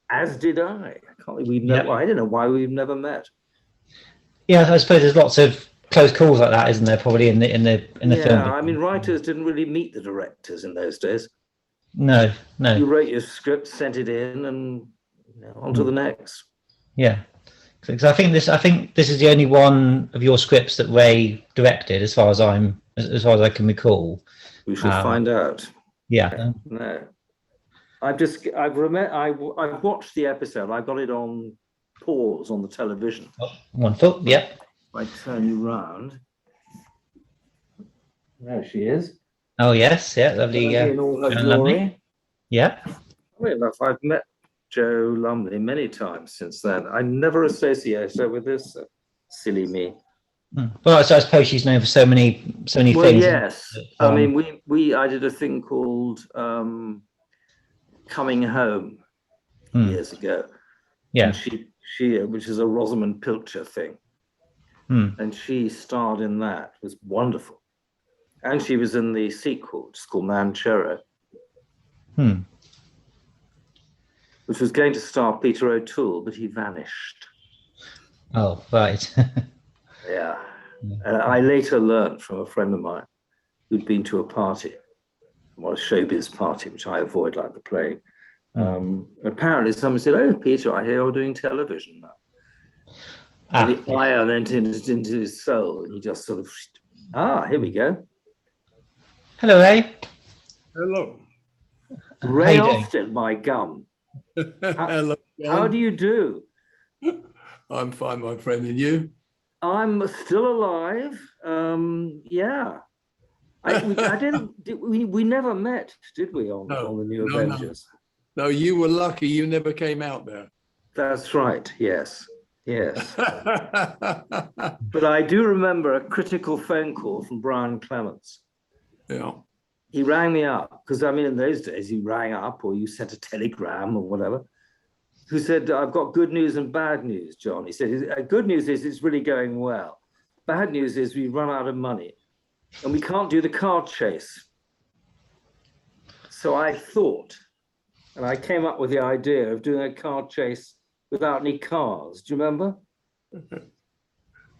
As did I. I don't know why we've never met. Yeah, I suppose there's lots of close calls like that, isn't there? Probably in the film. Yeah, I mean, writers didn't really meet the directors in those days. No. You wrote your script, sent it in, and on to the next. Yeah, because I think this is the only one of your scripts that Ray directed, as far as I can recall. We should find out. Yeah. No. I've watched the episode. I got it on pause on the television. Oh, wonderful. Yeah. I turn you round. There she is. Oh yes, yeah, lovely. In all her glory. Yeah. Funny enough, I've met Joe Lumley many times since then. I never associate her with this. Silly me. Well, so I suppose she's known for so many things. Yes. I mean, I did a thing called Coming Home years ago. Yeah. And she which is a Rosamund Pilcher thing. And she starred in that. It was wonderful. And she was in the sequel, which is called Manchero. Which was going to star Peter O'Toole, but he vanished. Oh, right. Yeah. I later learned from a friend of mine who'd been to a party, a showbiz party, which I avoid like the plague. Apparently someone said, "Oh, Peter, I hear you're doing television now." And the iron entered into his soul, and he just sort of, here we go. Hello, Ray. Hello. Ray Austin, my gum. Hello. How do you do? I'm fine, my friend, and you? I'm still alive. Yeah. We never met, did we, on the New Avengers? No, you were lucky you never came out there. That's right, yes. But I do remember a critical phone call from Brian Clemens. Yeah. He rang me up, because I mean, in those days, you rang up or you sent a telegram or whatever, who said, "I've got good news and bad news, John." He said, "Good news is it's really going well. Bad news is we run out of money and we can't do the car chase." So I thought, and I came up with the idea of doing a car chase without any cars. Do you remember?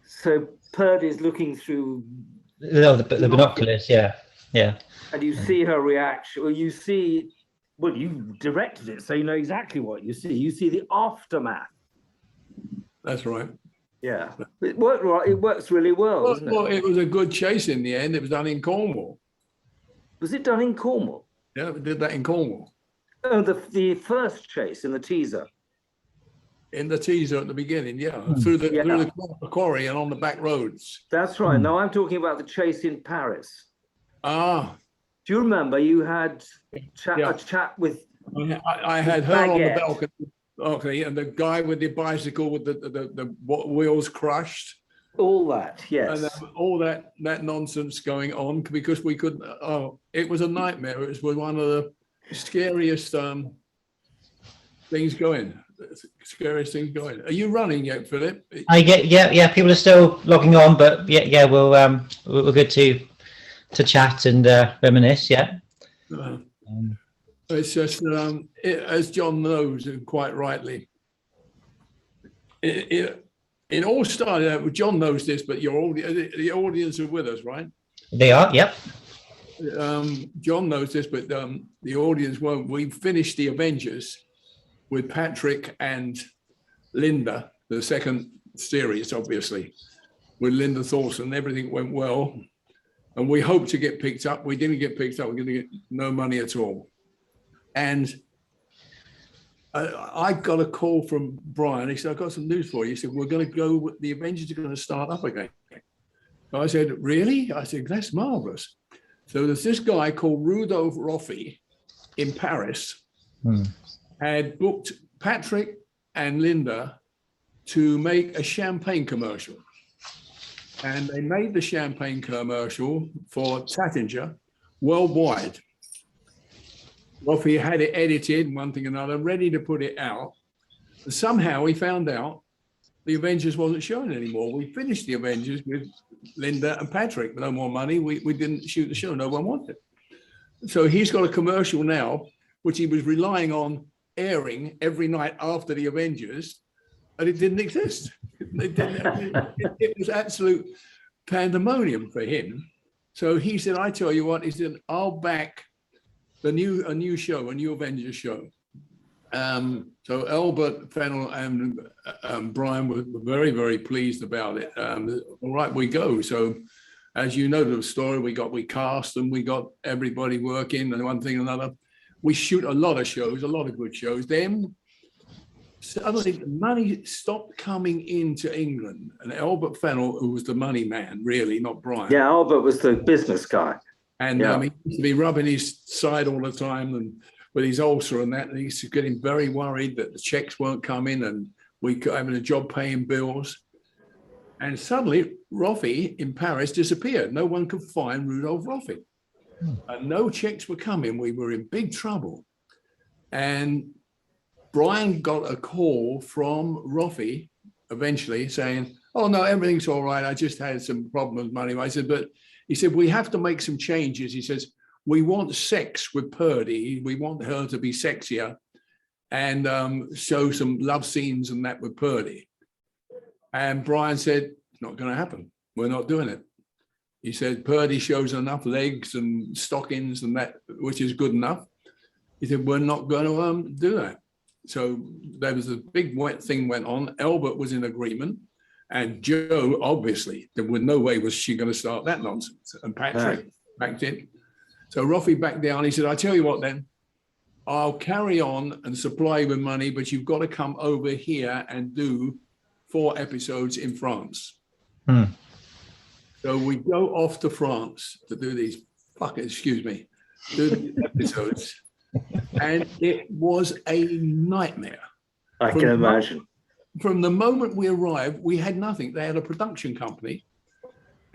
So Purdy's looking through the binoculars, yeah. And you see her reaction, or you directed it, so you know exactly what you see. You see the aftermath. That's right. Yeah. It worked right. It works really well, doesn't it? Well, it was a good chase in the end. It was done in Cornwall. Was it done in Cornwall? Yeah, we did that in Cornwall. Oh, the first chase in the teaser. In the teaser at the beginning, through the quarry and on the back roads. That's right. Now I'm talking about the chase in Paris. Do you remember you had a chat with? I had her on the balcony. Okay, and the guy with the bicycle with the wheels crushed. All that, yes. And all that nonsense going on because we couldn't. It was a nightmare. It was one of the scariest things going. Scariest thing going. Are you running yet, Philip? Yeah. People are still logging on, but we're good to chat and reminisce. Yeah. It's just as John knows, and quite rightly, it all started out with John knows this, but the audience are with us, right? They are. Yep. John knows this, but the audience won't. We finished the Avengers with Patrick and Linda, the second series, obviously, with Linda Thorson. Everything went well. And we hoped to get picked up. We didn't get picked up. We're going to get no money at all. And I got a call from Brian. He said, "I've got some news for you." He said, "We're going to go, the Avengers are going to start up again." So I said, "Really?" I said, "That's marvelous." So there's this guy called Rudolph Roffi in Paris. Had booked Patrick and Linda to make a champagne commercial. And they made the champagne commercial for Tattinger worldwide. Roffi had it edited, one thing or another, ready to put it out. And somehow we found out the Avengers wasn't showing anymore. We finished the Avengers with Linda and Patrick. No more money. We didn't shoot the show. No one wanted it. So he's got a commercial now, which he was relying on airing every night after the Avengers, and it didn't exist. It was absolute pandemonium for him. So he said, I tell you what, he said, I'll back a new Avengers show. So Albert, Fennell, and Brian were very, very pleased about it. All right, we go. So as you know the story, we cast and we got everybody working and one thing and another. We shoot a lot of shows, a lot of good shows. Then suddenly the money stopped coming into England, and Albert Fennell, who was the money man, really, not Brian. Yeah, Albert was the business guy. And he used to be rubbing his side all the time and with his ulcer and that. And he used to getting very worried that the checks weren't coming and we could having a job paying bills. And suddenly Roffey in Paris disappeared. No one could find Rudolph Roffey. And no checks were coming. We were in big trouble. And Brian got a call from Roffey eventually saying, oh, no, everything's all right. I just had some problems with money. I said, but he said, we have to make some changes. He says, we want sex with Purdy. We want her to be sexier and show some love scenes and that with Purdy. And Brian said, it's not going to happen. We're not doing it. He said, Purdy shows enough legs and stockings and that, which is good enough. He said, we're not going to do that. So there was a big thing went on. Albert was in agreement. And Joe, obviously, there was no way was she going to start that nonsense. And Patrick backed in. So Roffey backed down. He said, I tell you what then, I'll carry on and supply you with money, but you've got to come over here and do 4 episodes in France. So we go off to France to do these episodes. And it was a nightmare. I can imagine. From the moment we arrived, we had nothing. They had a production company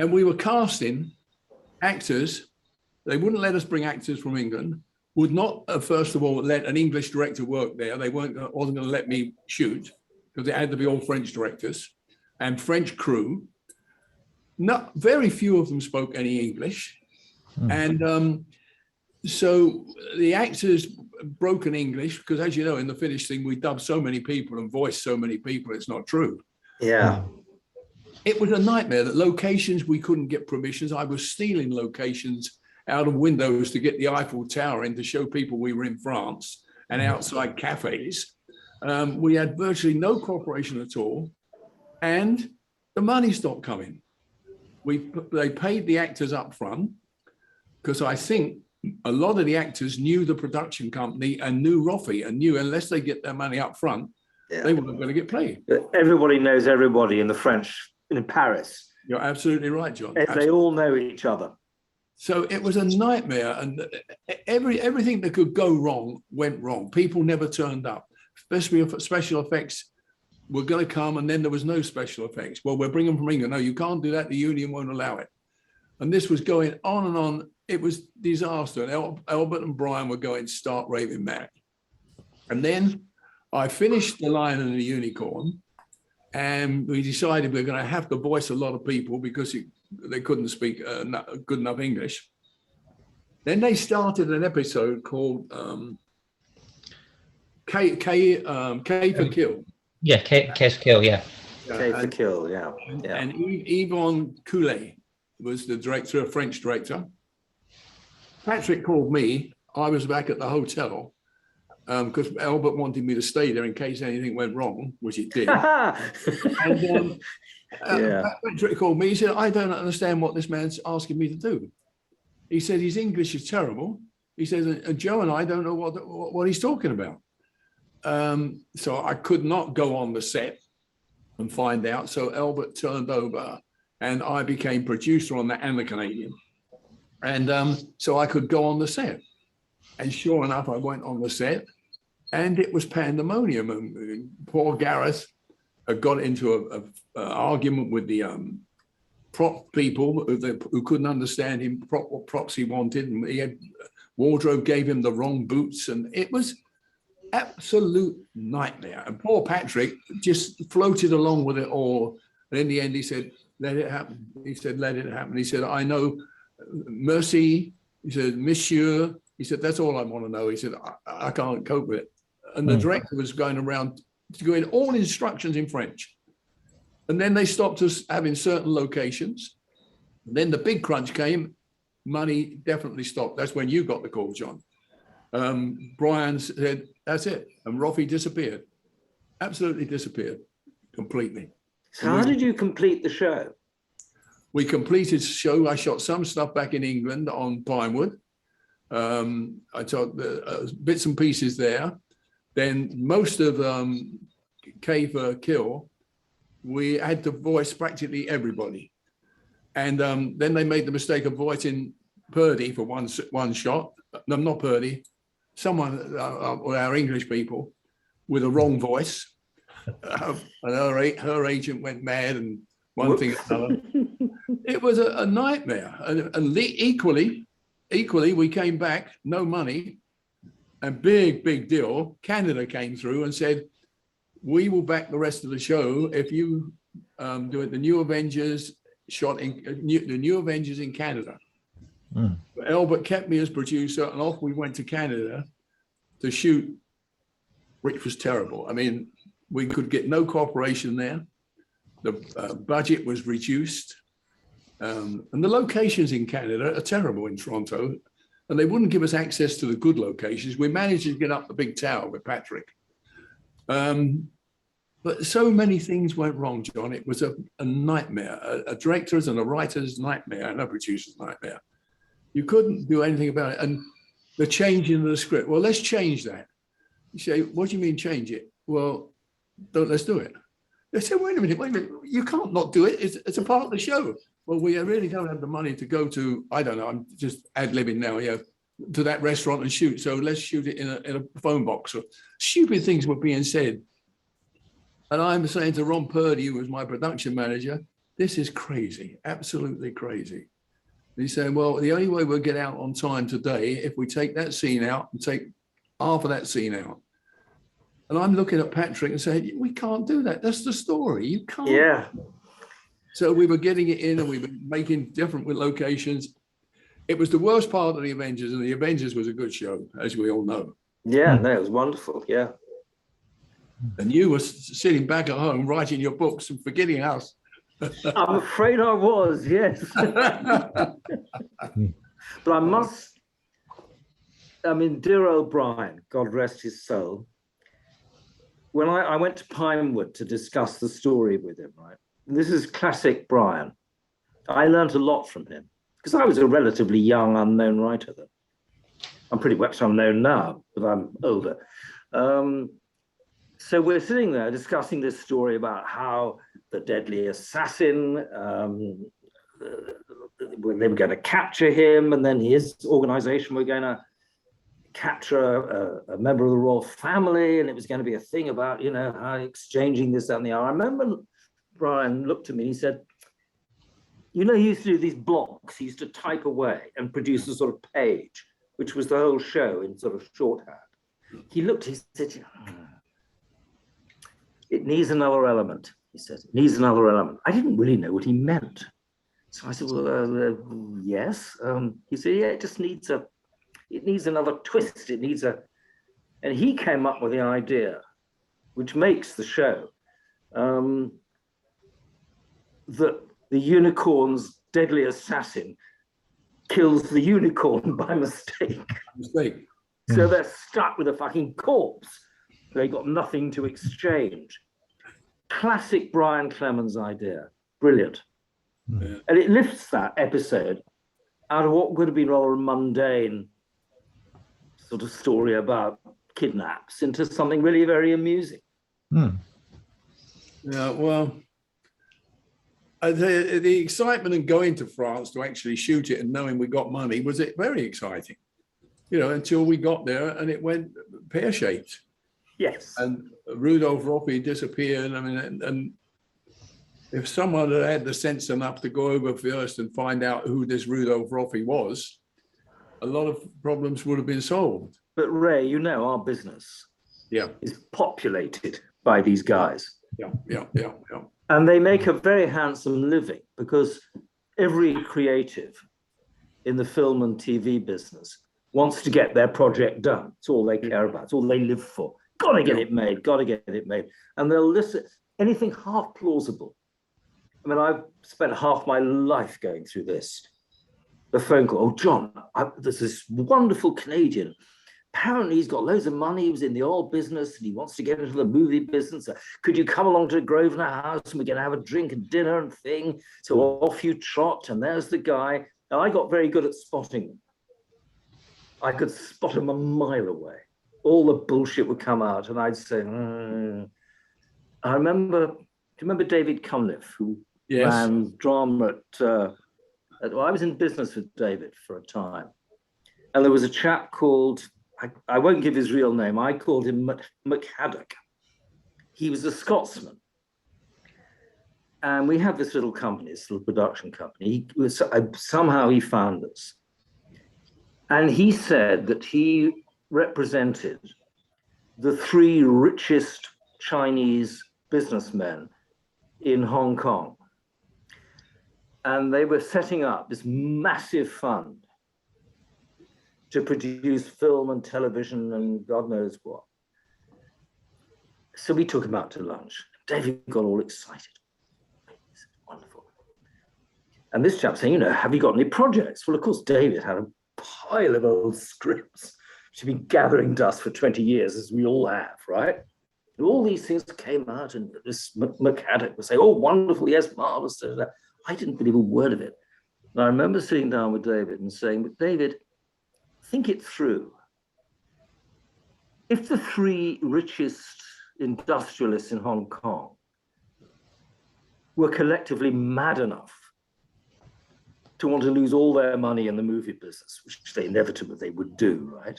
and we were casting actors. They wouldn't let us bring actors from England, would not, first of all, let an English director work there. They wasn't going to let me shoot because it had to be all French directors and French crew. Not very few of them spoke any English. And so the actors broken English, because as you know, in the finished thing, we dubbed so many people and voiced so many people, it's not true. Yeah. It was a nightmare. That locations, we couldn't get permissions. I was stealing locations out of windows to get the Eiffel Tower in to show people we were in France and outside cafes. We had virtually no cooperation at all. And the money stopped coming. They paid the actors up front because I think a lot of the actors knew the production company and knew Roffey and knew unless they get their money up front, they weren't going to get paid. Everybody knows everybody in in Paris. You're absolutely right, John. They all know each other. So it was a nightmare, and everything that could go wrong went wrong. People never turned up, especially if special effects were going to come, and then there was no special effects. Well, we're bringing them from England. No, you can't do that. The union won't allow it. And this was going on and on. It was disaster. And Albert and Brian were going stark raving mad. And then I finished The Lion and the Unicorn, and we decided we're going to have to voice a lot of people because they couldn't speak good enough English. Then they started an episode called K for Kill. Yeah, K for Kill, yeah. K for Kill, yeah. And Yvonne Coulet was the director, a French director. Patrick called me. I was back at the hotel because Albert wanted me to stay there in case anything went wrong, which it did. And Patrick called me. He said, I don't understand what this man's asking me to do. He said, his English is terrible. He says, Joe and I don't know what he's talking about. So I could not go on the set and find out. So Albert turned over and I became producer on that and the Canadian. And so I could go on the set. And sure enough, I went on the set and it was pandemonium. And poor Gareth got into an argument with the prop people who couldn't understand him, what props he wanted. And he had wardrobe gave him the wrong boots. And it was absolute nightmare. And poor Patrick just floated along with it all. And in the end, he said, let it happen. He said, let it happen. He said, I know, merci. He said, monsieur. He said, that's all I want to know. He said, I can't cope with it. and the director was going around doing all instructions in French. And then they stopped us having certain locations. And then the big crunch came, money definitely stopped. That's when you got the call, John. Brian said, that's it. And Roffey disappeared, absolutely disappeared completely. So how did you complete the show? We completed the show. I shot some stuff back in England on Pinewood. I shot bits and pieces there. Then most of K for Kill, we had to voice practically everybody. And then they made the mistake of voicing Purdy for one shot. No, not Purdy. Someone, our English people, with a wrong voice. And her agent went mad and one thing or another. It was a nightmare. And equally, we came back, no money, and big deal. Canada came through and said, we will back the rest of the show if you do it. The New Avengers shot in the New Avengers in Canada. Albert kept me as producer, and off we went to Canada to shoot, which was terrible. I mean, we could get no cooperation there. The budget was reduced. And the locations in Canada are terrible in Toronto, and they wouldn't give us access to the good locations. We managed to get up the big tower with Patrick. But so many things went wrong, John. It was a nightmare, a director's and a writer's nightmare, and a producer's nightmare. You couldn't do anything about it. And the changing of the script, well, let's change that. You say, what do you mean change it? Well, let's do it. They said, wait a minute, you can't not do it. It's a part of the show. Well, we really don't have the money to go to, I don't know, I'm just ad-libbing now, to that restaurant and shoot. So let's shoot it in a phone box. Or stupid things were being said. And I'm saying to Ron Purdy, who was my production manager, this is crazy, absolutely crazy. And he's saying, well, the only way we'll get out on time today, if we take that scene out and take half of that scene out. And I'm looking at Patrick and saying, we can't do that. That's the story. You can't. Yeah. So we were getting it in and we were making different locations. It was the worst part of the Avengers, and the Avengers was a good show, as we all know. Yeah, no, it was wonderful. Yeah. And you were sitting back at home writing your books and forgetting us. I'm afraid I was, yes. But dear old Brian, God rest his soul, when I went to Pinewood to discuss the story with him, right? And this is classic Brian. I learned a lot from him because I was a relatively young, unknown writer then. I'm pretty much unknown now, but I'm older. So we're sitting there discussing this story about how the deadly assassin, they were going to capture him, and then his organization were going to capture a member of the royal family, and it was going to be a thing about, how exchanging this and the other. I remember Brian looked at me and he said, he used to do these blocks. He used to type away and produce a sort of page, which was the whole show in sort of shorthand. He looked, he said, it needs another element. He said, it needs another element. I didn't really know what he meant. So I said, well, yes. He said, yeah, it needs another twist. And he came up with the idea, which makes the show, that the unicorn's deadly assassin kills the unicorn by mistake. So they're stuck with a fucking corpse. They got nothing to exchange. Classic Brian Clemens idea. Brilliant. Yeah. And it lifts that episode out of what would have been rather a mundane sort of story about kidnaps into something really very amusing. Yeah, well, the excitement of going to France to actually shoot it and knowing we got money was very exciting, until we got there and it went pear-shaped. Yes. And Rudolph Roffey disappeared. And if someone had the sense enough to go over first and find out who this Rudolph Roffey was, a lot of problems would have been solved. But Ray, our business is populated by these guys. Yeah. And they make a very handsome living because every creative in the film and TV business wants to get their project done. It's all they care about. It's all they live for. got to get it made, got to get it made. And they'll listen, anything half plausible. I mean, I've spent half my life going through this. The phone call, oh, John, there's this wonderful Canadian. Apparently he's got loads of money. He was in the oil business and he wants to get into the movie business. Could you come along to Grosvenor House and we can have a drink and dinner and thing? So off you trot, and there's the guy. And I got very good at spotting them. I could spot him a mile away. All the bullshit would come out and I'd say, I remember, do you remember David Cunliffe, who ran drama well, I was in business with David for a time. And there was a chap called, I won't give his real name, I called him McHaddock. He was a Scotsman. And we had this little company, this little production company. Somehow he found us. And he said that he represented the 3 richest Chinese businessmen in Hong Kong. And they were setting up this massive fund to produce film and television and God knows what. So we took him out to lunch. David got all excited. It's wonderful. And this chap saying, have you got any projects? Well, of course, David had a pile of old scripts which had been gathering dust for 20 years, as we all have, right? And all these things came out, and this McHaddock would say, oh, wonderful, yes, marvelous. I didn't believe a word of it. And I remember sitting down with David and saying, but David, think it through. If the 3 richest industrialists in Hong Kong were collectively mad enough to want to lose all their money in the movie business, which they inevitably would do, right?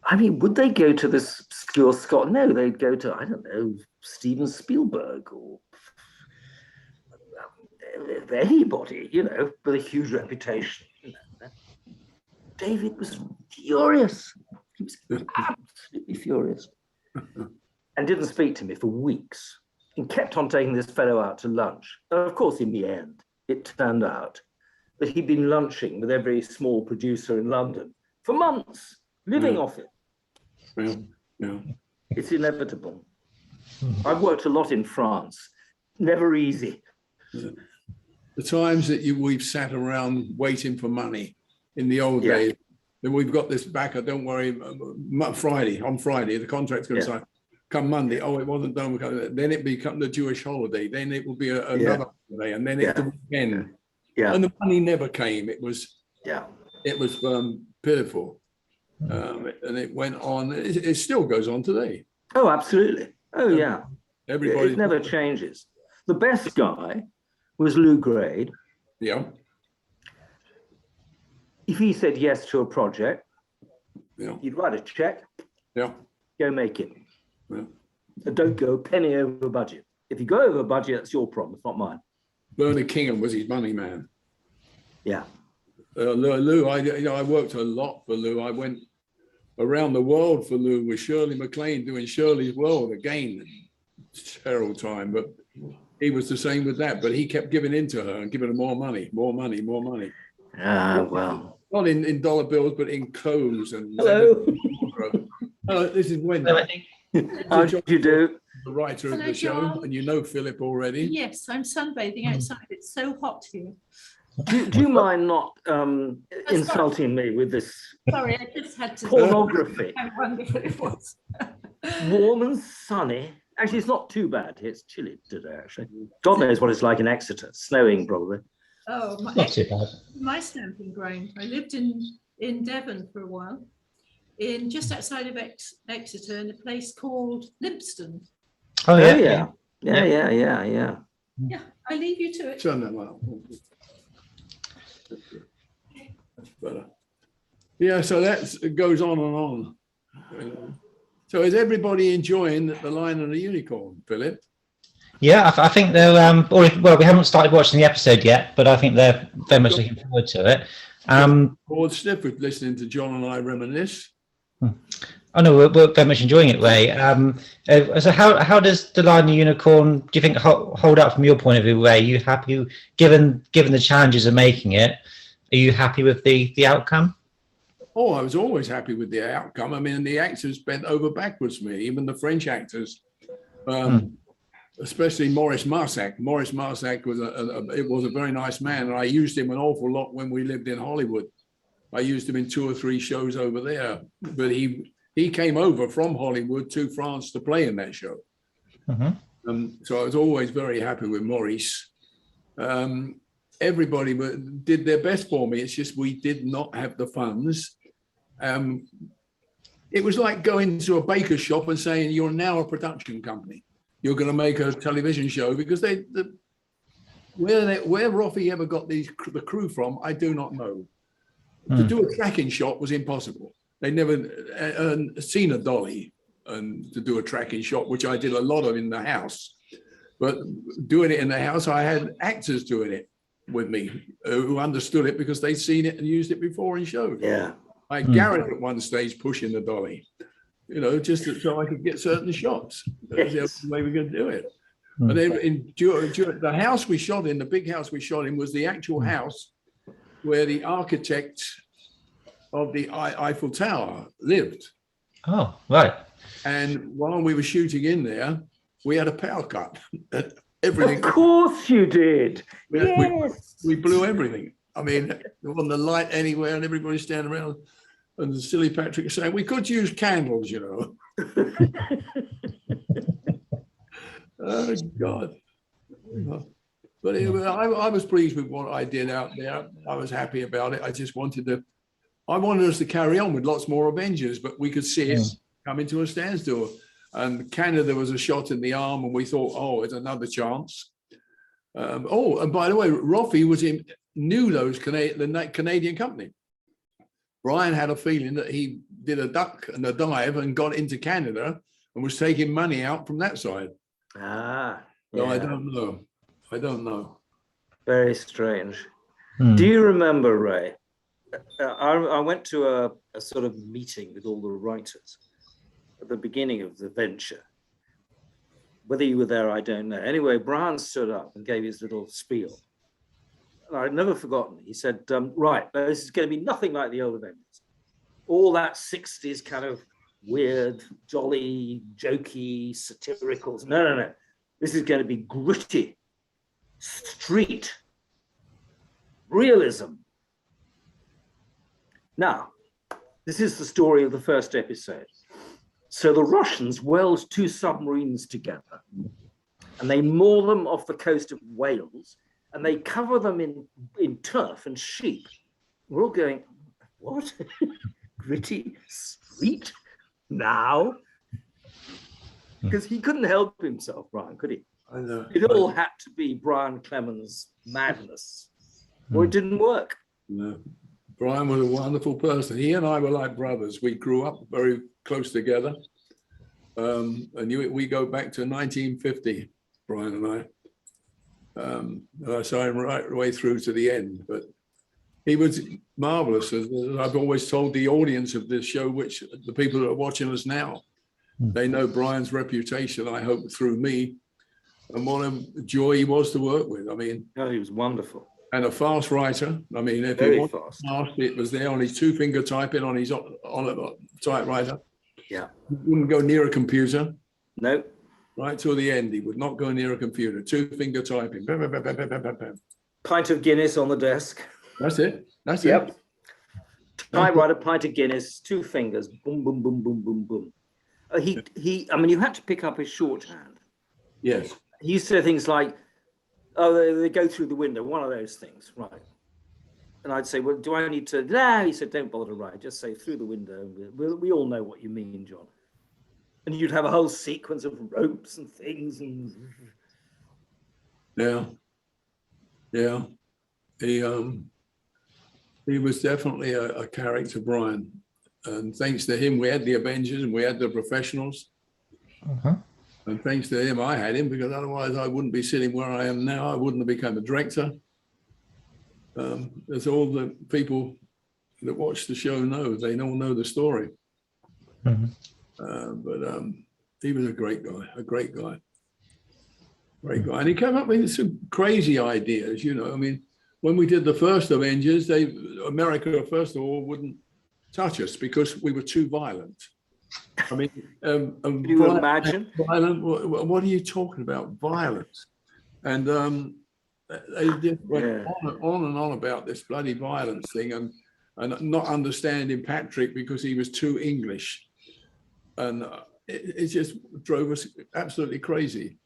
I mean, would they go to this obscure Scot? No, they'd go to, I don't know, Steven Spielberg or anybody, with a huge reputation. David was furious. He was absolutely furious. And didn't speak to me for weeks and kept on taking this fellow out to lunch. And of course, in the end, it turned out that he'd been lunching with every small producer in London for months, living off it. Yeah. It's inevitable. I've worked a lot in France. Never easy. The times that we've sat around waiting for money in the old days, then we've got this back. Don't worry, on Friday, the contract's going to sign. Come Monday, oh, it wasn't done. Then it becomes the Jewish holiday. Then it will be another holiday, and then it's the weekend. Yeah. And the money never came. It was pitiful. And it went on. It still goes on today. Oh, absolutely. Oh, yeah. Everybody. It never changes. The best guy was Lou Grade. Yeah. If he said yes to a project, you'd write a check. Yeah. Go make it. Yeah. Don't go a penny over budget. If you go over budget, that's your problem. It's not mine. Bernard Kingham was his money man. Yeah. Lou, I worked a lot for Lou. I went around the world for Lou with Shirley MacLaine doing Shirley's World again. Terrible time, but he was the same with that. But he kept giving in to her and giving her more money. Well. Not in dollar bills, but in clothes. And hello. This is when. How do you do? The writer of the show, John. And you know Philip already. Yes, I'm sunbathing outside. It's so hot here. Do you mind not insulting me with this? Sorry, I just had to. Pornography. How wonderful it was. Warm and sunny. Actually, it's not too bad. It's chilly today, actually. God knows what it's like in Exeter. Snowing, probably. Oh, not too bad. My stamping ground. I lived in Devon for a while, just outside of Exeter, in a place called Lympstone. Oh, yeah. Yeah. Yeah, I leave you to it. Turn that one up. That's better. Yeah, so it goes on and on. So is everybody enjoying The Lion and the Unicorn, Philip? Yeah, I think they're, well, we haven't started watching the episode yet, but I think they're very much looking forward to it. Goldsmith with listening to John and I reminisce. Oh no, we're very much enjoying it, Ray. So how does The Lion and the Unicorn, do you think, hold up from your point of view, Ray? Are you happy, given the challenges of making it, are you happy with the outcome? Oh, I was always happy with the outcome. I mean, the actors bent over backwards for me, even the French actors, especially Maurice Marsac. Maurice Marsac was a very nice man, and I used him an awful lot when we lived in Hollywood. I used him in 2 or 3 shows over there, but he came over from Hollywood to France to play in that show. So I was always very happy with Maurice. Everybody did their best for me. It's just we did not have the funds. It was like going to a baker's shop and saying, you're now a production company. You're going to make a television show, because where Roffey ever got the crew from, I do not know. To do a tracking shot was impossible. They never seen a dolly and to do a tracking shot, which I did a lot of in the house. But doing it in the house, I had actors doing it with me who understood it because they'd seen it and used it before in shows. Yeah. I had Gareth at one stage pushing the dolly, just so I could get certain shots. That was the only way we could do it. And then during the house we shot in, the big house we shot in was the actual house where the architect of the Eiffel Tower lived. Oh, right. And while we were shooting in there, we had a power cut. Everything. Of course you did. We blew everything. I mean, there wasn't a light anywhere, and everybody standing around. And the silly Patrick saying, we could use candles, Oh, God. But I was pleased with what I did out there. I was happy about it. I just wanted us to carry on with lots more Avengers, but we could see it coming to a standstill. And Canada was a shot in the arm, and we thought, oh, it's another chance. And by the way, Roffey knew those the Canadian company. Brian had a feeling that he did a duck and a dive and got into Canada and was taking money out from that side. So I don't know. Very strange. Do you remember, Ray? I went to a sort of meeting with all the writers at the beginning of the venture. Whether you were there, I don't know. Anyway, Brian stood up and gave his little spiel. And I've never forgotten. He said, right, this is going to be nothing like the old Avengers. All that 60s kind of weird, jolly, jokey, satirical. No. This is going to be gritty, street, realism. Now, this is the story of the first episode. So the Russians weld 2 submarines together and they moor them off the coast of Wales and they cover them in turf and sheep. We're all going, what? Gritty street now? Because he couldn't help himself, Brian, could he? I know. It all had to be Brian Clemens' madness, or it didn't work. No. Brian was a wonderful person. He and I were like brothers. We grew up very close together. And we go back to 1950, Brian and I. I saw him right the way through to the end, but he was marvelous. As I've always told the audience of this show, which the people that are watching us now, they know Brian's reputation, I hope, through me, and what a joy he was to work with. I mean, he was wonderful. And a fast writer. I mean, if Very he wanted fast. fast, it was there on his 2-finger typing on a typewriter. Yeah. He wouldn't go near a computer. No. Right till the end, he would not go near a computer. 2-finger typing. Pint of Guinness on the desk. That's it. That's Yep. it. Typewriter, pint of Guinness, 2 fingers, boom, boom, boom, boom, boom, boom. I mean, you had to pick up his shorthand. Yes. He used to say things like, oh, they go through the window, one of those things, right? And I'd say, well, do I need to? Nah, he said, don't bother to write, just say through the window. We all know what you mean, John. And you'd have a whole sequence of ropes and things. And Yeah. He was definitely a character, Brian. And thanks to him, we had the Avengers and we had the professionals. And thanks to him, I had him, because otherwise I wouldn't be sitting where I am now. I wouldn't have become a director. As all the people that watch the show know, they all know the story. But he was a great guy. And he came up with some crazy ideas, I mean, when we did the first Avengers, America, first of all, wouldn't touch us because we were too violent. I mean, Can you imagine? violent? What are you talking about? Violence? And they just went on and on about this bloody violence thing, and not understanding Patrick because he was too English, and it just drove us absolutely crazy.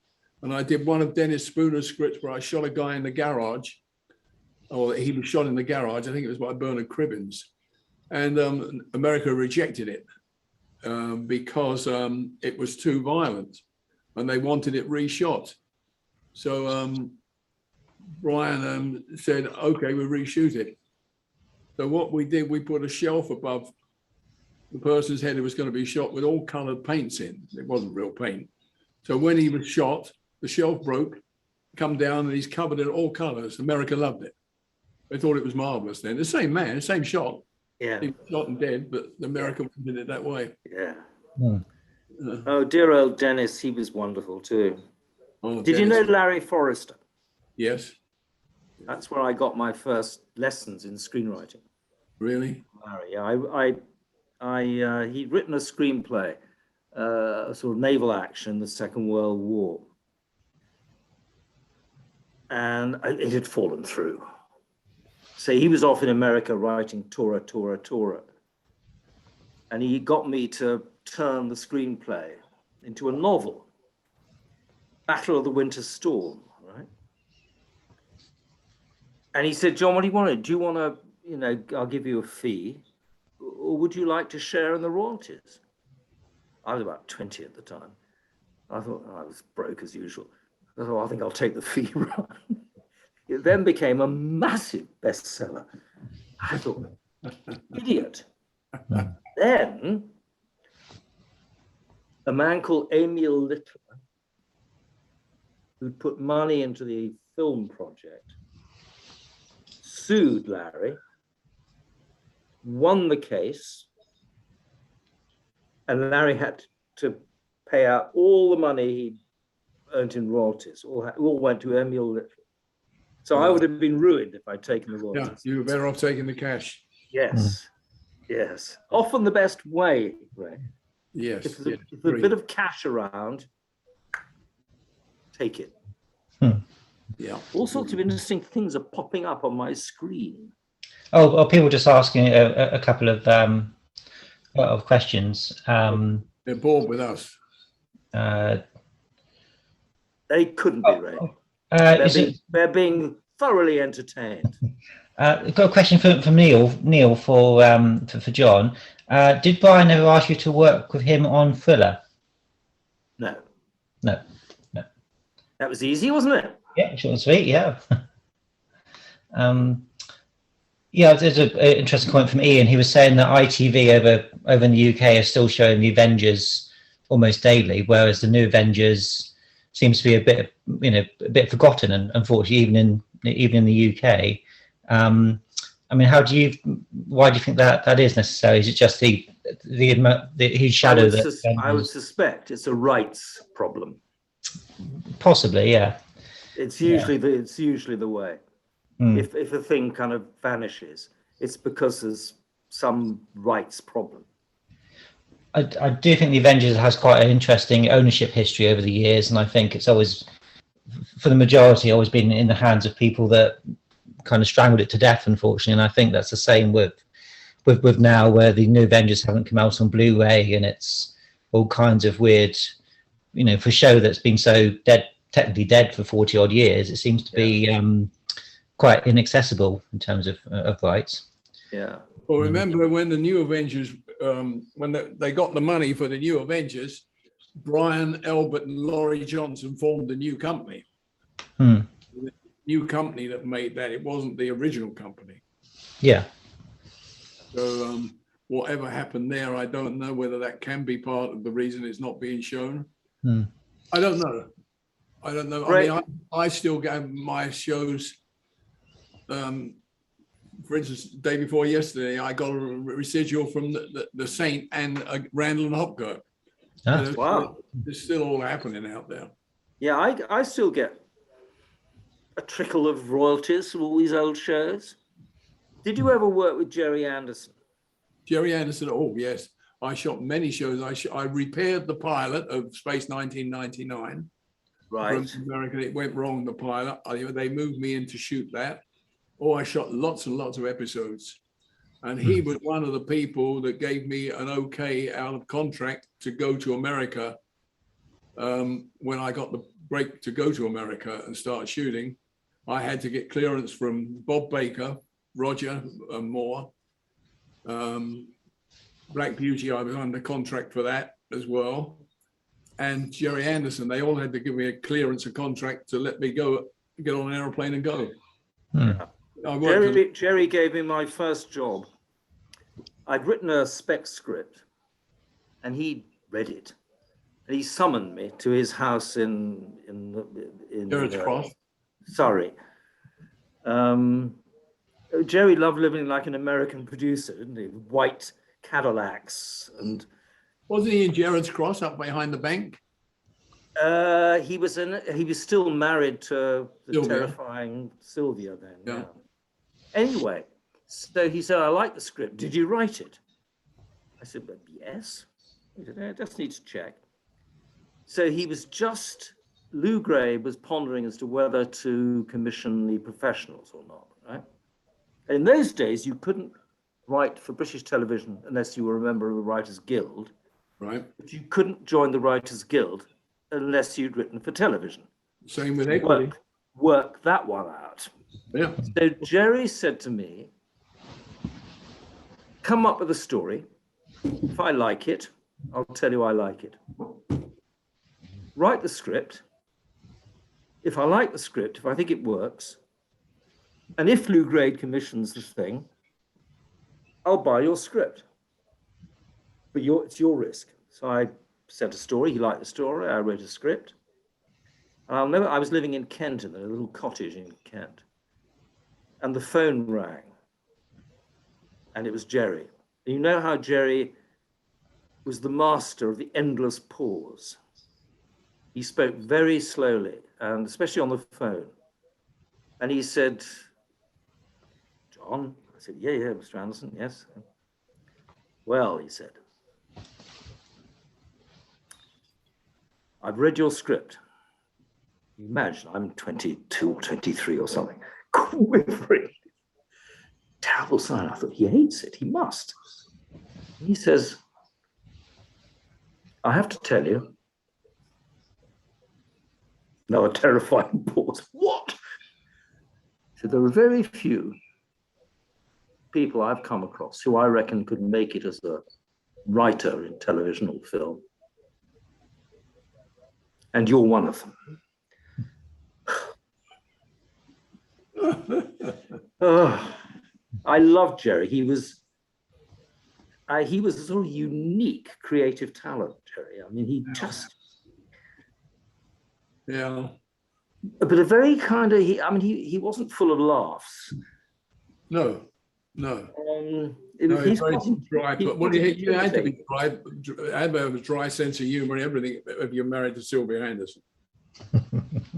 And I did one of Dennis Spooner's scripts where I shot a guy in the garage, or he was shot in the garage. I think it was by Bernard Cribbins, and America rejected it because it was too violent, and they wanted it reshot. So Brian said, "Okay, we'll reshoot it." So what we did, we put a shelf above the person's head who was going to be shot with all coloured paints in. It wasn't real paint. So when he was shot, the shelf broke, come down, and he's covered in all colours. America loved it. They thought it was marvellous then. The same man, same shot. Yeah. He was shot and dead, but America did it that way. Yeah. Hmm. Oh, dear old Dennis, he was wonderful too. Oh, Did you know Dennis. Larry Forrester? Yes. That's where I got my first lessons in screenwriting. Really? Larry, he'd written a screenplay, a sort of naval action, the Second World War, and it had fallen through. So he was off in America writing Tora, Tora, Tora, and he got me to turn the screenplay into a novel, Battle of the Winter Storm, right? And he said, "John, what do you want to do? Do you want to, I'll give you a fee, or would you like to share in the royalties?" I was about 20 at the time. I thought, I was broke as usual. I thought, I think I'll take the fee run. It then became a massive bestseller. I thought, idiot. Then a man called Emil Littler, who put money into the film project, sued Larry, won the case, and Larry had to pay out all the money he earned in royalties. All went to Emil Littler. So I would have been ruined if I'd taken the royalties. Yeah, you were better off taking the cash. Yes, yes. Often the best way, Ray. Yes. If there's a bit of cash around, take it. Yeah. All sorts of interesting things are popping up on my screen. Oh, people just asking a couple of questions. They're bored with us. They couldn't be, Ray. They're being thoroughly entertained. Got a question from Neil for John. Did Brian ever ask you to work with him on Thriller? No. No. That was easy, wasn't it? Yeah, short and sweet. Yeah. Yeah, there's an interesting comment from Ian. He was saying that ITV over in the UK are still showing the Avengers almost daily, whereas the new Avengers seems to be a bit forgotten, and unfortunately, even in the UK. I mean, why do you think that is necessary? Is it just the huge shadow I would suspect it's a rights problem. Possibly, yeah. It's usually the way. If a thing kind of vanishes, it's because there's some rights problem. I do think the Avengers has quite an interesting ownership history over the years, and I think it's always, for the majority, always been in the hands of people that kind of strangled it to death, unfortunately. And I think that's the same with now, where the new Avengers haven't come out on Blu-ray, and it's all kinds of weird, for a show that's been so technically dead for 40 odd years, it seems to be quite inaccessible in terms of rights. Yeah. Well, remember when the new Avengers, when they got the money for the new Avengers, Brian Elbert and Laurie Johnson formed a new company. The new company that made that. It wasn't the original company. Yeah. So whatever happened there, I don't know whether that can be part of the reason it's not being shown. I don't know. Right. I mean, I still get my shows. For instance, the day before yesterday, I got a residual from the Saint and Randall and Hopkirk. Wow. It's still all happening out there. Yeah, I still get a trickle of royalties from all these old shows. Did you ever work with Jerry Anderson? Jerry Anderson. Oh, yes. I shot many shows. I repaired the pilot of Space 1999 Right. from America. It went wrong, the pilot. They moved me in to shoot that. Oh, I shot lots and lots of episodes. And he was one of the people that gave me an okay out of contract to go to America when I got the break to go to America and start shooting. I had to get clearance from Bob Baker, Roger Moore, Black Beauty. I was under contract for that as well. And Jerry Anderson, they all had to give me a clearance, a contract to let me go, get on an airplane and go. Jerry gave me my first job. I'd written a spec script and he read it. And he summoned me to his house in Cross. Surrey. Jerry loved living like an American producer, didn't he? White Cadillacs and. Wasn't he in Gerrard's Cross up behind the bank? He was still married to the terrifying Sylvia then. Yeah. Anyway, so he said, I like the script. Did you write it? I said, but yes. He said, I just need to check. So Lou Gray was pondering as to whether to commission the professionals or not, right? In those days, you couldn't write for British television unless you were a member of the Writers' Guild. Right. But you couldn't join the Writers' Guild unless you'd written for television. Same with equity. Work that one out. Yeah. So Jerry said to me, come up with a story. If I like it, I'll tell you I like it. Write the script. If I like the script, if I think it works, and if Lou Gray commissions the thing, I'll buy your script. But it's your risk. So I sent a story. He liked the story. I wrote a script. And I was living in Kent, in a little cottage in Kent. And the phone rang. And it was Jerry. And you know how Jerry was the master of the endless pause. He spoke very slowly, and especially on the phone. And he said, John? I said, yeah, Mr. Anderson, yes. Well, he said, I've read your script. Imagine, I'm 22 or 23 or something, quivering. Terrible sign. I thought, he hates it, he must. He says, I have to tell you. Another terrifying pause. What? So there are very few people I've come across who I reckon could make it as a writer in television or film. And you're one of them. I love Jerry. He was a sort of unique creative talent, Jerry. I mean, he just... Yeah. But a very kind of, he wasn't full of laughs. No. He's very dry, but you had to be dry, have a dry sense of humor and everything if you're married to Sylvia Anderson.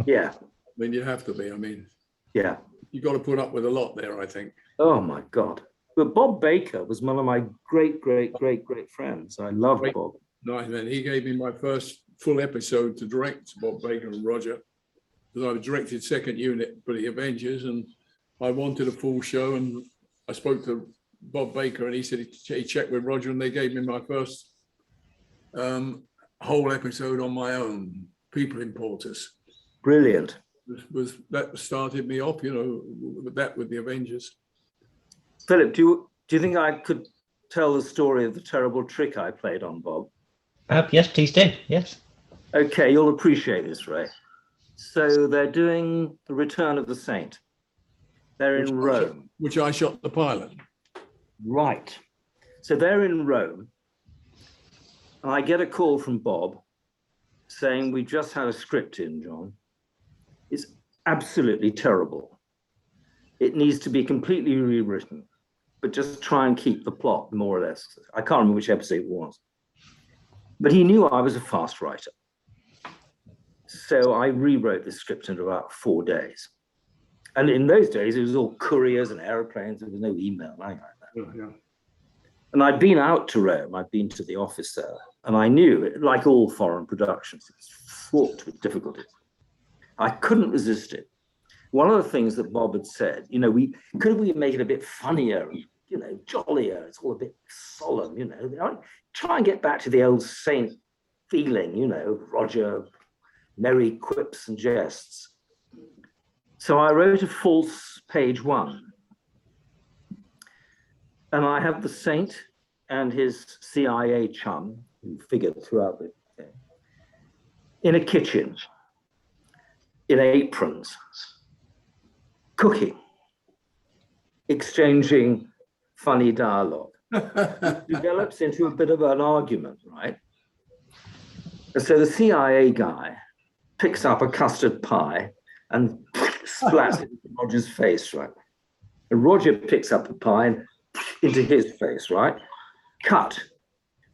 Yeah. I mean, you have to be. I mean, yeah. You got to put up with a lot there, I think. Oh my God. But Bob Baker was one of my great friends. I loved Bob. Nice man. He gave me my first full episode to direct, Bob Baker and Roger, because I directed second unit for the Avengers, and I wanted a full show. And I spoke to Bob Baker, and he said he checked with Roger, and they gave me my first whole episode on my own, People Importers. Brilliant. That started me off, with the Avengers. Philip, do you think I could tell the story of the terrible trick I played on Bob? Yes, please do. Yes. Okay, you'll appreciate this, Ray. So they're doing The Return of the Saint. They're in Rome. Which I shot the pilot. Right. So they're in Rome. And I get a call from Bob saying, we just had a script in, John. It's absolutely terrible. It needs to be completely rewritten, but just try and keep the plot, more or less. I can't remember which episode it was. But he knew I was a fast writer. So I rewrote the script in about 4 days. And in those days, it was all couriers and airplanes. There was no email, anything like that. Yeah. And I'd been out to Rome, I'd been to the office there, and I knew, like all foreign productions, it was fraught with difficulties. I couldn't resist it. One of the things that Bob had said, you know, could we make it a bit funnier, you know, jollier? It's all a bit solemn, you know. Try and get back to the old saint feeling, you know, Roger, merry quips and jests. So I wrote a false page 1. And I have the saint and his CIA chum, who figured throughout the thing, in a kitchen, in aprons, cooking, exchanging funny dialogue. It develops into a bit of an argument, right? And so the CIA guy picks up a custard pie and splats it in Roger's face, right? And Roger picks up a pie and into his face, right? Cut.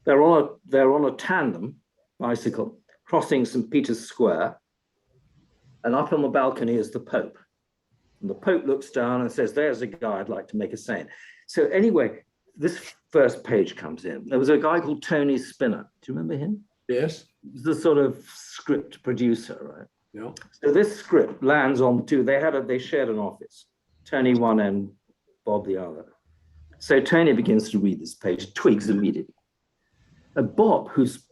They're on a tandem bicycle crossing St. Peter's Square, and up on the balcony is the Pope. And the Pope looks down and says, "There's a guy I'd like to make a saint." So anyway, this first page comes in. There was a guy called Tony Spinner. Do you remember him? Yes. He was the sort of script producer, right? Yeah. So this script lands on two. They shared an office. Tony one and Bob the other. So Tony begins to read this page, twigs immediately. And Bob, who's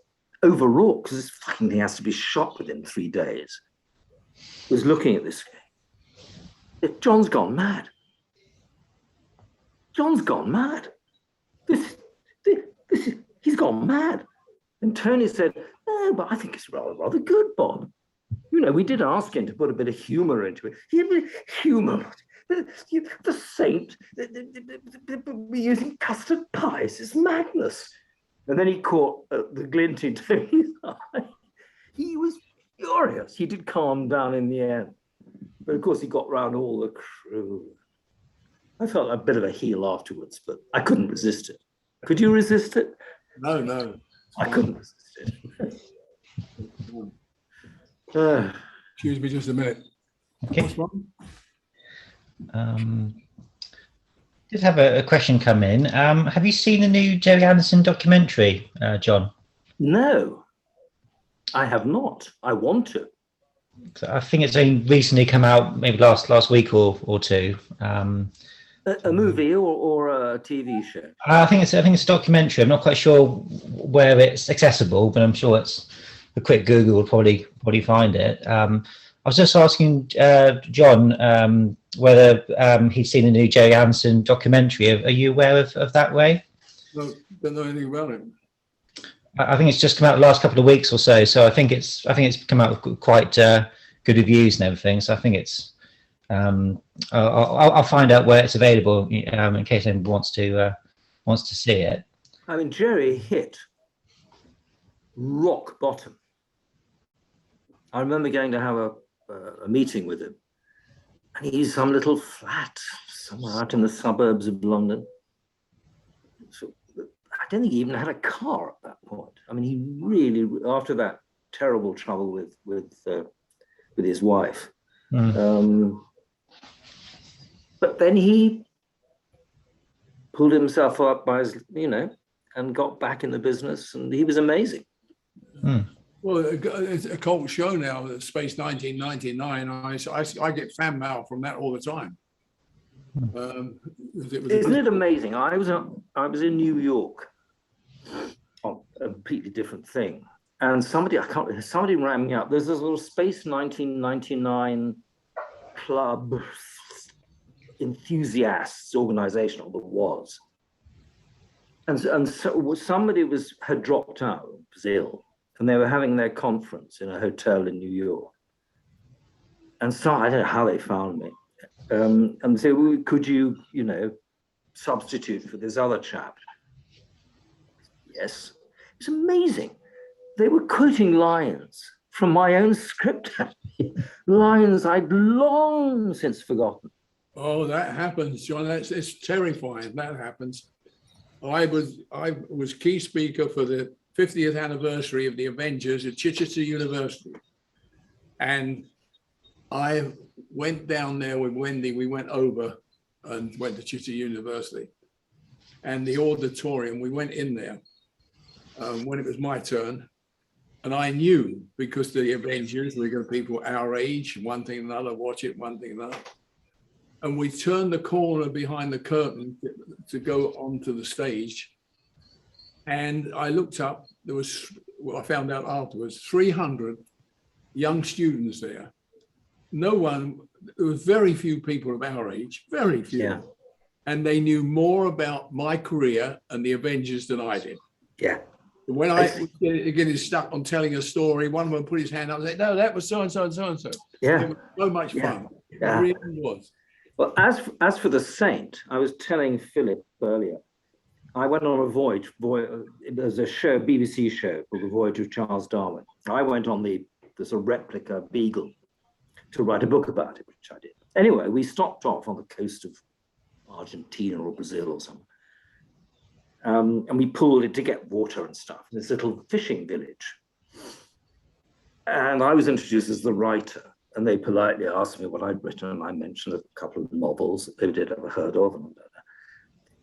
overwrought because this fucking thing has to be shot within 3 days, was looking at this. John's gone mad. John's gone mad. He's gone mad. And Tony said, "No, but I think it's rather good, Bob. You know, we did ask him to put a bit of humor into it." Humor. The saint, we're using custard pies. It's madness. And then he caught the glint in Tony's eye. He was furious. He did calm down in the end. But of course, he got round all the crew. I felt a bit of a heel afterwards, but I couldn't resist it. Could you resist it? No. I couldn't resist it. Excuse me just a minute. Okay. Did have a question come in. Have you seen the new Jerry Anderson documentary, John? No, I have not. I want to. I think it's only recently come out, maybe last week or two. A movie or a TV show? I think it's a documentary. I'm not quite sure where it's accessible, but I'm sure it's a quick Google will probably find it. I was just asking John whether he'd seen the new Jerry Anderson documentary. Are you aware of that, Ray? No, don't know anything about it. I think it's just come out the last couple of weeks or so. So I think it's come out with quite good reviews and everything. So I think it's I'll find out where it's available in case anyone wants to see it. I mean, Jerry hit rock bottom. I remember going to have a meeting with him, and he's some little flat somewhere out in the suburbs of London. So I don't think he even had a car at that point. I mean, he really, after that terrible trouble with his wife, but then he pulled himself up by his, and got back in the business, and he was amazing. Well, it's a cult show now, Space 1999. I get fan mail from that all the time. Isn't it amazing? I was in New York on a completely different thing, and somebody rang me up. There's this little Space 1999 club enthusiasts organization, or there was, and so somebody had dropped out, was ill. And they were having their conference in a hotel in New York. And so I don't know how they found me. And say, well, could you, substitute for this other chap? Yes. It's amazing. They were quoting lines from my own script, lines I'd long since forgotten. Oh, that happens, John. It's terrifying. That happens. I was key speaker for the 50th anniversary of the Avengers at Chichester University. And I went down there with Wendy. We went over and went to Chichester University. and the auditorium. We went in there when it was my turn. And I knew, because the Avengers, we got people our age, one thing another, watch it, one thing another. And we turned the corner behind the curtain to go onto the stage. And I looked up, there was, well, I found out afterwards, 300 young students there. No one, there was very few people of our age, very few. Yeah. And they knew more about my career and the Avengers than I did. Yeah. When I was getting stuck on telling a story, one of them put his hand up and said, no, that was so-and-so and so-and-so. Yeah. It was so much fun. Yeah. It really was. Well, as for The Saint, I was telling Philip earlier, I went on a voyage. There's a show, BBC show called The Voyage of Charles Darwin. I went on the sort of replica Beagle to write a book about it, which I did. Anyway, we stopped off on the coast of Argentina or Brazil or something. And we pulled it to get water and stuff in this little fishing village. And I was introduced as the writer, and they politely asked me what I'd written, and I mentioned a couple of novels that they'd ever heard of.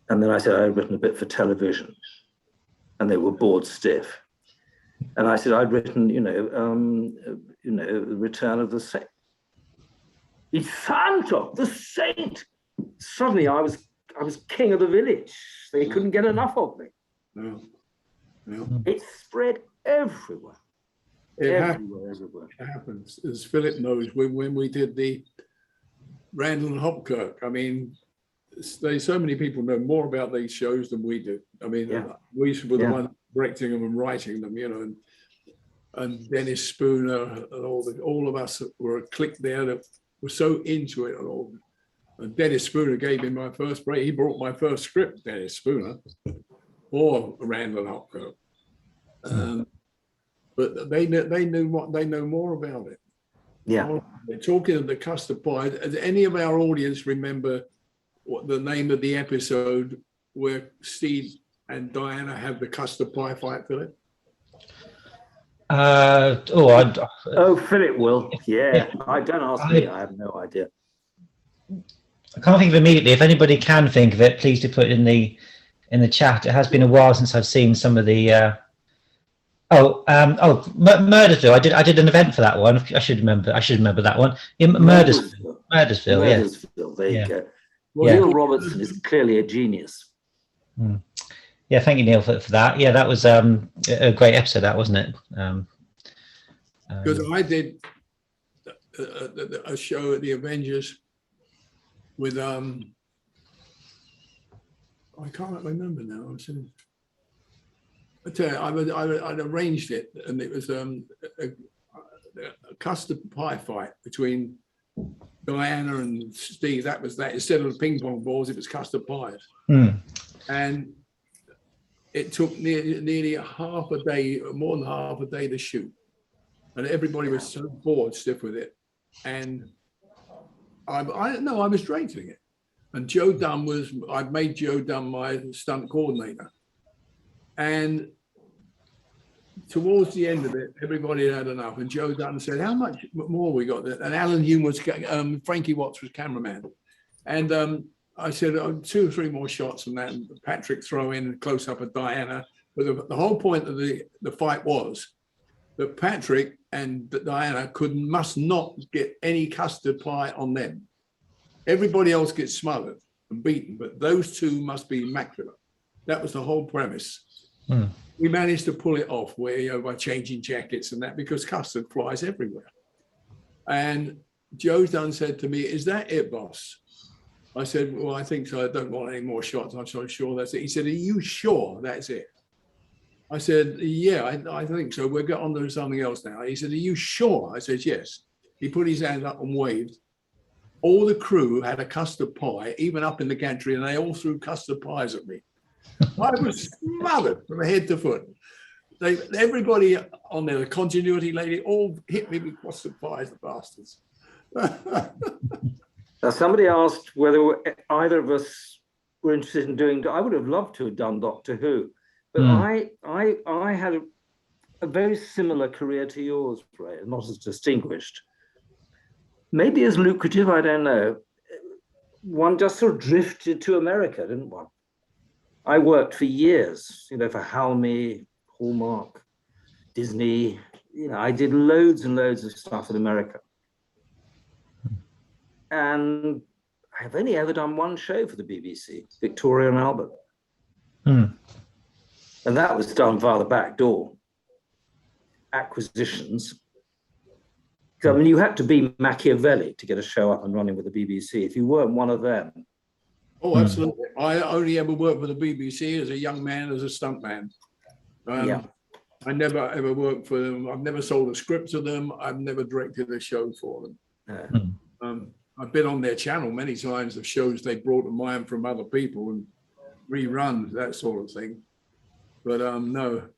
And then I said I'd written a bit for television, and they were bored stiff. And I said I'd written, The Return of the Saint. Il Santo, the Saint. Suddenly I was king of the village. They couldn't get enough of me. No. It spread everywhere. It Everywhere. happens. As Philip knows, when we did the Randall and Hopkirk, I mean, there's so many people know more about these shows than we do. I mean, we were the one directing them and writing them, and Dennis Spooner and all of us were a clique there that were so into it and all. And Dennis Spooner gave me my first break. He brought my first script, Dennis Spooner, for Randall and Hopkirk. But they know more about it. Yeah. They're talking of the custard pie. Does any of our audience remember what the name of the episode where Steve and Diana have the custard pie fight, Philip? Philip will. Yeah. Don't ask me. I have no idea. I can't think of immediately. If anybody can think of it, please do put it in the chat. It has been a while since I've seen some of the. Murdersville. I did an event for that one. I should remember that one. Murdersville. Murdersville. There you go. Well, Neil Robertson is clearly a genius. Yeah, thank you, Neil, for that. Yeah, that was a great episode, that, wasn't it? Because I did a show at the Avengers with I can't remember now. I tell you, I'd arranged it, and it was a custard pie fight between Diana and Steve. That was that. Instead of ping pong balls, it was custard pies. And it took nearly half a day, more than half a day to shoot. And everybody was so bored stiff with it. And I was directing it. And Joe Dunn I'd made Joe Dunn my stunt coordinator. And towards the end of it, everybody had enough. And Joe Dunn said, how much more we got? And Alan Hume was, Frankie Watts was cameraman. And I said, 2 or 3 more shots from that. And Patrick throw in a close up of Diana. But the whole point of the fight was that Patrick and Diana must not get any custard pie on them. Everybody else gets smothered and beaten, but those two must be immaculate. That was the whole premise. We managed to pull it off by changing jackets and that, because custard flies everywhere. And Joe Dunn said to me, is that it, boss? I said, well, I think so. I don't want any more shots. I'm so sure that's it. He said, are you sure that's it? I said, yeah, I think so. We'll get on to something else now. He said, are you sure? I said, yes. He put his hand up and waved. All the crew had a custard pie, even up in the gantry, and they all threw custard pies at me. I was smothered from head to foot. Everybody on there, the continuity lady, all hit me with custard pies, the bastards. Now, somebody asked whether either of us were interested in doing. I would have loved to have done Doctor Who, but I had a very similar career to yours, Ray, not as distinguished, maybe as lucrative. I don't know. One just sort of drifted to America, didn't one? I worked for years, for Halmy, Hallmark, Disney. I did loads and loads of stuff in America. And I've only ever done one show for the BBC, Victoria and Albert. And that was done via the back door. Acquisitions. I mean, you had to be Machiavelli to get a show up and running with the BBC. If you weren't one of them. Oh, absolutely. I only ever worked for the BBC as a young man, as a stuntman. I never ever worked for them. I've never sold a script to them. I've never directed a show for them. I've been on their channel many times of shows they brought to mind from other people and rerun, that sort of thing. But no,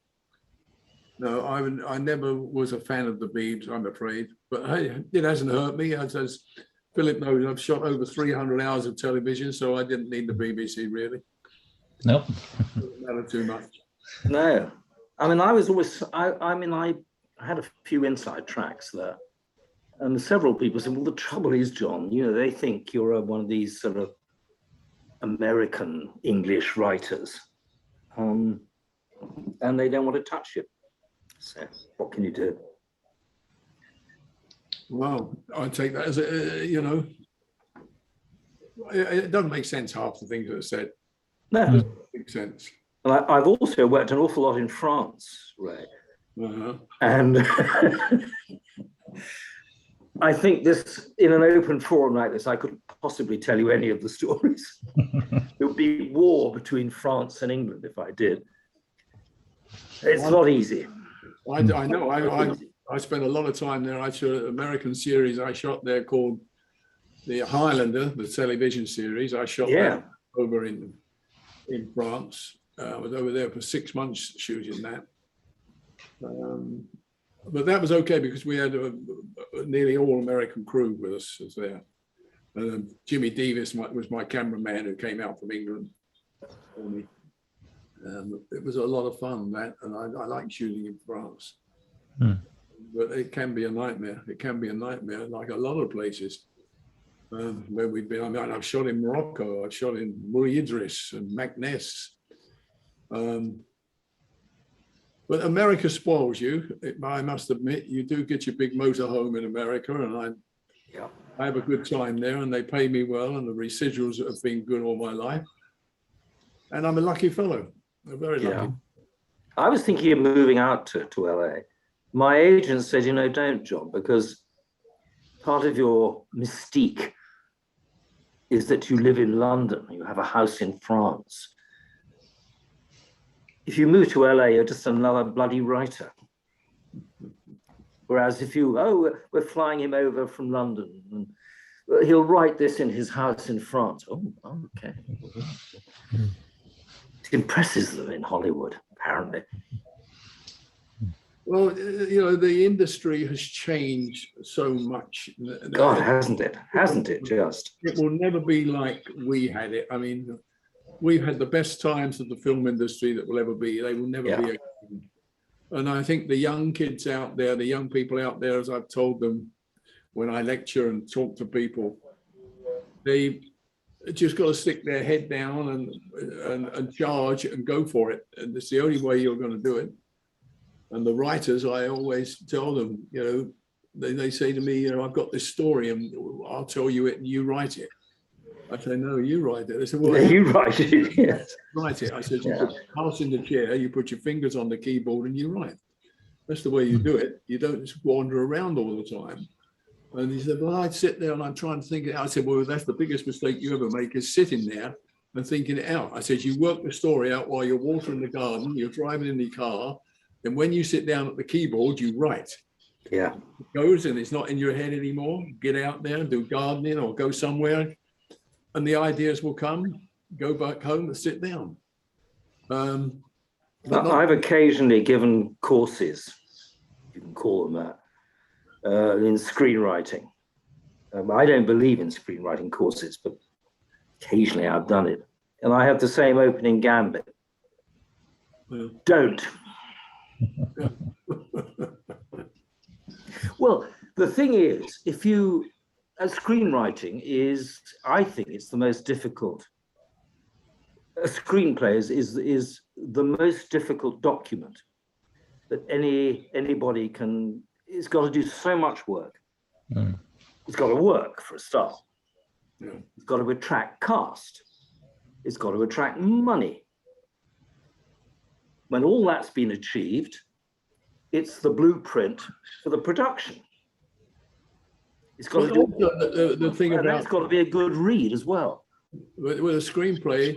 I never was a fan of the Beebs, I'm afraid. But hey, it hasn't hurt me. As Philip knows, I've shot over 300 hours of television, so I didn't need the BBC really. Nope. Doesn't matter too much. No. I mean, I had a few inside tracks there. And several people said, well, the trouble is, John, they think you're one of these sort of American English writers. And they don't want to touch you. So what can you do? Well, I take that as it doesn't make sense, half the things that are said. No. It doesn't make sense. Well, I've also worked an awful lot in France, Ray. And I think this, in an open forum like this, I couldn't possibly tell you any of the stories. It would be war between France and England if I did. It's not easy. I know. I spent a lot of time there. I shot an American series I shot there called The Highlander, the television series. I shot that over in France. I was over there for 6 months shooting that. But that was okay because we had a nearly all American crew with us there. Jimmy Davis was my cameraman who came out from England for me. It was a lot of fun, that, and I like shooting in France. But it can be a nightmare. It can be a nightmare, like a lot of places where we've been. I mean, I've shot in Morocco. I've shot in Muri Idris and Macness. But America spoils you. I must admit, you do get your big motorhome in America, and I have a good time there, and they pay me well, and the residuals have been good all my life. And I'm a lucky fellow. I'm very lucky. I was thinking of moving out to LA. My agent said, don't, John, because part of your mystique is that you live in London, you have a house in France. If you move to LA, you're just another bloody writer. Whereas if we're flying him over from London, and he'll write this in his house in France. Oh, okay. It impresses them in Hollywood, apparently. Well, the industry has changed so much. God, hasn't it? Hasn't it just? It will never be like we had it. I mean, we've had the best times of the film industry that will ever be. They will never be again. And I think the young kids out there, the young people out there, as I've told them when I lecture and talk to people, they just got to stick their head down and charge and go for it. And it's the only way you're going to do it. And the writers, I always tell them, they say to me, I've got this story and I'll tell you it and you write it. I say, no, you write it. They said, well, you write it, yes. Write it. I said, you put your house in the chair, you put your fingers on the keyboard and you write. That's the way you do it. You don't just wander around all the time. And he said, well, I'd sit there and I'm trying to think it out. I said, well, that's the biggest mistake you ever make is sitting there and thinking it out. I said, you work the story out while you're watering the garden, you're driving in the car. And when you sit down at the keyboard, you write. Yeah. It goes and it's not in your head anymore. Get out there and do gardening or go somewhere. And the ideas will come, go back home and sit down. I've occasionally given courses, you can call them that, in screenwriting. I don't believe in screenwriting courses, but occasionally I've done it. And I have the same opening gambit. Yeah. Don't. Well, the thing is, screenwriting is, I think it's the most difficult a screenplay is the most difficult document that anybody can. It's got to do so much work. Mm. It's got to work for a start. Yeah. It's got to attract cast. It's got to attract money. When all that's been achieved, it's the blueprint for the production. It's got to do the thing about it's got to be a good read as well. with a screenplay,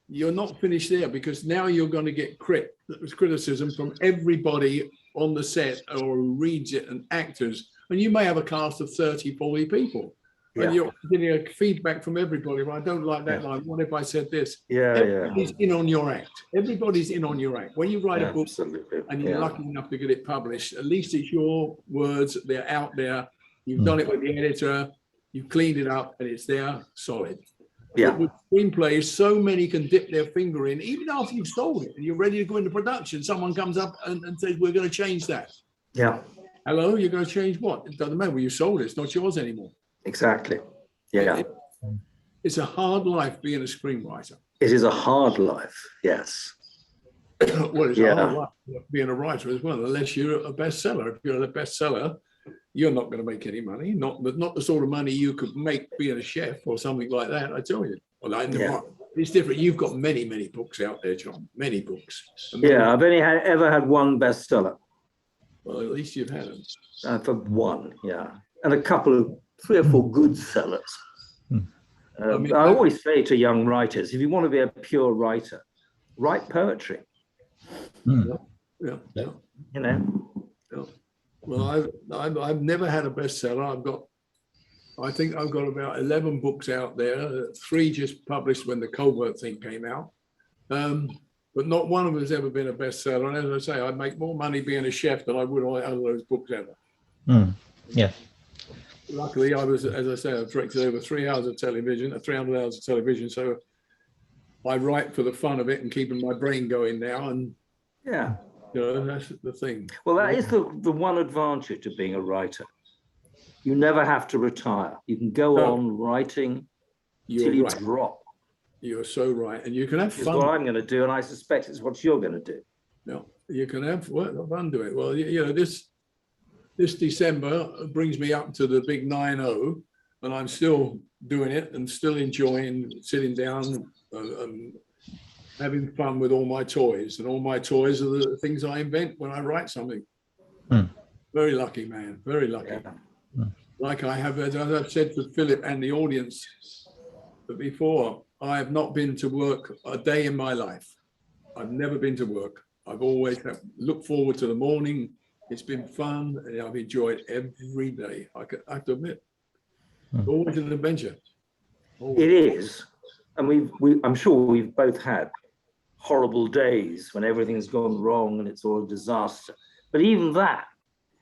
you're not finished there, because now you're going to get criticism from everybody on the set or who reads it, and actors, and you may have a cast of 30, 40 people. And you're getting a feedback from everybody. Well, I don't like that line. What if I said this? Everybody's in on your act. Everybody's in on your act. When you write a book and you're lucky enough to get it published, at least it's your words. They're out there. You've done it with the editor. You've cleaned it up, and it's there, solid. Yeah. But with screenplays, so many can dip their finger in, even after you've sold it and you're ready to go into production. Someone comes up and says, "We're going to change that." Yeah. Hello, you're going to change what? It doesn't matter. Well, you sold it. It's not yours anymore. Exactly. Yeah. It's a hard life being a screenwriter. It is a hard life. Yes. Well, it's a hard life being a writer as well, unless you're a bestseller. If you're a bestseller, you're not going to make any money. Not the sort of money you could make being a chef or something like that. I tell you. Well, it's different. You've got many books out there, John. Many books. I've only ever had one bestseller. Well, at least you've had them. For one, and a couple of 3 or 4 good sellers. I always say to young writers, if you want to be a pure writer, write poetry. Yeah. You know. Yeah. Well, I've never had a bestseller. I think I've got about 11 books out there. 3 just published when the Covert thing came out. But not one of them has ever been a bestseller. And as I say, I make more money being a chef than I would on out of those books ever. Yeah. Luckily, I was, as I say, I've directed over 300 hours of television. So I write for the fun of it and keeping my brain going now. And that's the thing. Well, that is the one advantage of being a writer. You never have to retire. You can go on writing till you drop. You're so right. And you can have fun. It's what I'm going to do, and I suspect it's what you're going to do. No, you can have fun doing it. Well, this December brings me up to the big 9-0, and I'm still doing it and still enjoying sitting down and having fun with all my toys. And all my toys are the things I invent when I write something. Very lucky, man. Very lucky. Like I have, as I've said to Philip and the audience before, I have not been to work a day in my life. I've never been to work. I've always looked forward to the morning. It's been fun, and I've enjoyed every day. I have to admit, it's always an adventure. Always. It is, and I'm sure we've both had horrible days when everything's gone wrong and it's all a disaster. But even that,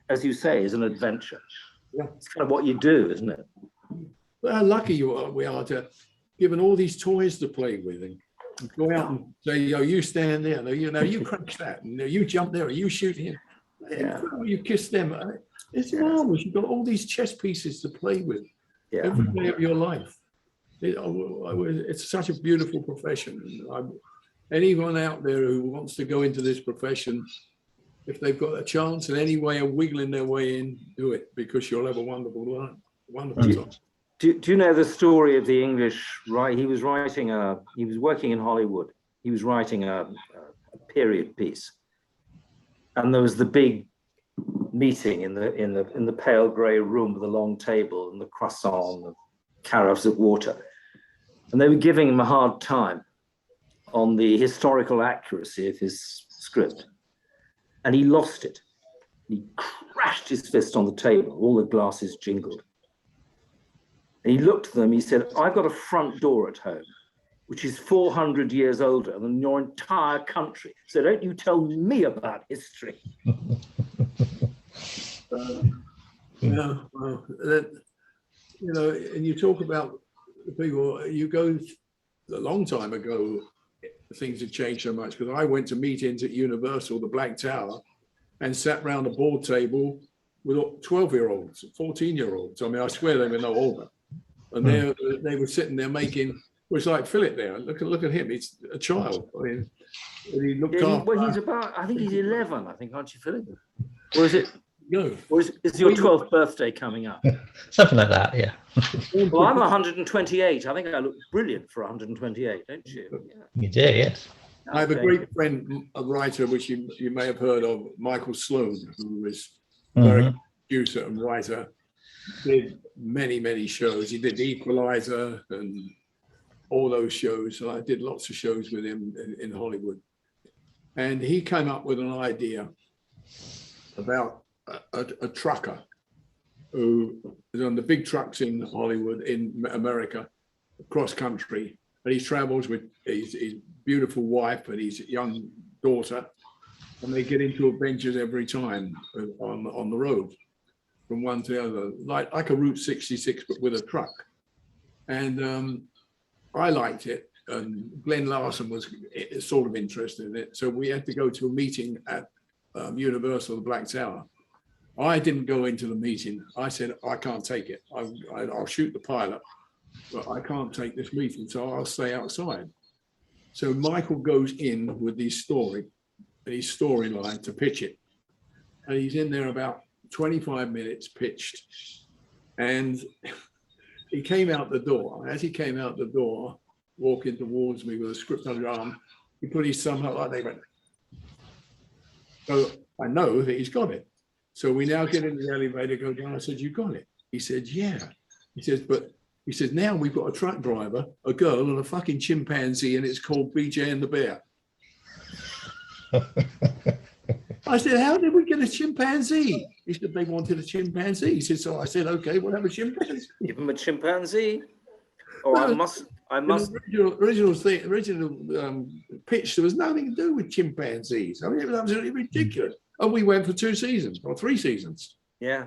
as you say, is an adventure. Yeah. It's kind of what you do, isn't it? Well, how lucky we are to given all these toys to play with and go out and say, you stand there, you crunch that, and you jump there, or you shoot here. You kiss them. It's marvelous. You've got all these chess pieces to play with every day of your life. It's such a beautiful profession. Anyone out there who wants to go into this profession, if they've got a chance in any way of wiggling their way in, do it, because you'll have a wonderful time. Do you know the story of the English? He was working in Hollywood. He was writing a period piece, and there was the big meeting in the pale grey room with the long table and the croissant and the carafes of water, and they were giving him a hard time on the historical accuracy of his script, and he lost it. He crashed his fist on the table. All the glasses jingled. And he looked at them, he said, "I've got a front door at home, which is 400 years older than your entire country. So don't you tell me about history." And you talk about the people, you go a long time ago, things have changed so much, because I went to meetings at Universal, the Black Tower, and sat round a board table with 12-year-olds, 14-year-olds. I mean, I swear they were no older. And they were sitting there making was like Philip there. Look at him. He's a child. I mean, and he looked after. Well, he's about, I think he's 11, I think, aren't you, Philip? Or is it, No. or is your 12th birthday coming up? Something like that, yeah. Well, I'm 128. I think I look brilliant for 128, don't you? Yeah. You do, yes. I have a great friend, a writer, which you may have heard of, Michael Sloan, who was a very producer and writer. Did many shows. He did The Equalizer and all those shows. And I did lots of shows with him in Hollywood. And he came up with an idea about a trucker who is on the big trucks in Hollywood, in America, cross country. And he travels with his beautiful wife and his young daughter. And they get into adventures every time on the road, from one to the other, like a Route 66, but with a truck. And I liked it. And Glynne Larson was sort of interested in it. So we had to go to a meeting at Universal, the Black Tower. I didn't go into the meeting. I said, I can't take it. I'll shoot the pilot, but I can't take this meeting, so I'll stay outside. So Michael goes in with his story and his storyline to pitch it. And he's in there about 25 minutes pitched. And he came out the door. As he came out the door, walking towards me with a script under his arm, he put his thumb up like they went. So I know that he's got it. So we now get in the elevator, go down. I said, you got it? He said, yeah. He says, but he says, now we've got a truck driver, a girl, and a fucking chimpanzee, and it's called BJ and the Bear. I said, how did we get a chimpanzee? He said, they wanted a chimpanzee. He said, so I said, okay, we'll have a chimpanzee. Give him a chimpanzee. Oh, I must. Original pitch, there was nothing to do with chimpanzees. I mean, it was absolutely ridiculous. And we went for 2 seasons or 3 seasons. Yeah.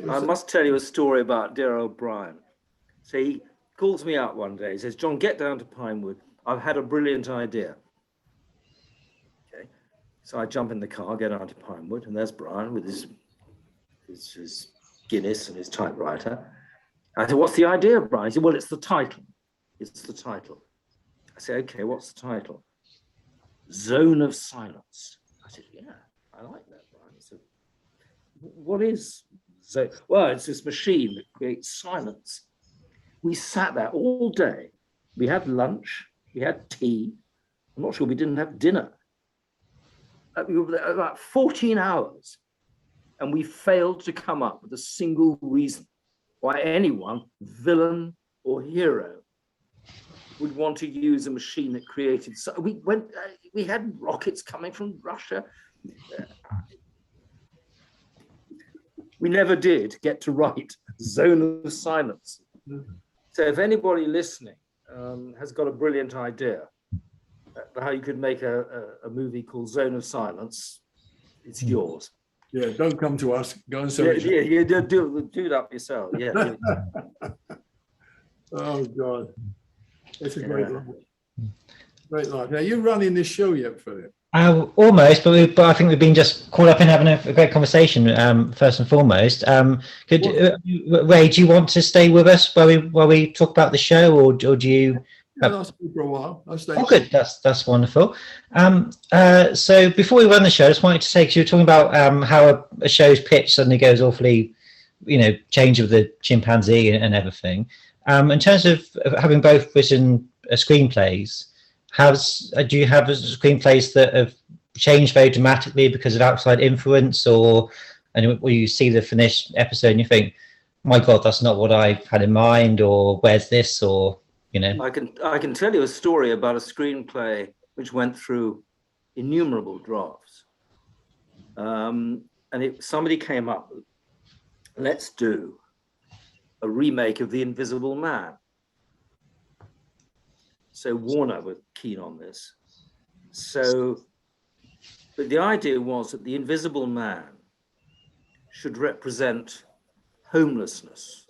I must tell you a story about dear old Brian. So he calls me up one day. He says, John, get down to Pinewood. I've had a brilliant idea. Okay. So I jump in the car, get down to Pinewood, and there's Brian with his Guinness and his typewriter. I said, what's the idea, Brian? He said, well, it's the title. It's the title. I said, okay, what's the title? Zone of Silence. I said, yeah, I like that, Brian. He said, what is Zone? Well, it's this machine that creates silence. We sat there all day. We had lunch, we had tea. I'm not sure we didn't have dinner. We were there about 14 hours, and we failed to come up with a single reason why anyone, villain or hero, would want to use a machine that created. So we had rockets coming from Russia. We never did get to write Zone of Silence. So if anybody listening has got a brilliant idea how you could make a movie called Zone of Silence, it's yours. Yeah, don't come to us. Go and sell it. Yeah, do it up yourself. Yeah. Oh God, it's a great life. Great life. Now you're running this show yet, Philip? Almost, but I think we've been just caught up in having a great conversation. First and foremost, Ray, do you want to stay with us while we talk about the show, or do you? Yeah, I'll stay for a while. I'll stay. Oh, good. That's wonderful. So before we run the show, I just wanted to say, because you were talking about how a show's pitch suddenly goes awfully, change of the chimpanzee and everything. In terms of having both written screenplays, do you have screenplays that have changed very dramatically because of outside influence, or when you see the finished episode and you think, my God, that's not what I had in mind, or where's this, or I can tell you a story about a screenplay which went through innumerable drafts, and somebody came up with, let's do a remake of The Invisible Man. So Warner were keen on this. But the idea was that the Invisible Man should represent homelessness,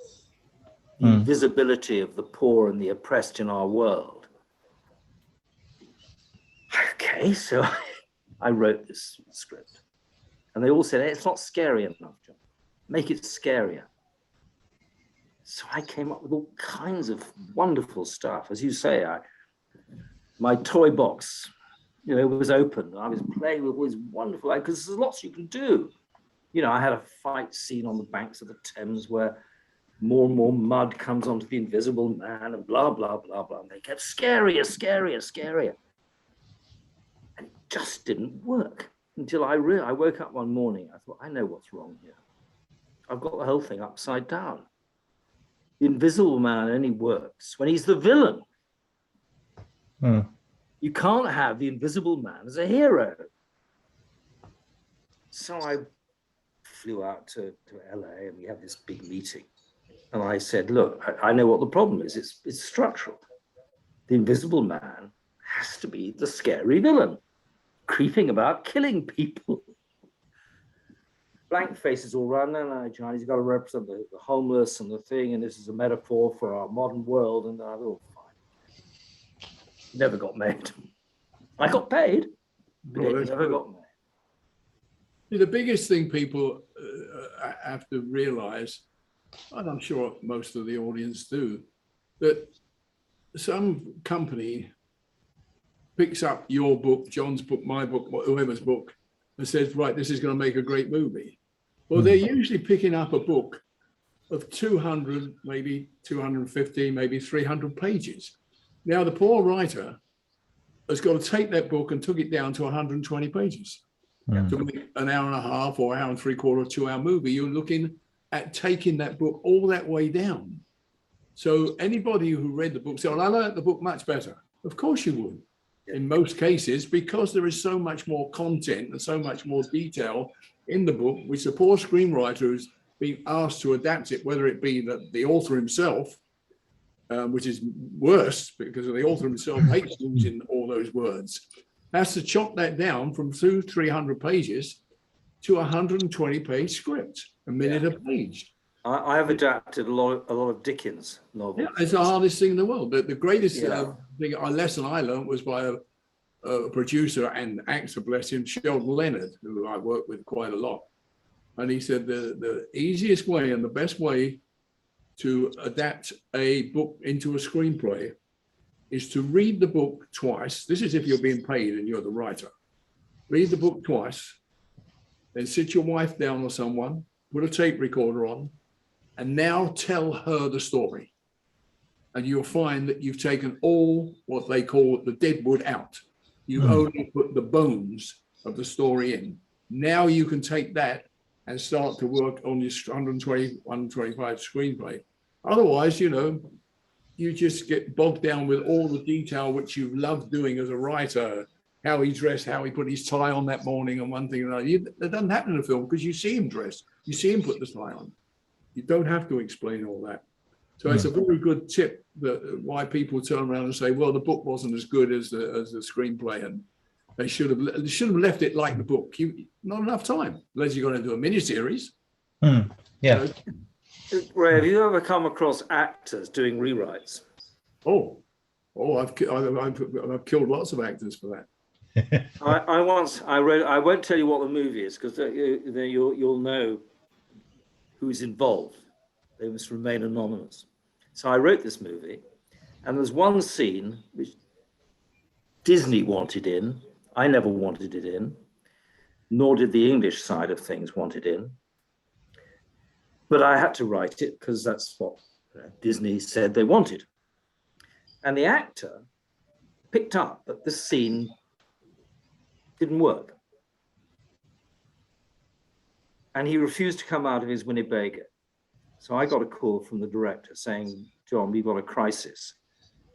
the invisibility of the poor and the oppressed in our world. Okay, so I wrote this script, and they all said, hey, it's not scary enough, John. Make it scarier. So I came up with all kinds of wonderful stuff. As you say, my toy box, was open. I was playing with all these wonderful, because there's lots you can do. I had a fight scene on the banks of the Thames where more and more mud comes onto the Invisible Man and blah, blah, blah, blah. And they kept scarier, scarier, scarier. And it just didn't work until I woke up one morning. I thought, I know what's wrong here. I've got the whole thing upside down. The Invisible Man only works when he's the villain. You can't have the Invisible Man as a hero. So I flew out to LA and we had this big meeting. And I said, look, I know what the problem is. It's structural. The Invisible Man has to be the scary villain, creeping about, killing people. Blank faces all around. No, John, he's got to represent the homeless and the thing, and this is a metaphor for our modern world. And I thought, fine. Never got made. I got paid, but it never got made. The biggest thing people have to realize, and I'm sure most of the audience do, that some company picks up your book, John's book, my book, whoever's book, and says, right, this is going to make a great movie. Well, they're usually picking up a book of 200, maybe 250, maybe 300 pages. Now, the poor writer has got to take that book and took it down to 120 pages. To make an hour and a half or hour and 3/4, 2 hour movie, you're looking at taking that book all that way down. So anybody who read the book said, well, I learned the book much better. Of course you would, in most cases, because there is so much more content and so much more detail in the book, which the poor screenwriter who's being asked to adapt it, whether it be the author himself, which is worse because the author himself hates losing all those words, has to chop that down from 200-300 pages to a 120-page script, a minute a page. I have adapted a lot of Dickens novels. Yeah, it's the hardest thing in the world. The greatest lesson I learned was by a producer and actor, bless him, Sheldon Leonard, who I work with quite a lot. And he said the easiest way and the best way to adapt a book into a screenplay is to read the book twice. This is if you're being paid and you're the writer. Read the book twice, then sit your wife down or someone, put a tape recorder on, and now tell her the story. And you'll find that you've taken all what they call the dead wood out. You've only put the bones of the story in. Now you can take that and start to work on this 120, 125 screenplay. Otherwise, you just get bogged down with all the detail which you love doing as a writer, how he dressed, how he put his tie on that morning and one thing and another. That doesn't happen in a film because you see him dressed, you see him put the tie on. You don't have to explain all that. So it's a very good tip that why people turn around and say, well, the book wasn't as good as the screenplay, and they should have left it like the book. Not enough time, unless you're going to do a miniseries. Yeah. Ray, have you ever come across actors doing rewrites? I've killed lots of actors for that. I won't tell you what the movie is because you'll know who's involved. They must remain anonymous. So I wrote this movie, and there's one scene which Disney wanted in. I never wanted it in, nor did the English side of things want it in. But I had to write it because that's what Disney said they wanted. And the actor picked up that this scene didn't work. And he refused to come out of his Winnebago. So I got a call from the director saying, John, we've got a crisis.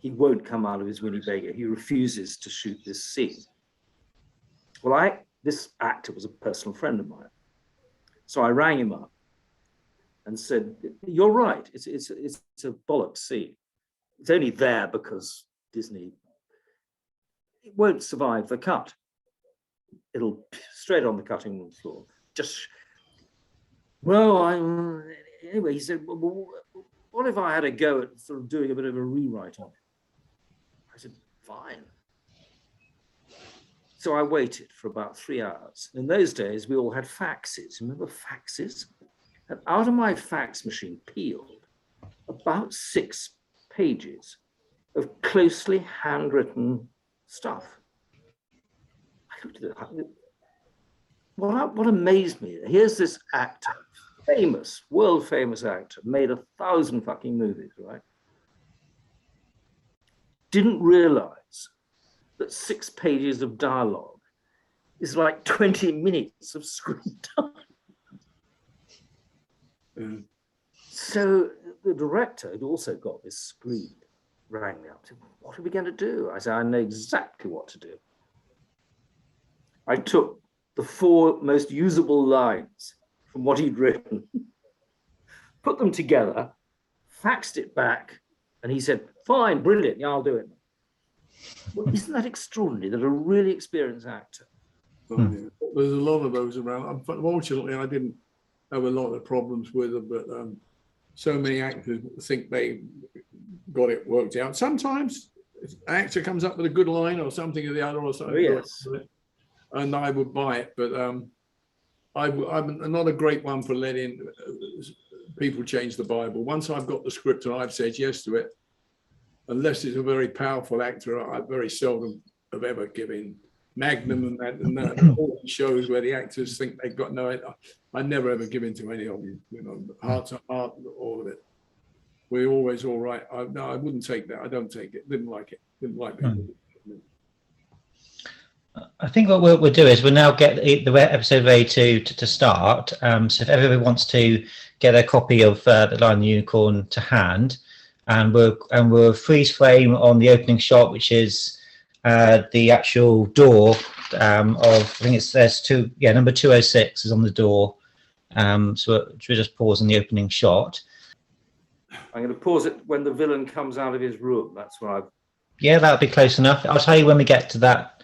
He won't come out of his Winnebago. He refuses to shoot this scene. Well, this actor was a personal friend of mine. So I rang him up and said, you're right, it's a bollocks scene. It's only there because Disney, it won't survive the cut. It'll straight on the cutting room floor. Anyway, he said, well, what if I had a go at sort of doing a bit of a rewrite on it? I said, fine. So I waited for about 3 hours. In those days, we all had faxes. Remember faxes? And out of my fax machine peeled a about 6 pages of closely handwritten stuff. I looked at it. What amazed me, here's this actor, famous, world famous actor, made 1,000 fucking movies, right? Didn't realize that 6 pages of dialogue is like 20 minutes of screen time. Yeah. So the director had also got this screen, rang me up, said, what are we going to do? I said, I know exactly what to do. I took the 4 most usable lines from what he'd written, put them together, faxed it back, and he said, fine, brilliant, yeah, I'll do it. Well, isn't that extraordinary that a really experienced actor? Oh, yeah. There's a lot of those around. Unfortunately, I didn't have a lot of problems with them, but so many actors think they got it worked out. Sometimes an actor comes up with a good line or something or the other or something. Oh, yes. And I would buy it, but I'm not a great one for letting people change the Bible. Once I've got the script and I've said yes to it, unless it's a very powerful actor, I very seldom have ever given Magnum and that all the shows where the actors think they've got no. I never ever give in to any of them. You know, heart to heart, all of it. We're always all right. No, I wouldn't take that. I don't take it. Didn't like it. Didn't like it. I think what we'll do is we'll now get the episode ready to start. So if everybody wants to get a copy of The Lion and the Unicorn to hand, and we'll freeze frame on the opening shot, which is the actual door of, I think there's number 206 is on the door. So we'll just pause on the opening shot. I'm going to pause it when the villain comes out of his room. That's what I've. Yeah, that'll be close enough. I'll tell you when we get to that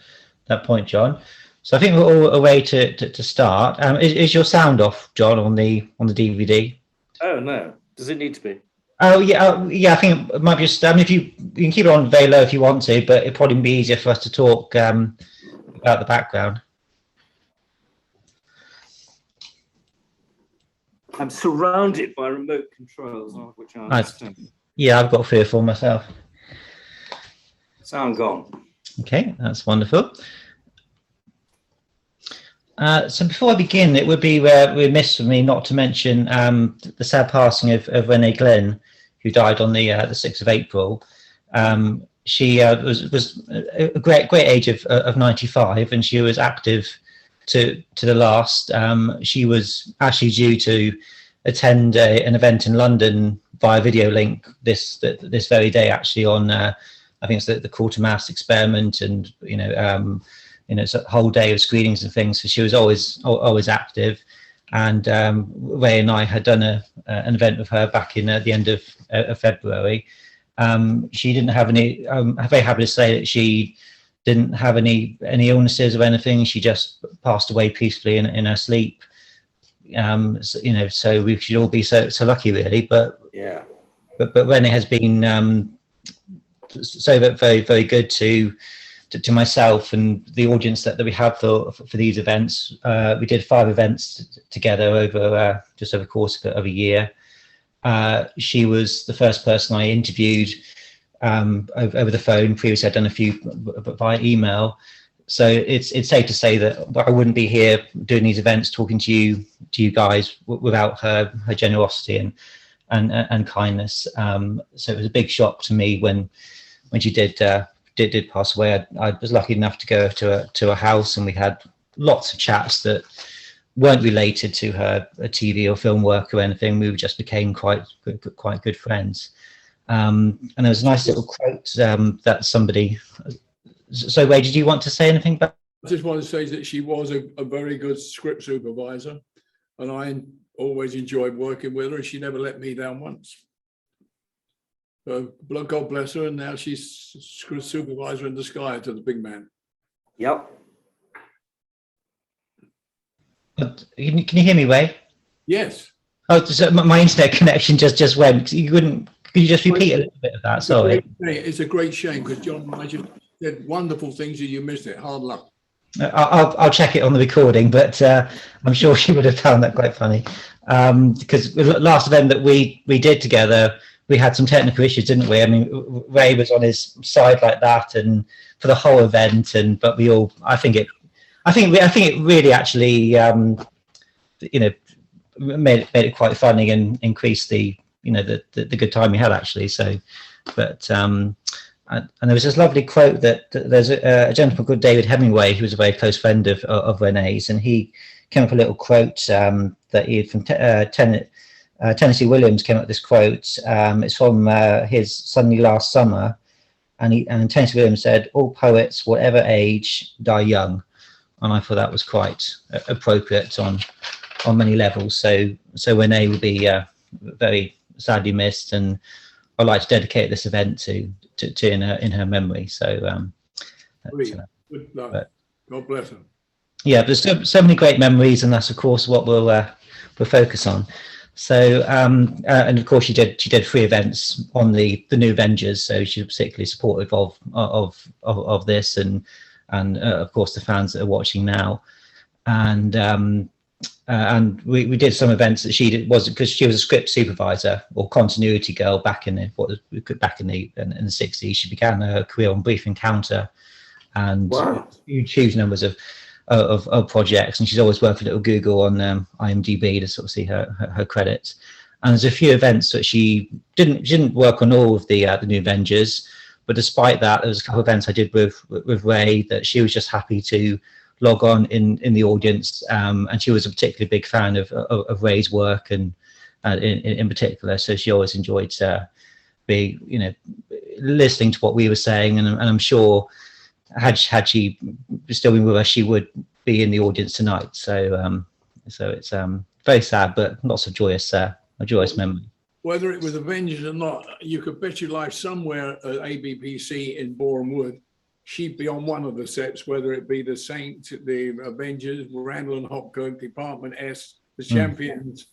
point, John. So I think we're all ready to start. Is your sound off, John, on the DVD? Oh no, does it need to be? Oh yeah, I think it might be just. If you can keep it on very low if you want to, but it'd probably be easier for us to talk about the background. I'm surrounded by remote controls, none of which I understand. Yeah, I've got a fear for myself. Sound gone. Okay, that's wonderful. So before I begin, it would be remiss for me not to mention the sad passing of Renee Glynne, who died on the 6th of April. She was a great age of 95, and she was active to the last. She was actually due to attend an event in London via video link this very day, actually on I think it's the Quatermass experiment, and it's a whole day of screenings and things. So she was always active, and Ray and I had done an event with her back in the end of February. She didn't have any. I'm very happy to say that she didn't have any illnesses or anything. She just passed away peacefully in her sleep. So we should all be so lucky, really. But yeah. But Renee has been so very, very good to myself and the audience that we have for these events. We did 5 events together over just over the course of a year. She was the first person I interviewed over the phone. Previously, I'd done a few via email. So it's safe to say that I wouldn't be here doing these events, talking to you guys without her generosity and kindness. So it was a big shock to me when she did pass away. I was lucky enough to go to a house, and we had lots of chats that weren't related to her TV or film work or anything. We just became quite good friends. And there was a nice little quote that somebody. So, Ray, did you want to say anything about? I just want to say that she was a very good script supervisor, and I always enjoyed working with her, and she never let me down once. So God bless her, and now she's script supervisor in the sky to the big man. Yep. Can you hear me, Ray? Yes. Oh, so my internet connection just went. Could you just repeat a little bit of that? Sorry. It's a great shame because John Nigel did wonderful things and you missed it. Hard luck. I'll check it on the recording, but I'm sure she would have found that quite funny. Because the last event that we did together we had some technical issues, didn't we? I mean, Ray was on his side like that, and for the whole event, and but we all, I think it really actually, made it quite funny and increased the good time we had actually. So, but and there was this lovely quote that there's a gentleman called David Hemingway, who was a very close friend of Renee's, and he came up with a little quote that he from Tennessee Williams came up with this quote. It's from his Suddenly Last Summer, and Tennessee Williams said, "All poets, whatever age, die young," and I thought that was quite appropriate on many levels. So Renee will be very sadly missed, and I'd like to dedicate this event to in her memory. So Good luck. God bless her. Yeah, there's so many great memories, and that's of course what we'll focus on. So and of course she did 3 events on the new Avengers, so she was particularly supportive of this, and of course the fans that are watching now, and we did some events that she did, was because she was a script supervisor or continuity girl back in the 60s. She began her career on Brief Encounter, and wow. huge numbers of projects, and she's always worked for little Google on IMDb to sort of see her credits. And there's a few events that she didn't work on all of the New Avengers, but despite that, there was a couple of events I did with Ray that she was just happy to log on in the audience, and she was a particularly big fan of Ray's work, and in particular, so she always enjoyed listening to what we were saying, and I'm sure had she still been with us, she would be in the audience tonight. So it's very sad, but lots of joyous memory. Whether it was Avengers or not, you could bet your life somewhere at ABPC in Boreham Wood, she'd be on one of the sets, whether it be the Saint, the Avengers, Randall and Hopkirk, Department S, the Champions,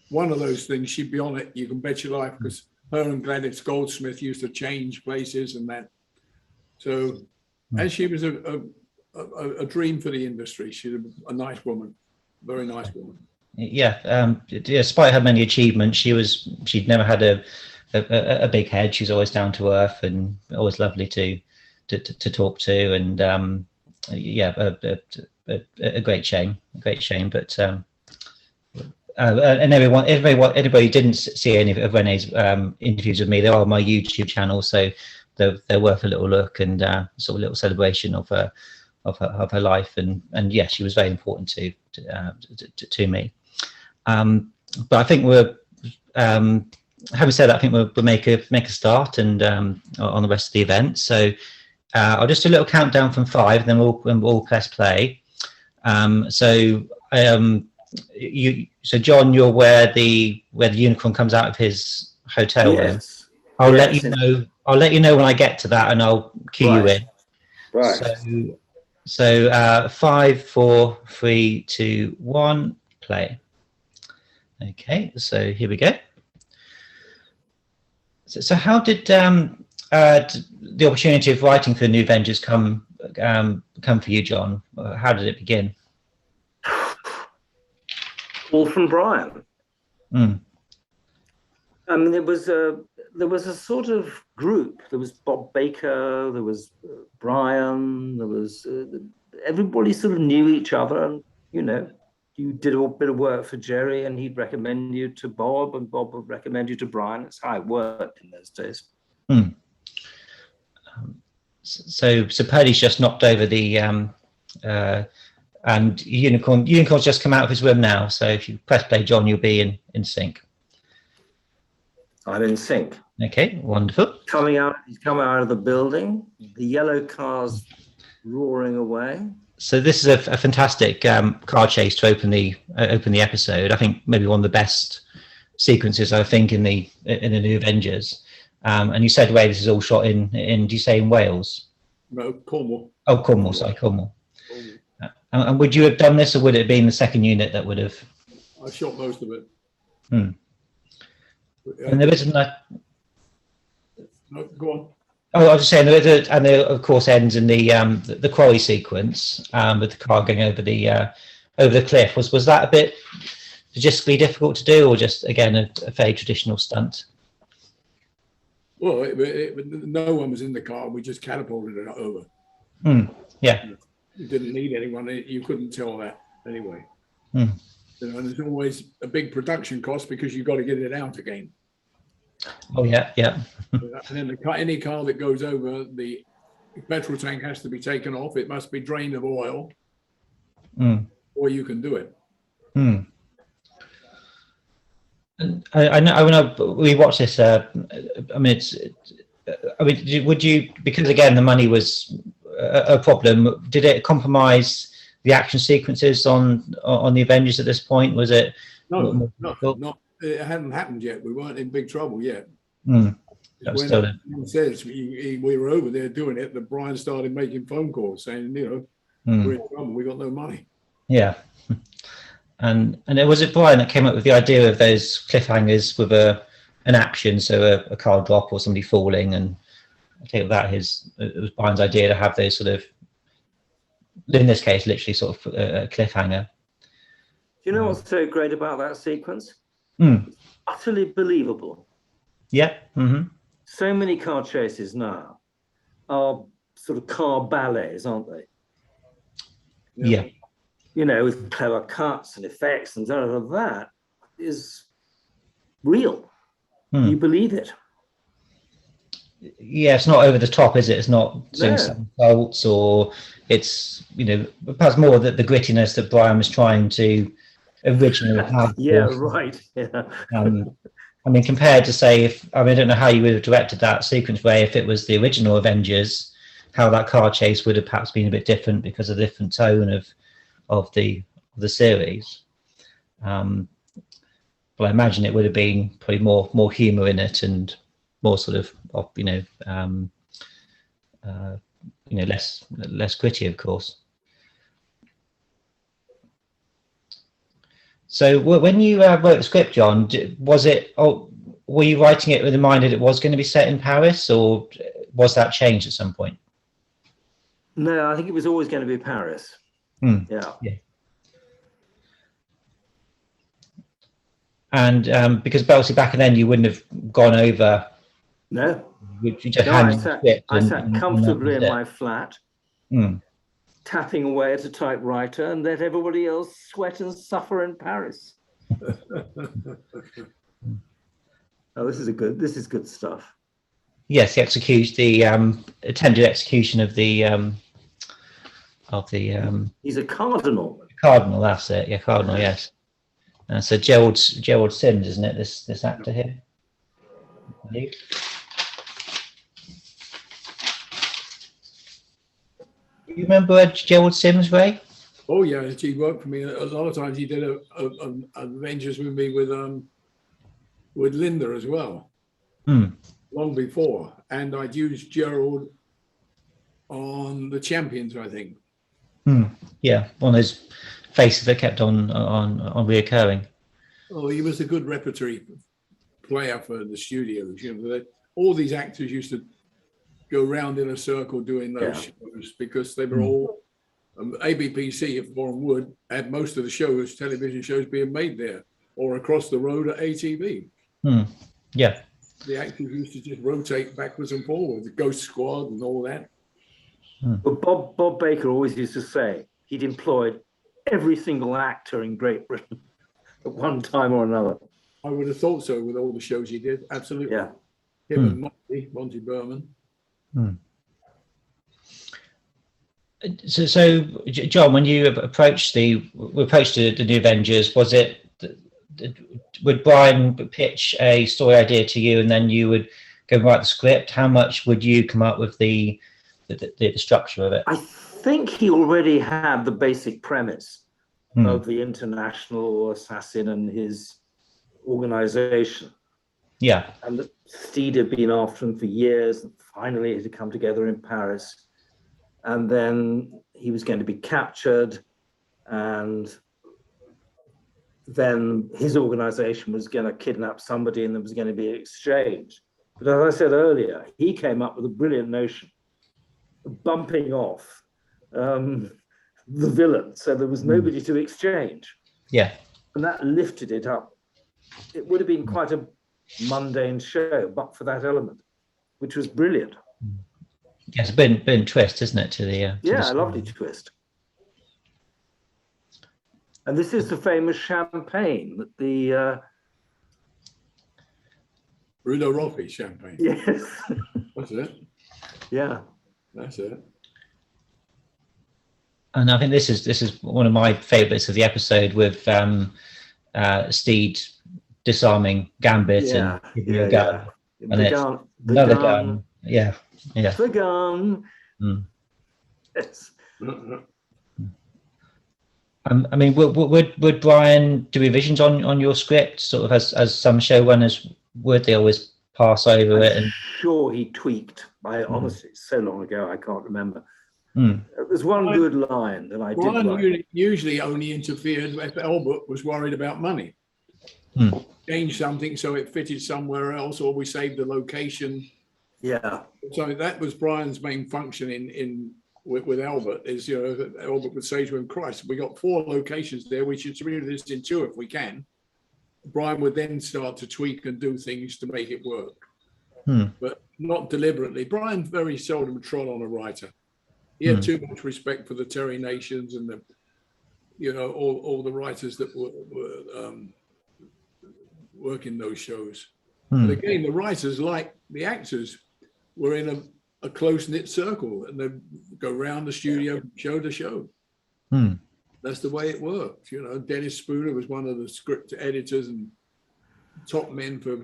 one of those things, she'd be on it. You can bet your life, because her and Gladys Goldsmith used to change places and that. So, and she was a dream for the industry. She's a nice woman, very nice woman. Yeah, despite her many achievements, she'd never had a big head. She was always down to earth and always lovely to talk to, and a great shame. But and everybody didn't see any of Renee's interviews with me. They're on my YouTube channel, so they're worth a little look, and sort of a little celebration of her life, and yeah, she was very important to me. But I think we're having said that, I think we'll make a start and on the rest of the event. So I'll just do a little countdown from 5, and then we'll press play. So John, you're where the unicorn comes out of his hotel room. I'll let you know. I'll let you know when I get to that, and I'll cue you in. Right. So 5, 4, 3, 2, 1, play. Okay, so here we go. So how did the opportunity of writing for the New Avengers come for you, John? How did it begin? All from Brian. Mm. I mean, there was a sort of group. There was Bob Baker, there was Brian, there was everybody sort of knew each other, and you did a bit of work for Jerry, and he'd recommend you to Bob, and Bob would recommend you to Brian. That's how it worked in those days. Mm. So Purdy's just knocked over the and Unicorn's just come out of his room now. So if you press play, John, you'll be in sync. I'm in sync. Okay, wonderful. He's coming out of the building. The yellow car's roaring away. So this is a fantastic car chase to open the episode. I think maybe one of the best sequences, I think, in the New Avengers. And you said, Ray, this is all shot in do you say in Wales? No, Cornwall. Oh, Cornwall, sorry, Cornwall. And would you have done this, or would it have been the second unit that would have? I shot most of it. Hmm. And there isn't that. No, go on. Oh, I was just saying, and there of course ends in the quarry sequence with the car going over the cliff. Was that a bit logistically difficult to do, or just again a fairly traditional stunt? Well, no one was in the car. We just catapulted it over. Yeah. You didn't need anyone. You couldn't tell that anyway. Mm. You know, and there's always a big production cost because you've got to get it out again. Oh yeah, yeah. And then any car that goes over, the petrol tank has to be taken off. It must be drained of oil, or you can do it. I know when we watched this. I mean, would you, because again the money was a problem? Did it compromise the action sequences on the Avengers at this point? Was it? No, it hadn't happened yet. We weren't in big trouble yet. When says we were over there doing it, that Brian started making phone calls saying, you know, we're in trouble. We got no money. Yeah. And was it Brian that came up with the idea of those cliffhangers with an action, so a car drop or somebody falling? And I think that it was Brian's idea to have those sort of, in this case, literally sort of a cliffhanger. Do you know what's so great about that sequence? Utterly believable. Yeah. So many car chases now are sort of car ballets, aren't they? Yeah. You know, with clever cuts and effects and all of that is real. You believe it. Yeah, it's not over the top, is it? It's not doing some faults, or it's, you know, perhaps more that the grittiness that Brian was trying to originally have. Yeah, right. Yeah. I mean, compared to say, I don't know how you would have directed that sequence, Ray, if it was the original Avengers, how that car chase would have perhaps been a bit different because of the different tone of the series. But I imagine it would have been probably more humor in it and more sort of less gritty, of course. So when you wrote the script, John, were you writing it with the mind that it was going to be set in Paris, or was that changed at some point? No, I think it was always going to be Paris. Yeah. And because obviously back then you wouldn't have gone over. No. You just I sat comfortably in my flat, tapping away at a typewriter, and let everybody else sweat and suffer in Paris. Oh, this is good stuff. Yes, the attempted execution of the he's a cardinal. Cardinal, that's it. Yeah, Cardinal. Yes. So Gerald Sims, isn't it? This actor here. You remember Gerald Sims, Ray? Oh yeah, he worked for me a lot of times. He did an Avengers with me with Linda as well, long before. And I'd used Gerald on The Champions, I think. Yeah, one of those faces that kept on reoccurring. Oh, he was a good repertory player for the studios. You know, all these actors used to go round in a circle doing those shows because they were all ABPC, if Warren Wood, had most of the shows, television shows, being made there or across the road at ATV. Yeah. The actors used to just rotate backwards and forwards, the Ghost Squad and all that. But Bob Baker always used to say he'd employed every single actor in Great Britain at one time or another. I would have thought so with all the shows he did. Absolutely. Yeah. Him and Monty Berman. So, John, when you approached the New Avengers, was it? Would Brian pitch a story idea to you, and then you would go write the script? How much would you come up with the structure of it? I think he already had the basic premise of the international assassin and his organization. Yeah. And that Steed had been after him for years, and finally it had come together in Paris. And then he was going to be captured, and then his organization was going to kidnap somebody, and there was going to be an exchange. But as I said earlier, he came up with a brilliant notion of bumping off the villain, so there was nobody to exchange. Yeah. And that lifted it up. It would have been quite a mundane show, but for that element. which was brilliant. Yes, a bit of twist, isn't it, to the a lovely twist. And this is the famous champagne that the Rudo Roffi champagne. yes. That's it. Yeah. That's it. And I think this is one of my favourites of the episode with Steed disarming Gambit and giving a gun. And The it's gun. another gun. Yeah. The gun. Yes. I mean, would Brian do revisions on your script, sort of as some showrunners would? They always pass over it. And sure, he tweaked. Honestly, it's so long ago, I can't remember. There's one good line that I did like. Usually only interfered if Albert was worried about money. Change something so it fitted somewhere else, or we saved the location. Yeah. So that was Brian's main function with Albert, is, you know, Albert would say to him, Christ, we got 4 locations there, we should do this in 2 if we can. Brian would then start to tweak and do things to make it work. But not deliberately. Brian very seldom trod on a writer. He had too much respect for the Terry Nations and the, you know, all the writers that were working those shows. But again, the writers, like the actors, were in a close-knit circle, and they'd go around the studio, show to show. That's the way it worked. You know, Dennis Spooner was one of the script editors and top men for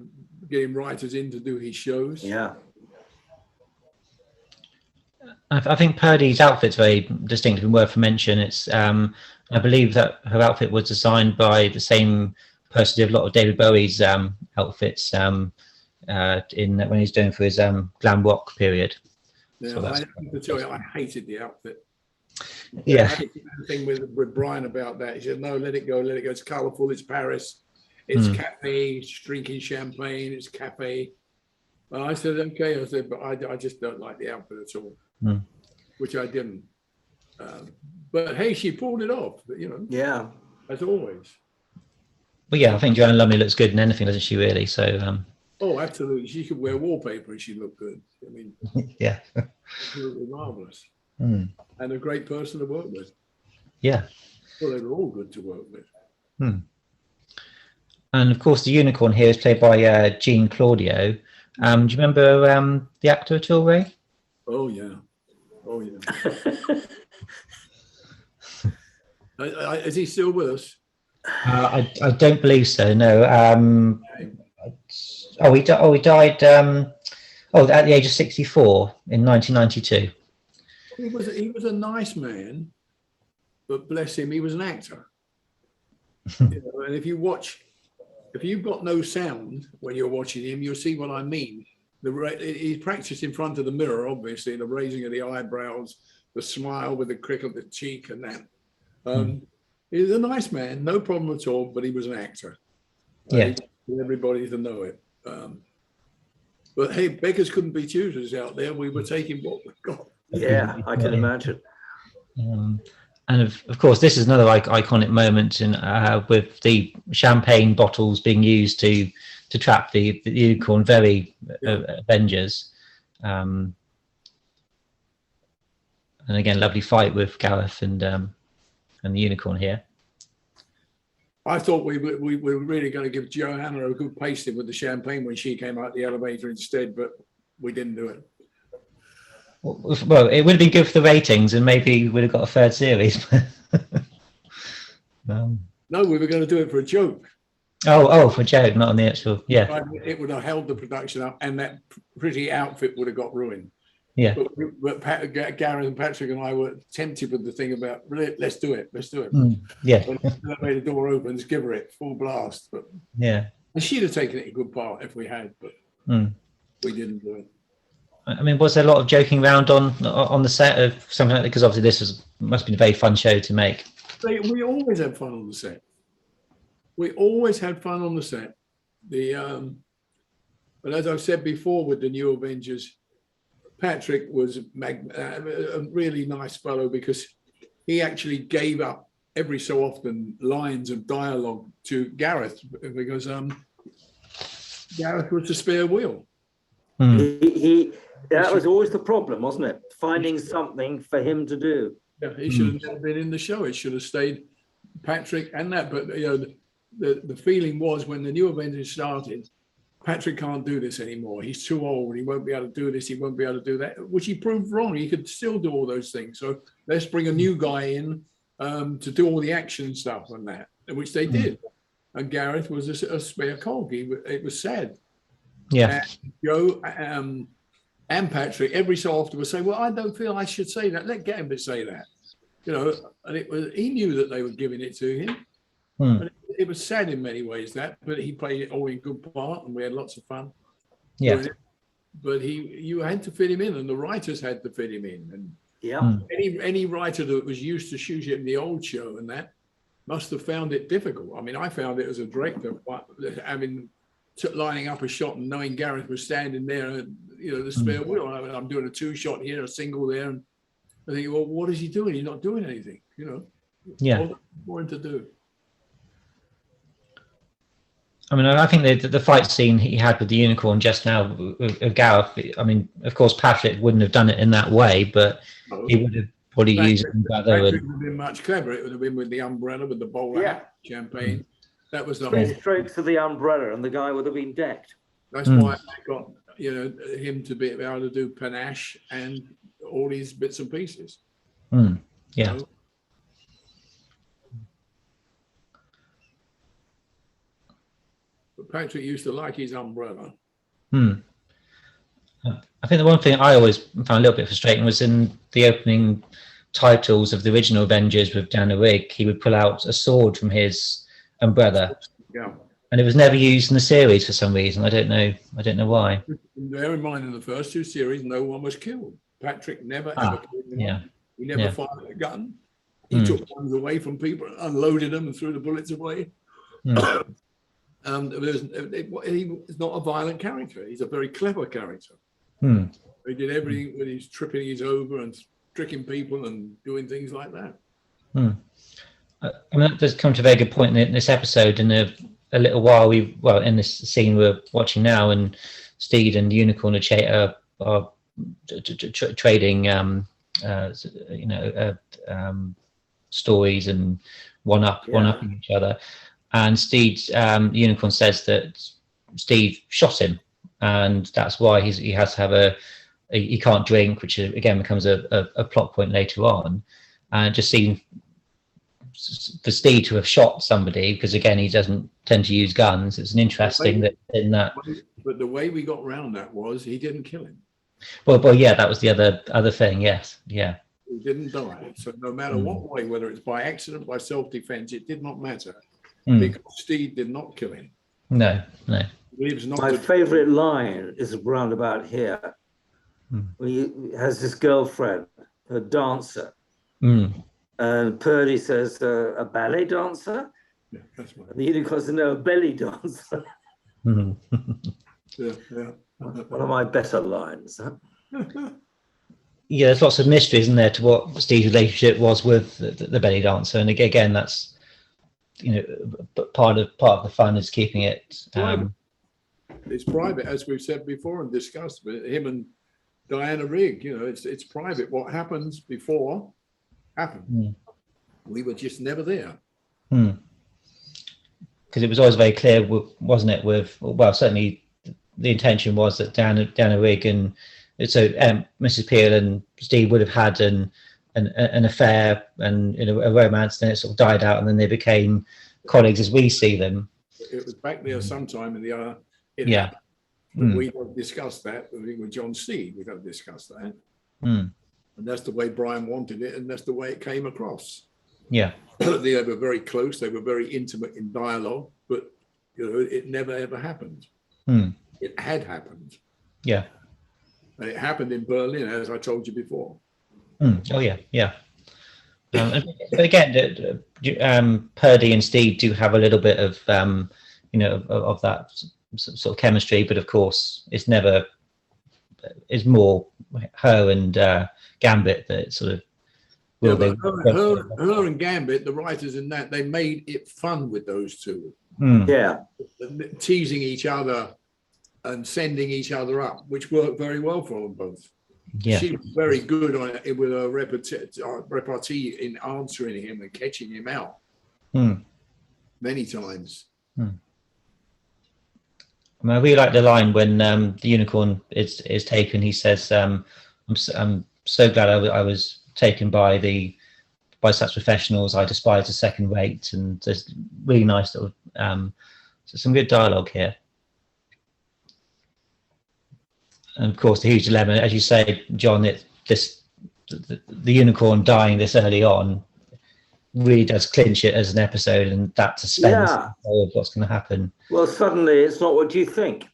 getting writers in to do his shows. Yeah. I think Purdy's outfit's very distinctive and worth a mention. It's I believe that her outfit was designed by the same person who did a lot of David Bowie's outfits when he's doing for his glam rock period. Yeah, So I have to tell you, I hated the outfit. Yeah. I had the thing with Brian about that. He said, no, let it go. It's colourful, it's Paris, it's cafe, it's drinking champagne, it's cafe. And I said, okay. I said, but I just don't like the outfit at all, which I didn't. But hey, she pulled it off, you know. Yeah. As always. But yeah, I think Joanna Lumley looks good in anything, doesn't she, really? So oh, absolutely. She could wear wallpaper and she looked good. I mean, yeah. Absolutely marvellous. And a great person to work with. Yeah. Well, they were all good to work with. And of course, the unicorn here is played by Jean Claudio. Do you remember the actor at all, Ray? Oh, yeah. Oh, yeah. Is he still with us? I don't believe so. No. He died. At the age of 64 in 1992. He was a nice man, but bless him, he was an actor. You know, and if you've got no sound when you're watching him, you'll see what I mean. He practiced in front of the mirror, obviously, the raising of the eyebrows, the smile with the crick of the cheek, and that. He was a nice man, no problem at all, but he was an actor. Yeah. Everybody to know it. But hey, beggars couldn't be choosers out there. We were taking what we got. Yeah, I can imagine. And of course, this is another iconic moment with the champagne bottles being used to trap the unicorn. Very Avengers. And again, lovely fight with Gareth and the unicorn here. I thought we were really going to give Joanna a good pasting with the champagne when she came out the elevator instead, but we didn't do it. Well, it would have been good for the ratings, and maybe we would have got a third series. No, we were going to do it for a joke. Oh, for a joke, not on the actual. Yeah. It would have held the production up, and that pretty outfit would have got ruined. Yeah. But Gareth and Patrick and I were tempted with the thing about, let's do it. Yeah. When that made the door open, just give her it full blast. But yeah. And she'd have taken it a good part if we had, but we didn't do it. I mean, was there a lot of joking around on the set of something like that? Because obviously must have been a very fun show to make. We always had fun on the set. We always had fun on the set. But as I've said before with the New Avengers, Patrick was a really nice fellow, because he actually gave up every so often lines of dialogue to Gareth, because Gareth was the spare wheel. That was always the problem, wasn't it? Finding something for him to do. Yeah, he should have never been in the show. It should have stayed Patrick and that. But the feeling was when the new Avengers started, Patrick can't do this anymore. He's too old. He won't be able to do this. He won't be able to do that, which he proved wrong. He could still do all those things. So let's bring a new guy in to do all the action stuff and that, which they did. And Gareth was a spare cog. It was sad. Yeah. And Joe and Patrick every so often would say, well, I don't feel I should say that. Let get him to say that. And he knew that they were giving it to him. And it was sad in many ways but he played it all in good part and we had lots of fun. Yeah. But you had to fit him in and the writers had to fit him in. And any writer that was used to shooting the old show and that must have found it difficult. I mean, I found it as a director, lining up a shot and knowing Gareth was standing there and the spare wheel. I'm doing a 2-shot here, a single there, and I think, well, what is he doing? He's not doing anything. Yeah. More to do. I mean, I think the fight scene he had with the unicorn just now of Gareth. I mean, of course, Patrick wouldn't have done it in that way, but he would have probably used it. Patrick would have been much cleverer. It would have been with the umbrella, with the bowler hat, champagne. That was the whole strokes of the umbrella, and the guy would have been decked. That's why I got him to be able to do panache and all these bits and pieces. Yeah. But Patrick used to like his umbrella. I think the one thing I always found a little bit frustrating was in the opening titles of the original Avengers with Dan O'Rig, he would pull out a sword from his umbrella. Yeah. And it was never used in the series for some reason. I don't know why. Bear in mind, in the first 2 series, no one was killed. Patrick never ever killed anyone. He never fired a gun. He took guns away from people, unloaded them, and threw the bullets away. He's not a violent character. He's a very clever character. He did everything when he's tripping his over and tricking people and doing things like that. I mean, that does come to a very good point in this episode. In a little while, in this scene we're watching now, and Steed and Unicorn are trading, stories and one-upping each other. And Steed, Unicorn says that Steve shot him, and that's why he has to have he can't drink, which again becomes a plot point later on. And just seeing for Steed to have shot somebody, because again he doesn't tend to use guns. It's an interesting that in that. But the way we got around that was he didn't kill him. Well, yeah, that was the other thing. Yes, yeah. He didn't die. So no matter what way, whether it's by accident, by self-defense, it did not matter. Because Steed did not kill him. No. My favourite line is around about here. When he has this girlfriend, a dancer. And Purdy says, a ballet dancer? Yeah, that's right. And the unicorn says, no, a belly dancer. Yeah. One of my better lines. Huh? Yeah, there's lots of mystery, isn't there, to what Steve's relationship was with the belly dancer. And again, that's part of the fun is keeping it. It's private, as we've said before and discussed with him and Diana Rigg. It's private. What happens before happened. We were just never there. Because it was always very clear, wasn't it? Certainly the intention was that Diana Rigg and so Mrs. Peel and Steve would have had an affair and a romance, then it sort of died out, and then they became colleagues as we see them. It was back there sometime in the other. We don't discuss that. I think with John Steed, we don't discuss that. And that's the way Brian wanted it, and that's the way it came across. Yeah. They were very close. They were very intimate in dialogue, but it never ever happened. It had happened. Yeah. And it happened in Berlin, as I told you before. Oh yeah. But again, Purdy and Steve do have a little bit of of that sort of chemistry, but of course it's more her and Gambit that sort of. Her and Gambit, the writers in that, they made it fun with those two. Yeah, teasing each other and sending each other up, which worked very well for them both. Yeah. She was very good on it with her repartee in answering him and catching him out many times. I mean, I really like the line when the unicorn is taken. He says, "I'm so glad I was taken by such professionals. I despise the second rate." And there's really nice little some good dialogue here. And of course, the huge dilemma, as you say, John, the unicorn dying this early on really does clinch it as an episode, and that suspense of what's going to happen. Well, suddenly it's not what you think.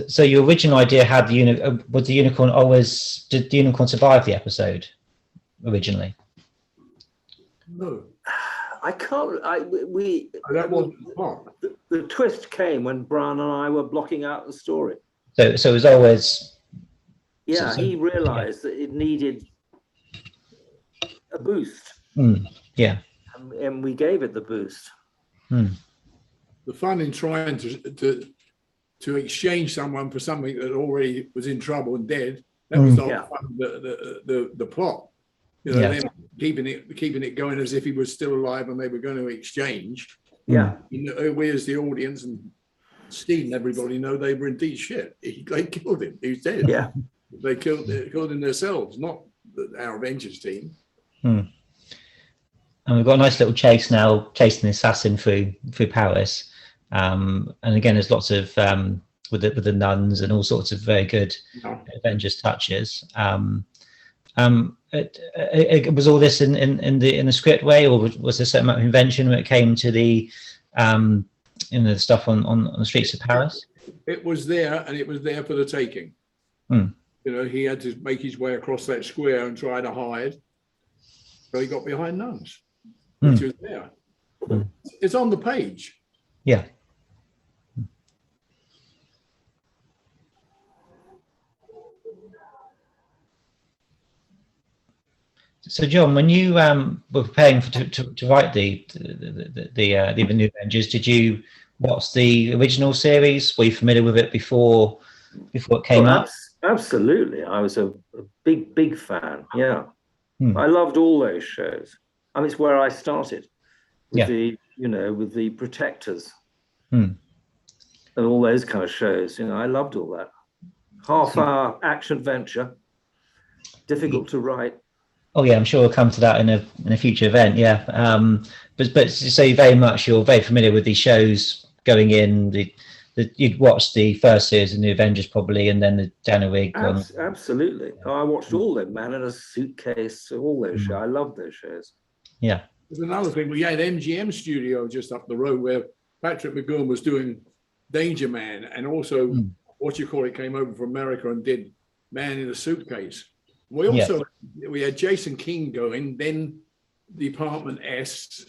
So your original idea had was the unicorn always? Did the unicorn survive the episode originally? No, I can't. that wasn't the part. The twist came when Brian and I were blocking out the story. So it was always. Yeah, he realised that it needed a boost. Yeah, and we gave it the boost. The fun in trying to exchange someone for something that already was in trouble and dead, that was the plot. You know, them keeping it going as if he was still alive and they were going to exchange. Yeah. You know, we as the audience and Steve and everybody know they were indeed shit. They killed him. He was dead. Yeah. They killed him themselves, not our Avengers team. And we've got a nice little chase now, chasing the assassin through Paris. And again, there's lots of with the nuns and all sorts of very good Avengers touches. Was all this in the script way, or was there a certain amount of invention when it came to the the stuff on the streets of Paris? It was there, and it was there for the taking. You know, he had to make his way across that square and try to hide. So he got behind nuns, which was there. It's on the page. Yeah. So, John, when you were preparing to write the New Avengers, did you watch the original series? Were you familiar with it before it came out? Absolutely, I was a big fan. Yeah, I loved all those shows. I mean, it's where I started with with the Protectors and all those kind of shows. You know, I loved all that. Half-hour action adventure, difficult to write. Oh yeah, I'm sure we'll come to that in a future event. Yeah, but so you're very familiar with these shows going in. You'd watched the first series of New Avengers probably, and then the Dana Rig. Absolutely, I watched all them. Man in a Suitcase, all those shows. I love those shows. Yeah. There's another thing. We had MGM Studio just up the road where Patrick McGowan was doing Danger Man, and also came over from America and did Man in a Suitcase. We also we had Jason King going, then Department S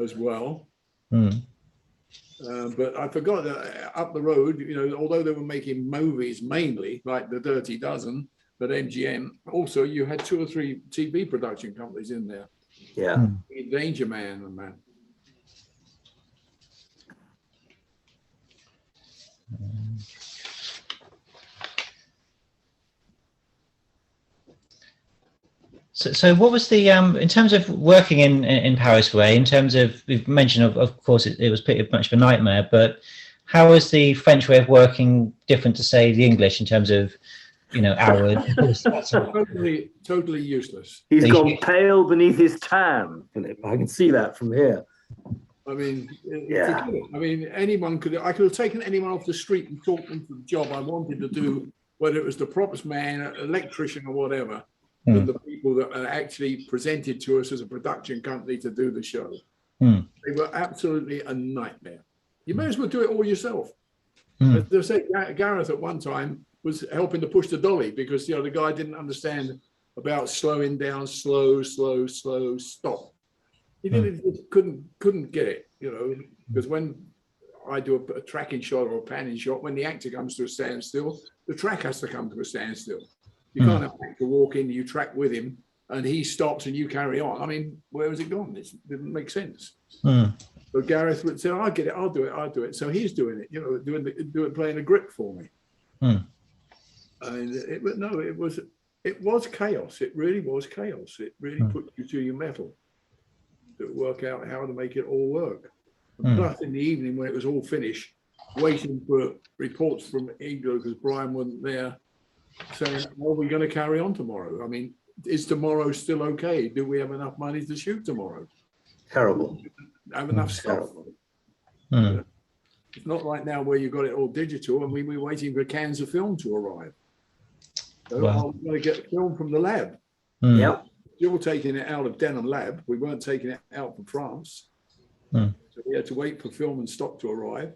as well. But I forgot that up the road, you know, although they were making movies mainly, like The Dirty Dozen, but MGM, also you had 2 or 3 TV production companies in there. Yeah. Danger Man and man. So what was the in terms of working in Paris way? In terms of, we've mentioned of course it was pretty much of a nightmare, but how is the French way of working different to say the English in terms of hours? Totally useless. He's gone pale beneath his tan, Philip. I can see that from here. I mean, I mean, I could have taken anyone off the street and talked them to the job I wanted to do, whether it was the props man, electrician, or whatever. Than the people that are actually presented to us as a production company to do the show. They were absolutely a nightmare. You may as well do it all yourself. They say Gareth at one time was helping to push the dolly because the guy didn't understand about slowing down, slow, stop. He couldn't get it, because when I do a tracking shot or a panning shot, when the actor comes to a standstill, the track has to come to a standstill. You can't have an actor walk in, you track with him, and he stops and you carry on. I mean, where has it gone? It didn't make sense. So So Gareth would say, "I'll get it. I'll do it." So he's doing it, playing a grip for me. And it was chaos. It really was chaos. It really put you to your mettle to work out how to make it all work. Plus, in the evening when it was all finished, waiting for reports from England because Brian wasn't there, saying, "Are we going to carry on tomorrow? I mean, is tomorrow still okay? Do we have enough money to shoot tomorrow? Terrible. Have enough stuff?" It's not like now where you've got it all digital and we were waiting for cans of film to arrive. So Wow. I'm going to get film from the lab. Yeah. You're taking it out of Denham lab. We weren't taking it out from France. So we had to wait for film and stock to arrive.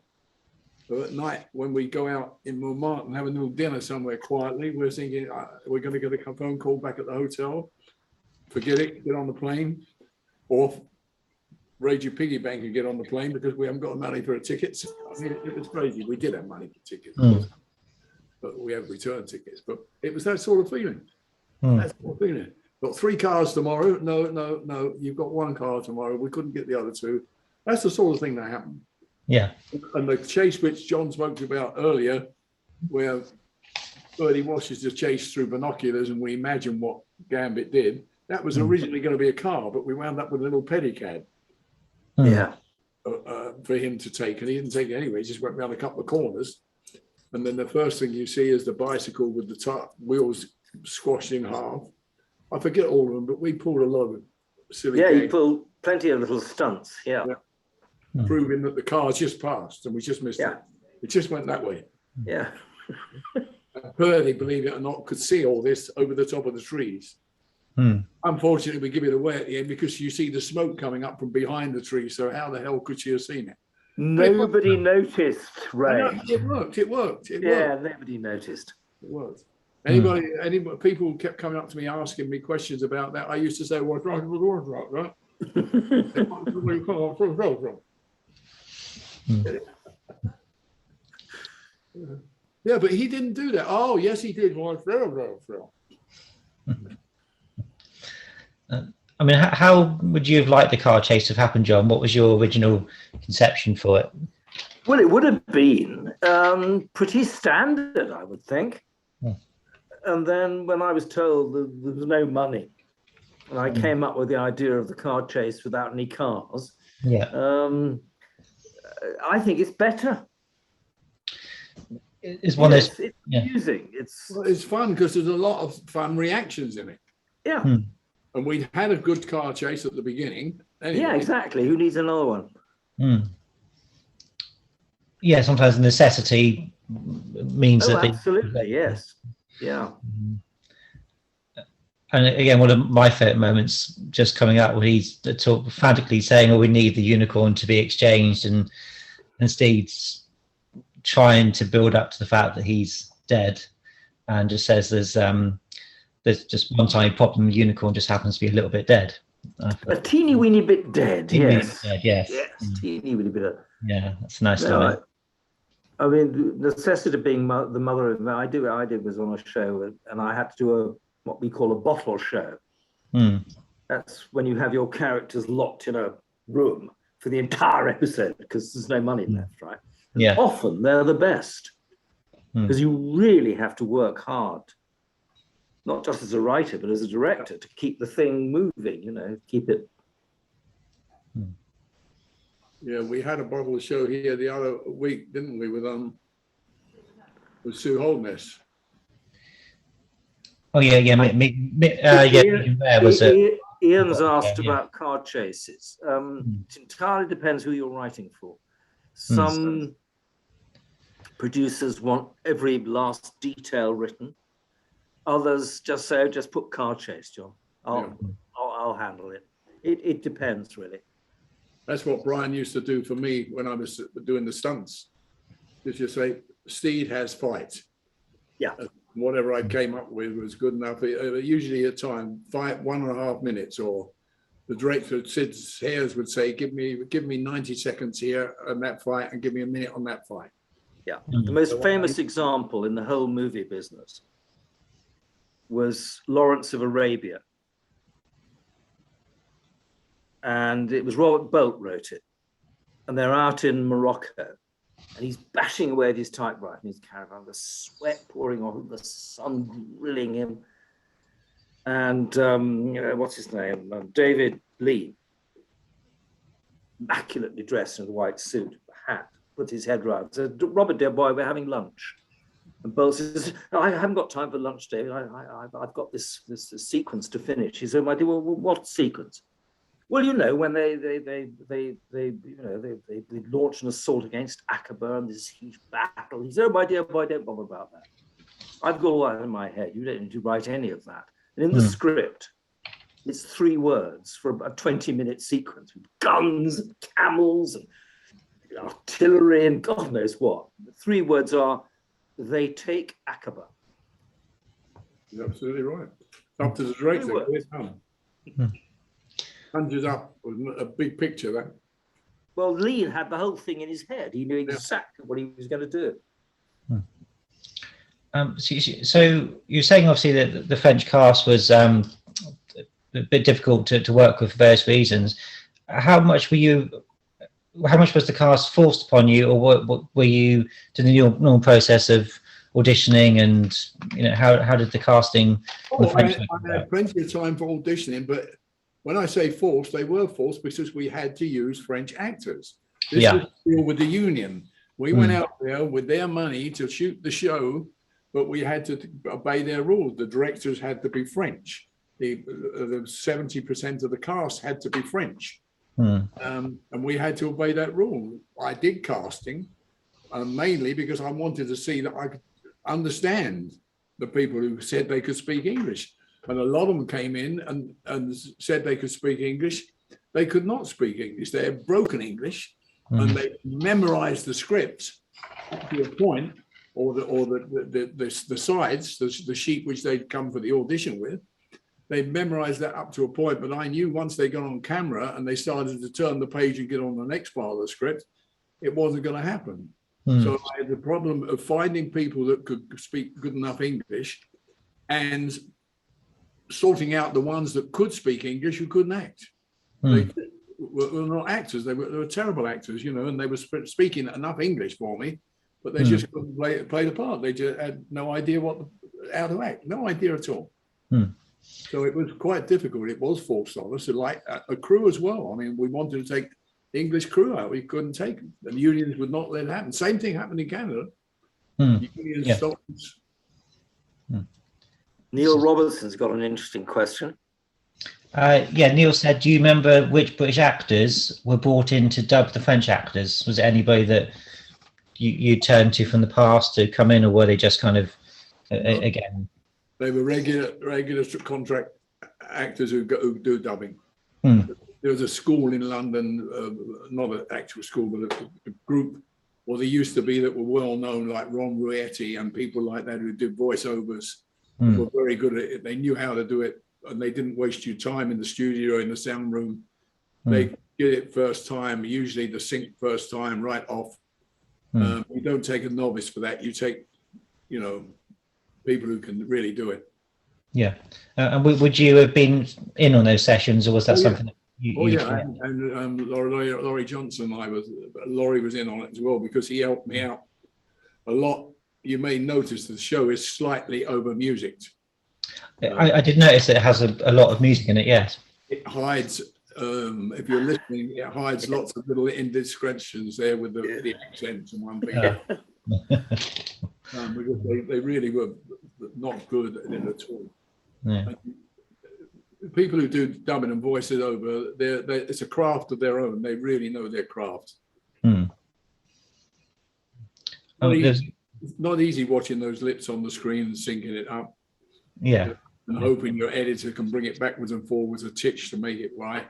So at night, when we go out in Montmartre and have a little dinner somewhere quietly, we're thinking we're going to get a phone call back at the hotel. Forget it, get on the plane, or raid your piggy bank and get on the plane because we haven't got money for tickets. I mean, it was crazy. We did have money for tickets, but we have return tickets. But it was that sort of feeling. That sort of feeling. Got 3 cars tomorrow. No. You've got 1 car tomorrow. We couldn't get the other 2. That's the sort of thing that happened. Yeah. And the chase which John spoke about earlier, where Birdie watches the chase through binoculars and we imagine what Gambit did, that was originally going to be a car, but we wound up with a little pedicab. Yeah. For him to take, and he didn't take it anyway. He just went around a couple of corners, and then the first thing you see is the bicycle with the top wheels squashed in half. I forget all of them, but we pulled a lot of silly. Yeah, you games, pulled plenty of little stunts. Yeah. proving that the car just passed and we just missed it. It just went that way. Yeah. Purdy, believe it or not, could see all this over the top of the trees. Unfortunately, we give it away at the end because you see the smoke coming up from behind the tree. So how the hell could she have seen it? Nobody noticed, Ray. It worked. Nobody noticed. It worked. Anybody, people kept coming up to me asking me questions about that. I used to say, "What's wrong with right?" Yeah, but he didn't do that. Oh, yes, he did. I mean, how would you have liked the car chase to have happened, John? What was your original conception for it? Well, it would have been pretty standard, I would think. And then when I was told that there was no money, and I came up with the idea of the car chase without any cars, I think it's better. It's one of those. It's amusing. It's fun because there's a lot of fun reactions in it. Yeah. And we'd had a good car chase at the beginning. Anyway. Yeah, exactly. Who needs another one? Yeah, sometimes necessity means that. Absolutely, yes. Yeah. And again, one of my favorite moments just coming out when he's frantically saying, "Oh, we need the unicorn to be exchanged," and Steve's trying to build up to the fact that he's dead, and just says there's just one time he popped and the unicorn just happens to be a little bit dead. A teeny weeny bit dead, yes. Yes. Teeny weeny bit. Yeah, that's a nice line. I mean, the necessity of being the mother of I did was on a show, and I had to do what we call a bottle show. That's when you have your characters locked in a room for the entire episode because there's no money left, right? And often they're the best because you really have to work hard, not just as a writer, but as a director to keep the thing moving, keep it. Yeah, we had a bottle show here the other week, didn't we, with Sue Holdness? Oh yeah. Ian's asked about car chases. It entirely depends who you're writing for. Some producers want every last detail written. Others just say, just put car chase, John. I'll handle it. It depends, really. That's what Brian used to do for me when I was doing the stunts. Just you say, Steed has fight. Yeah. Whatever I came up with was good enough. Usually at time, 1.5 minutes, or the director, Sid Hayes, would say, give me 90 seconds here on that fight and give me a minute on that fight. Yeah. The most famous example in the whole movie business was Lawrence of Arabia. And it was Robert Bolt wrote it. and they're out in Morocco, and he's bashing away at his typewriter in his caravan, the sweat pouring off, the sun grilling him. And what's his name? David Lee, immaculately dressed in a white suit, hat, put his head round, said, "Robert, dear boy, we're having lunch." And Bowles says, "I haven't got time for lunch, David. I've got this sequence to finish." He said, "My dear, well, what sequence?" "Well, you know, when they launched an assault against Aqaba and this huge battle." He said, "Oh, my dear boy, don't bother about that. I've got all that in my head. You don't need to write any of that." And in the script, it's 3 words for a 20-minute sequence with guns and camels and artillery and God knows what. The 3 words are, "They take Aqaba." You're absolutely right. Up to the director, conjures up a big picture. That. Well, Lee had the whole thing in his head. He knew exactly what he was going to do. So you're saying obviously that the French cast was a bit difficult to work with for various reasons. How much was the cast forced upon you, or what were you doing the normal process of auditioning, and how did the casting? I had plenty of time for auditioning, but when I say forced, they were forced because we had to use French actors. This was deal with the union. We went out there with their money to shoot the show, but we had to obey their rules. The directors had to be French. The 70% of the cast had to be French. And we had to obey that rule. I did casting mainly because I wanted to see that I could understand the people who said they could speak English. And a lot of them came in and said they could speak English. They could not speak English. They had broken English, and they memorized the scripts to a point, or the sides, the sheet which they'd come for the audition with. They memorized that up to a point, but I knew once they got on camera and they started to turn the page and get on the next part of the script, it wasn't going to happen. So I had the problem of finding people that could speak good enough English and sorting out the ones that could speak English who couldn't act. They were not actors. They were terrible actors, and they were speaking enough English for me, but they just couldn't play the part. They just had no idea how to act, no idea at all. So it was quite difficult. It was forced on us, like a crew as well. I mean, we wanted to take the English crew out. We couldn't take them. The unions would not let it happen. Same thing happened in Canada. Unions stopped us. Neil Robertson's got an interesting question. Neil said, do you remember which British actors were brought in to dub the French actors? Was it anybody that you turned to from the past to come in, or were they just kind of, again? They were regular contract actors who do dubbing. There was a school in London, not an actual school, but a group, or they used to be, that were well known, like Ron Ruetti and people like that who did voiceovers. Were very good at it. They knew how to do it, and they didn't waste your time in the studio or in the sound room. They did it first time, usually the sync first time, right off. You don't take a novice for that. You take, people who can really do it. Yeah. And would you have been in on those sessions, or was that something that you and Laurie Johnson, Laurie was in on it as well, because he helped me out a lot. You may notice the show is slightly over musicked. I did notice that it has a lot of music in it, yes. It hides, if you're listening, it hides lots of little indiscretions there with the accents and one thing. Because they really were not good at it at all. Yeah. People who do dubbing and voices over, it's a craft of their own. They really know their craft. It's not easy watching those lips on the screen and syncing it up. Yeah. And hoping your editor can bring it backwards and forwards a titch to make it right.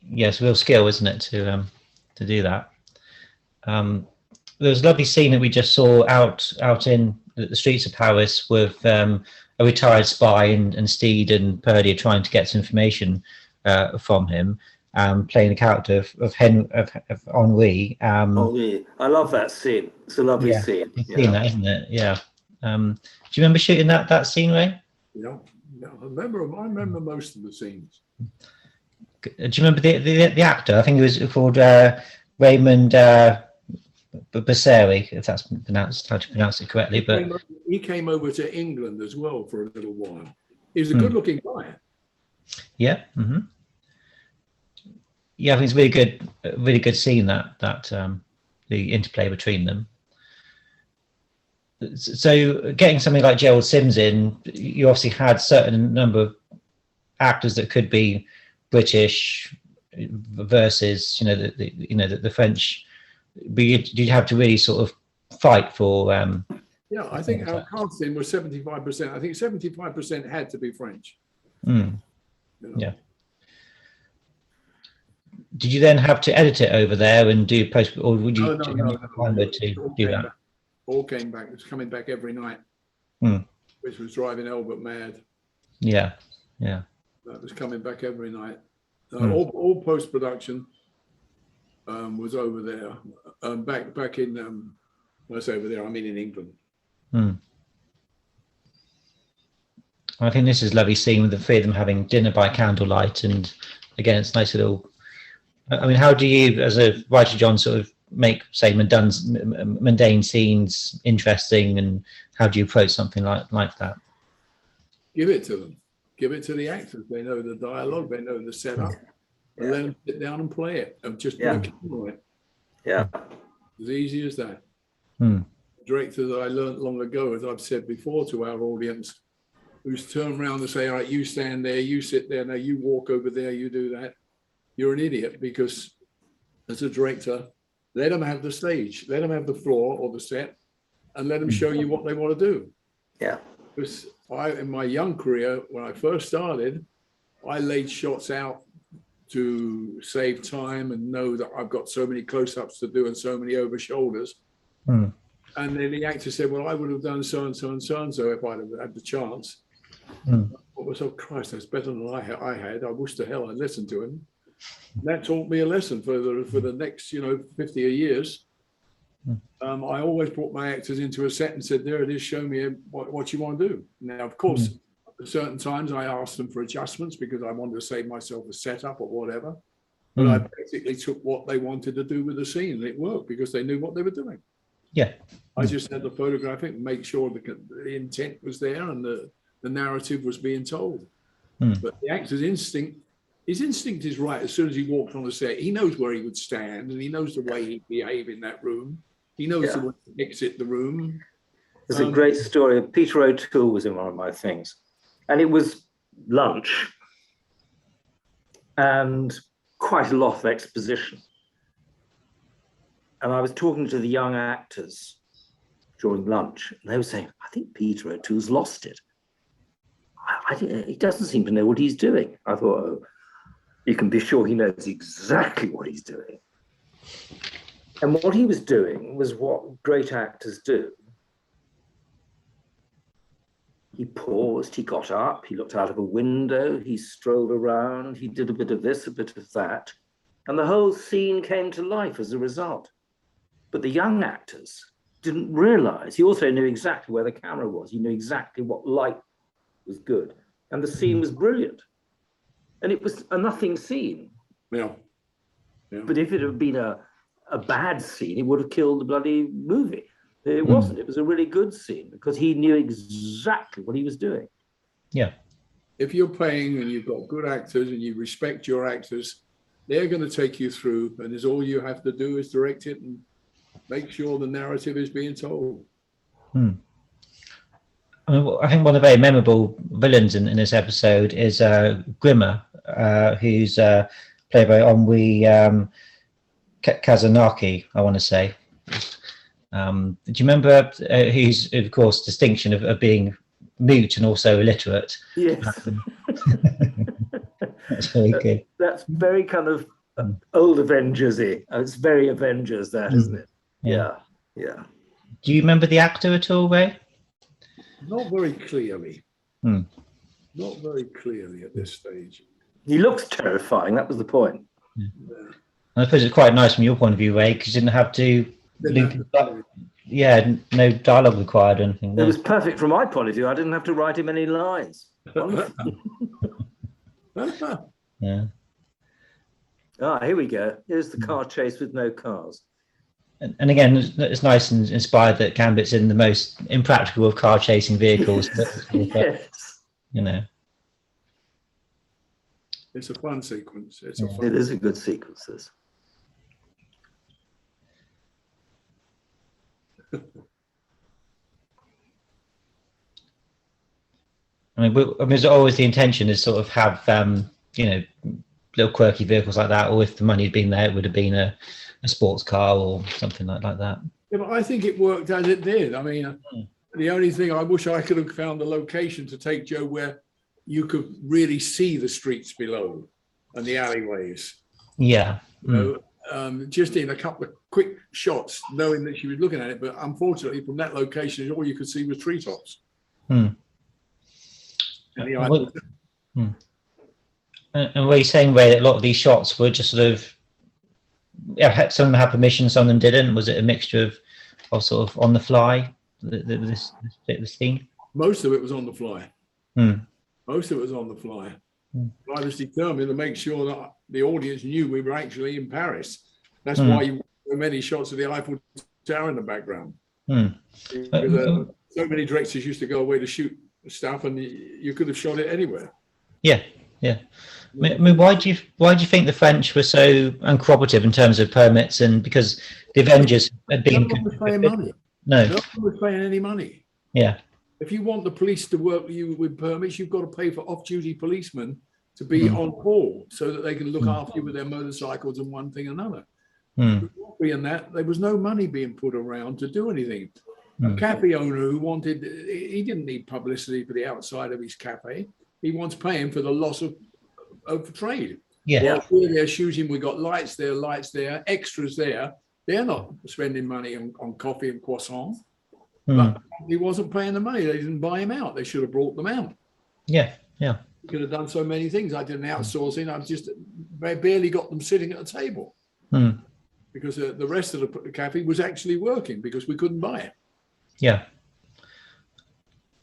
Yes, real skill, isn't it, to do that. There was a lovely scene that we just saw out in the streets of Paris with a retired spy and Steed and Purdy are trying to get some information from him. Playing the character of Henri. Henri. I love that scene. It's a lovely scene. You've seen that, isn't it? Yeah. Do you remember shooting that scene, Ray? Yeah. I remember most of the scenes. Do you remember the actor? I think he was called Raymond Baseri, if that's pronounced how to pronounce it correctly. But he came over to England as well for a little while. He was a good-looking guy. Yeah. Mm-hmm. Yeah, I think it's really good seeing that the interplay between them. So getting something like Gerald Sims in, you obviously had certain number of actors that could be British versus the French, but you'd have to really sort of fight for. Yeah, I think our casting was 75%. I think 75% had to be French. Yeah. Did you then have to edit it over there and do post, or would you No. to do that? All came back. It was coming back every night, which was driving Albert mad. Yeah. That was coming back every night. All post production was over there. Back in when I say over there, I mean in England. I think this is lovely seeing with the three of them having dinner by candlelight, and again, it's nice little. I mean, how do you, as a writer, John, sort of make, say, mundane scenes interesting, and how do you approach something like that? Give it to them. Give it to the actors. They know the dialogue. They know the setup. And let them sit down and play it. And just put a camera on it. Yeah. As easy as that. Director that I learned long ago, as I've said before to our audience, who's turned around and say, all right, you stand there, you sit there, now you walk over there, you do that. You're an idiot, because as a director, let them have the stage, let them have the floor or the set, and let them show you what they want to do. Yeah. Because in my young career, when I first started, I laid shots out to save time and know that I've got so many close-ups to do and so many over shoulders. And then the actor said, well, I would have done so and so and so and so if I'd have had the chance. I was, oh Christ, that's better than I had. I wish to hell I'd listened to him. And that taught me a lesson for the next 50 years. I always brought my actors into a set and said, there it is, show me what you want to do. Now, of course, at certain times I asked them for adjustments because I wanted to save myself a setup or whatever. But I basically took what they wanted to do with the scene, and it worked because they knew what they were doing. Yeah. I just had to photograph it and make sure the intent was there and the narrative was being told. But the actor's instinct, his instinct is right. As soon as he walked on the set, he knows where he would stand, and he knows the way he'd behave in that room. He knows the way to exit the room. There's a great story. Peter O'Toole was in one of my things, and it was lunch and quite a lot of exposition. And I was talking to the young actors during lunch, and they were saying, I think Peter O'Toole's lost it. He doesn't seem to know what he's doing. I thought, oh, you can be sure he knows exactly what he's doing. And what he was doing was what great actors do. He paused, he got up, he looked out of a window, he strolled around, he did a bit of this, a bit of that, and the whole scene came to life as a result. But the young actors didn't realize, he also knew exactly where the camera was, he knew exactly what light was good, and the scene was brilliant. And it was a nothing scene. Yeah. But if it had been a bad scene, it would have killed the bloody movie. It wasn't. It was a really good scene because he knew exactly what he was doing. Yeah. If you're playing and you've got good actors and you respect your actors, they're going to take you through, and all you have to do is direct it and make sure the narrative is being told. I think one of the very memorable villains in this episode is Grimmer, who's played by Henri Kazanaki, I want to say. Do you remember who's, of course, distinction of being mute and also illiterate? Yes. That's very good. That's very kind of old Avengers-y. It's very Avengers, that, isn't it? Yeah. Do you remember the actor at all, Ray? Not very clearly. Not very clearly at this stage. He looks terrifying. That was the point. I suppose it's quite nice from your point of view, Ray, because you didn't have to no dialogue required or anything. It was perfect from my point of view. I didn't have to write him any lines. Yeah. Here we go. Here's the car chase with no cars. And again, it's nice and inspired that Gambit's in the most impractical of car chasing vehicles. Yes. You know, It's a fun sequence. It is a good sequence. This. I mean, it's always the intention is sort of have you know, little quirky vehicles like that, or if the money had been there, it would have been a sports car or something like that. Yeah, but I think it worked as it did. I mean, the only thing I wish I could have found a location to take Joe where you could really see the streets below and the alleyways. Yeah. You know, just in a couple of quick shots, knowing that she was looking at it. But unfortunately, from that location, all you could see was treetops. And were you saying, Ray, that a lot of these shots were just sort of, yeah, some of them had permission, some of them didn't? Was it a mixture of sort of on the fly, this scene? Most of it was on the fly. Most of it was on the fly. I was determined to make sure that the audience knew we were actually in Paris. That's why you so many shots of the Eiffel Tower in the background. Because, so many directors used to go away to shoot stuff, and you could have shot it anywhere. Yeah. I mean, why do you think the French were so uncooperative in terms of permits? And because the Avengers had been, no one was paying money. No one was paying any money. Yeah. If you want the police to work with you with permits, you've got to pay for off-duty policemen to be on call so that they can look after you with their motorcycles and one thing another. Being that, there was no money being put around to do anything. A cafe owner who wanted, he didn't need publicity for the outside of his cafe. He wants paying for the loss of trade. Yeah. While they're shooting, we got lights there, extras there. They're not spending money on coffee and croissant. But he wasn't paying the money. They didn't buy him out. They should have brought them out. Yeah. He could have done so many things. I did an outsourcing. I barely got them sitting at a table because the rest of the cafe was actually working because we couldn't buy it. Yeah.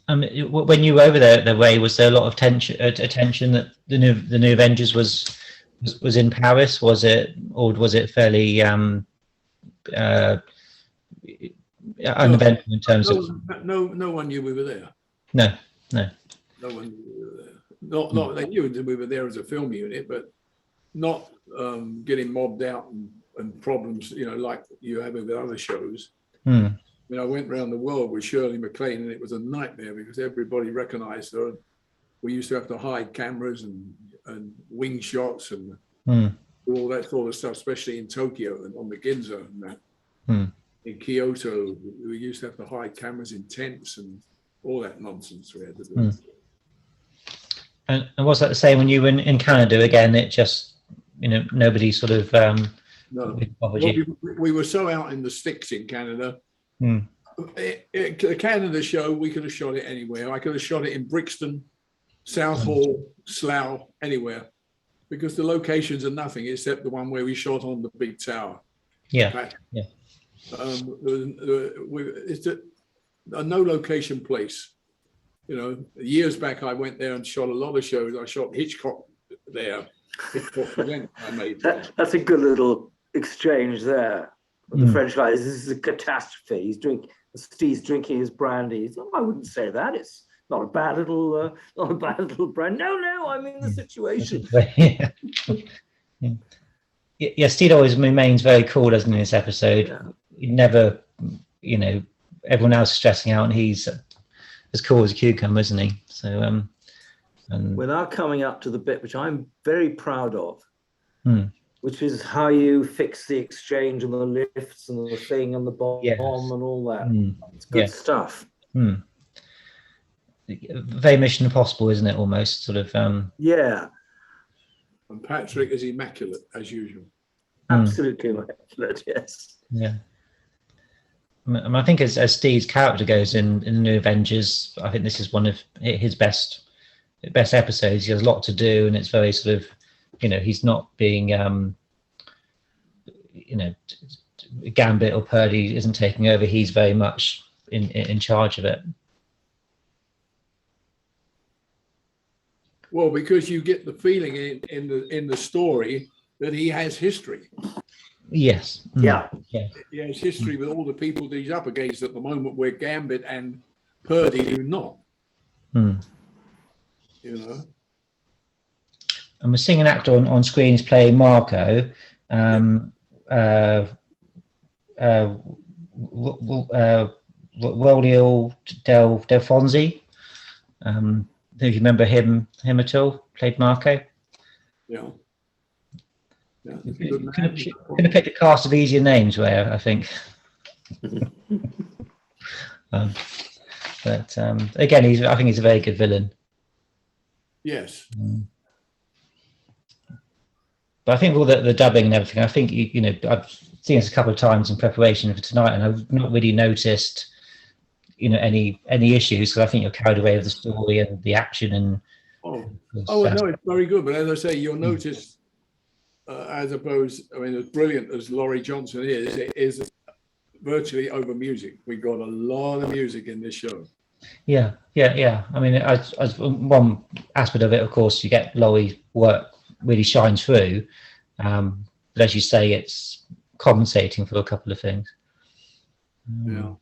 When you were over there, Ray, was there a lot of attention that the new Avengers was in Paris? Was it, or was it fairly uneventful in terms of? No one knew we were there. No. No one knew we were there. Not they knew that we were there as a film unit, but not getting mobbed out and problems, you know, like you have with other shows. I mean, I went around the world with Shirley MacLaine, and it was a nightmare because everybody recognized her. We used to have to hide cameras and wing shots and all that sort of stuff, especially in Tokyo and on the Ginza and that. In Kyoto, we used to have to hide cameras in tents and all that nonsense we had to do. And was that the same when you were in Canada again? It just, you know, nobody sort of no. We were so out in the sticks in Canada. A Canada show, we could have shot it anywhere. I could have shot it in Brixton, Southall, Slough, anywhere, because the locations are nothing except the one where we shot on the big tower. Yeah. It's a no location place. You know, years back I went there and shot a lot of shows. I shot Hitchcock there. Hitchcock event I made. That's a good little exchange there. The French guy, this is a catastrophe. Steve's drinking his brandy. I wouldn't say that. It's not a bad little brand. No, I'm in the situation. Yeah, Steve always remains very cool, doesn't he, in this episode? Yeah. He never, you know, everyone else is stressing out, and he's as cool as a cucumber, isn't he? So, and we're now coming up to the bit which I'm very proud of. Which is how you fix the exchange and the lifts and the thing and the bomb and all that. It's good stuff. Very Mission Impossible, isn't it? Almost sort of. Yeah. And Patrick is immaculate as usual. Absolutely immaculate. Yes. Yeah. I think as Steve's character goes in the New Avengers, I think this is one of his best episodes. He has a lot to do, and it's very sort of, you know, he's not being, you know, Gambit or Purdy isn't taking over. He's very much in charge of it. Well, because you get the feeling in the story that he has history. Yes. Yeah. Yeah. He has history with all the people that he's up against at the moment, where Gambit and Purdy do not. Mm. You know. And we're seeing an actor on screen is playing Marco. Rolio Del Fonzi. Do you remember him at all? Played Marco. Yeah. Yeah. Could have picked a cast of easier names, where I think. But again, I think he's a very good villain. Yes. But I think all the dubbing and everything, I think you know, I've seen this a couple of times in preparation for tonight, and I've not really noticed, you know, any issues, because I think you're carried away with the story and the action and. Oh no, it's very good. But as I say, you'll notice, as opposed, I mean, as brilliant as Laurie Johnson is, it is virtually over music. We got a lot of music in this show. Yeah. I mean, as one aspect of it, of course, you get Laurie's work really shines through, but as you say, it's compensating for a couple of things. Yeah.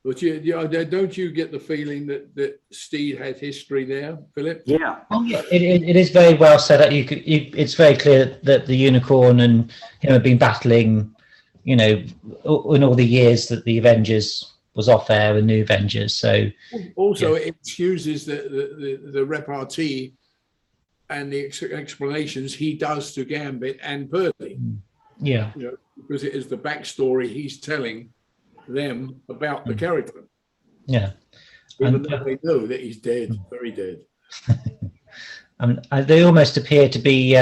But don't you get the feeling that Steed had history there, Philip? Yeah. Oh yeah, it is very well set up. It's very clear that the Unicorn and him have been battling, you know, in all the years that the Avengers was off air and New Avengers. So also, it excuses the repartee and the explanations he does to Gambit and Purdy. Yeah, you know, because it is the backstory he's telling them about the character. Yeah, even though they know that he's dead, very dead. They almost appear to be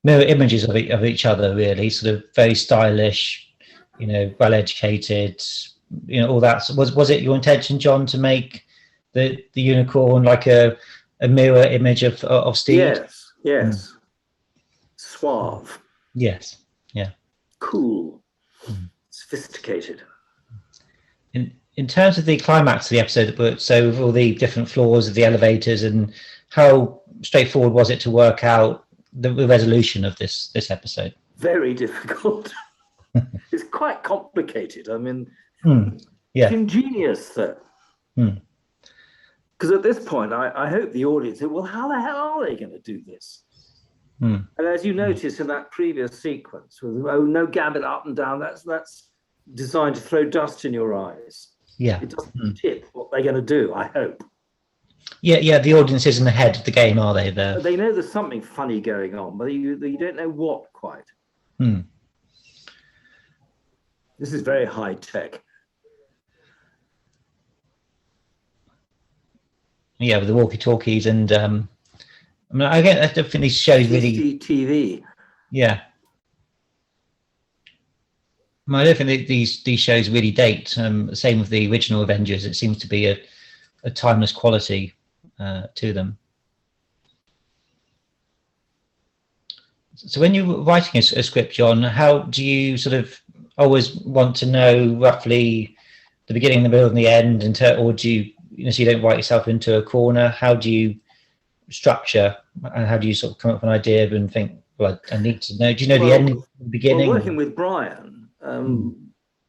mirror images of each other, really, sort of very stylish, you know, well educated, you know, all that. Was it your intention, John, to make the Unicorn like a mirror image of Steve? Yes. Suave. Yes. Yeah. Cool. Sophisticated. In terms of the climax of the episode, so with all the different floors of the elevators, and how straightforward was it to work out the resolution of this episode? Very difficult. It's quite complicated. I mean, yeah, it's ingenious though. Because at this point, I hope the audience said, well, how the hell are they going to do this? And as you notice in that previous sequence, with no Gambit up and down, that's designed to throw dust in your eyes. Yeah, it doesn't tip what they're going to do, I hope. Yeah. The audience isn't ahead of the game, are they? They know there's something funny going on, but you don't know what quite. This is very high tech. Yeah, with the walkie-talkies and I mean, I don't think these shows really. TV. Yeah. I don't think these shows really date. Same with the original Avengers. It seems to be a timeless quality to them. So when you're writing a script, John, how do you sort of always want to know roughly the beginning, the middle, and the end, or do you so you don't write yourself into a corner? How do you structure, and how do you sort of come up with an idea and think, well, I need to know? Do you know the end, the beginning? Well, working with Brian,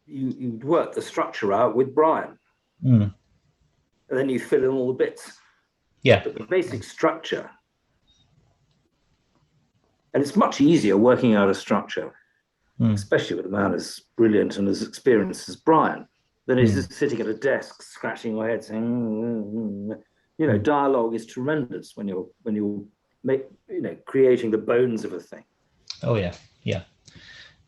you'd work the structure out with Brian, and then you fill in all the bits. Yeah, but the basic structure, and it's much easier working out a structure, especially with a man as brilliant and as experienced as Brian, than it is sitting at a desk scratching your head saying, you know, dialogue is tremendous when you're creating the bones of a thing. Oh yeah.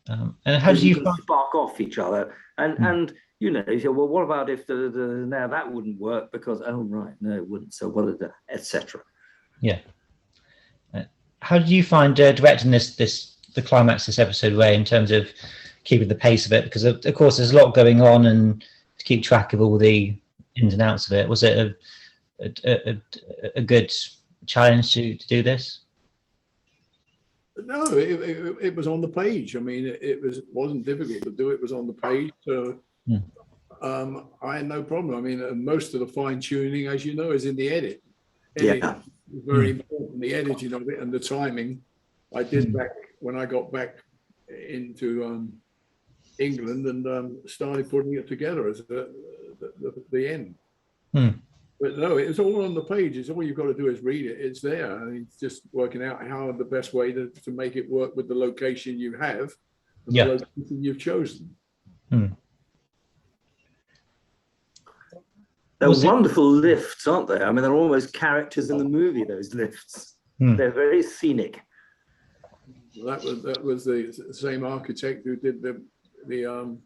And how do you spark off each other? And you know, you say, well, what about if now that wouldn't work because no, it wouldn't. So what, etc. Yeah. How do you find directing the climax this episode, Ray, in terms of keeping the pace of it? Because of course there's a lot going on, and to keep track of all the ins and outs of it. Was it a good challenge to do this? No, it was on the page. I mean, it wasn't difficult to do. It was on the page. So I had no problem. I mean, most of the fine tuning, as you know, is in the edit. very important, the editing of it and the timing. I did back when I got back into England and started putting it together as the end. But no, it's all on the page. It's all you've got to do is read it. It's there. And it's just working out how the best way to make it work with the location you have and the location you've chosen. They're wonderful lifts, aren't they? I mean, they're almost characters in the movie, those lifts. They're very scenic. Well, that was the same architect who did the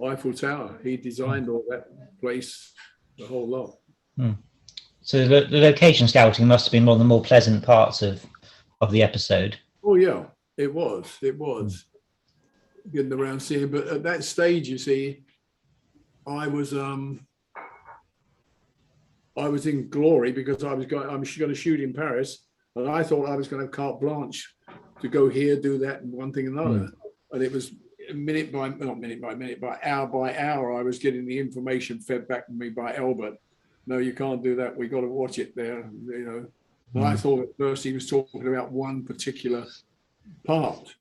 Eiffel Tower. He designed all that place, the whole lot. So the location scouting must have been one of the more pleasant parts of the episode. Oh yeah, it was getting around seeing. But at that stage, you see, I was in glory because I was going to shoot in Paris, and I thought I was going to have carte blanche to go here, do that, and one thing and another. And it was not minute by minute, but hour by hour, I was getting the information fed back to me by Albert. No, you can't do that. We got to watch it there, you know. And I thought at first he was talking about one particular part,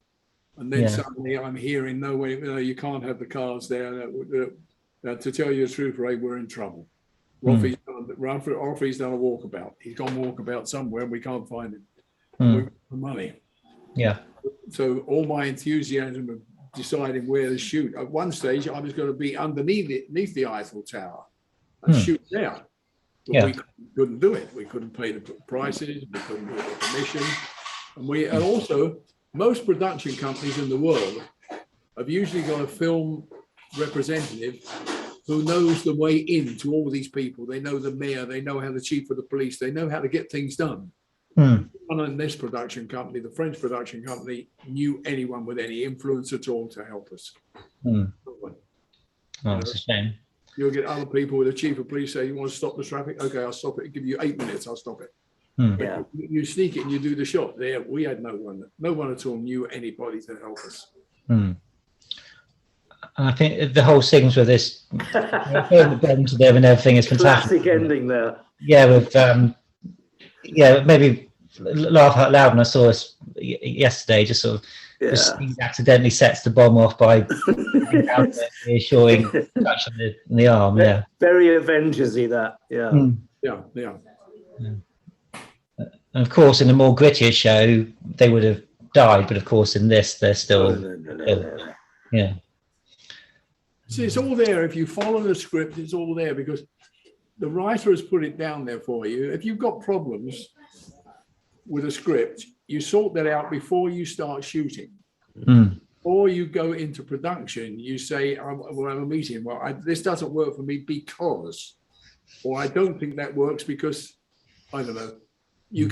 and then suddenly I'm hearing, no way, you can't have the cars there. To tell you the truth, Ray, we're in trouble. Roffey's done a walkabout. He's gone walkabout somewhere, and we can't find him. We've got the money. Yeah. So all my enthusiasm of deciding where to shoot. At one stage, I was going to be underneath the Eiffel Tower and shoot there. But we couldn't do it. We couldn't pay the prices. We couldn't do the commission. And also, most production companies in the world have usually got a film representative who knows the way in to all these people. They know the mayor. They know how the chief of the police. They know how to get things done. None in this production company, the French production company, knew anyone with any influence at all to help us. Oh, that's a shame. You'll get other people with the chief of police say, you want to stop the traffic? Okay, I'll stop it. I'll give you 8 minutes. I'll stop it. Yeah. You sneak it and you do the shot. There, we had no one at all knew anybody to help us. And I think the whole sequence with this film to them and everything is fantastic. Classic ending there. Yeah, with maybe laugh out loud when I saw this yesterday. Just sort of, he accidentally sets the bomb off by reassuring touch on the arm. Yeah, very Avengers-y that. Yeah. And of course, in a more grittier show, they would have died, but of course, in this, they're still. Yeah. See, it's all there. If you follow the script, it's all there because the writer has put it down there for you. If you've got problems with a script, you sort that out before you start shooting. Or you go into production, you say, we'll have a meeting. Well, this doesn't work for me because, or I don't think that works because, I don't know,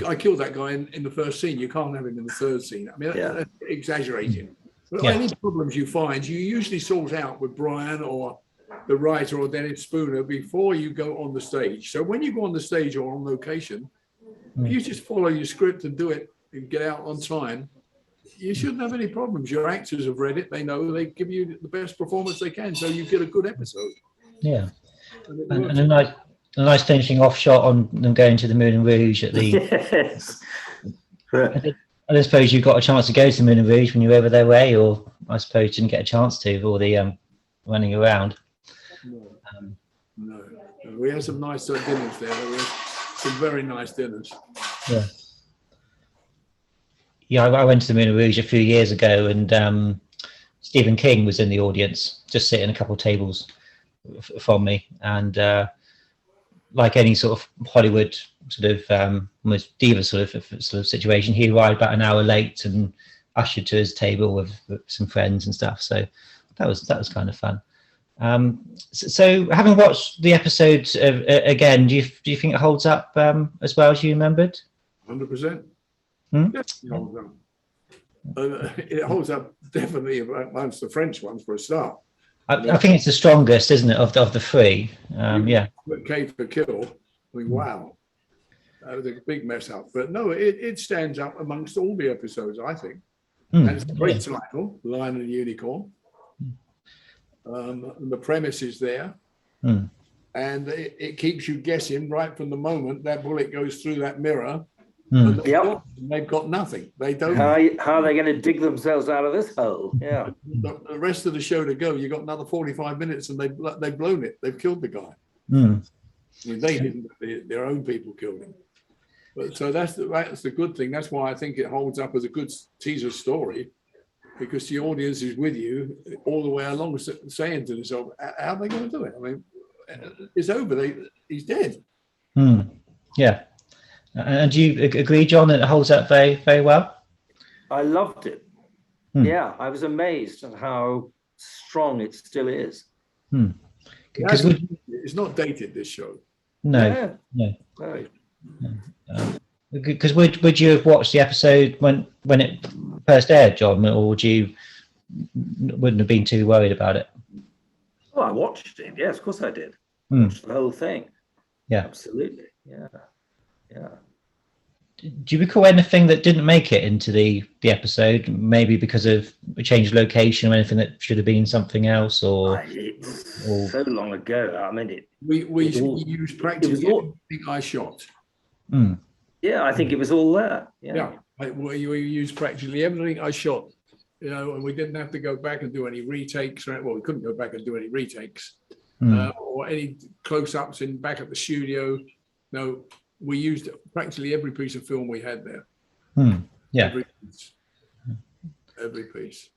I killed that guy in the first scene. You can't have him in the third scene. I mean, that's exaggerating. But any problems you find, you usually sort out with Brian or the writer or Dennis Spooner before you go on the stage. So when you go on the stage or on location, if you just follow your script and do it and get out on time, you shouldn't have any problems. Your actors have read it. They know they give you the best performance they can. So you get a good episode. Yeah. And a nice finishing off shot on them going to the Moulin Rouge at the... Yes. I don't suppose you got a chance to go to the Moulin Rouge when you were over their way, or I suppose you didn't get a chance to with all the running around. No. We had some nice dinners there. There were some very nice dinners. Yeah, I went to the Moulin Rouge a few years ago, and Stephen King was in the audience, just sitting a couple of tables from me. And like any sort of Hollywood sort of almost diva sort of situation, he arrived about an hour late and ushered to his table with some friends and stuff. So that was kind of fun. So having watched the episode again, do you think it holds up as well as you remembered? 100%. Yes, it holds up. It holds up definitely amongst the French ones for a start. I think it's the strongest, isn't it, of the three? K for Kill. I mean, wow, that was a big mess up. But no, it stands up amongst all the episodes, I think. And it's a great title, Lion and the Unicorn. The premise is there. and it keeps you guessing right from the moment that bullet goes through that mirror. Mm. Yep. They've got nothing. They don't. How are they going to dig themselves out of this hole? Yeah. The rest of the show to go. You got another 45 minutes, and they've blown it. They've killed the guy. Mm. I mean, they didn't. Their own people killed him. But so that's the good thing. That's why I think it holds up as a good teaser story, because the audience is with you all the way along, saying to themselves, "How are they going to do it?" I mean, it's over. He's dead. Mm. Yeah. And do you agree, John, that it holds up very, very well? I loved it. Yeah, I was amazed at how strong it still is. Because it's not dated, this show. No. Because would you have watched the episode when it first aired, John, or wouldn't have been too worried about it? Oh, I watched it. Yes, of course I did. Watched the whole thing. Yeah, absolutely. Yeah. Do you recall anything that didn't make it into the episode? Maybe because of a change of location or anything that should have been something else, or so long ago. I mean, we used practically everything I shot. Yeah, I think it was all there. Yeah. We used practically everything I shot. And we didn't have to go back and do any retakes. Right? Well, we couldn't go back and do any retakes or any close-ups in back at the studio. No. We used practically every piece of film we had there. Yeah. Every piece.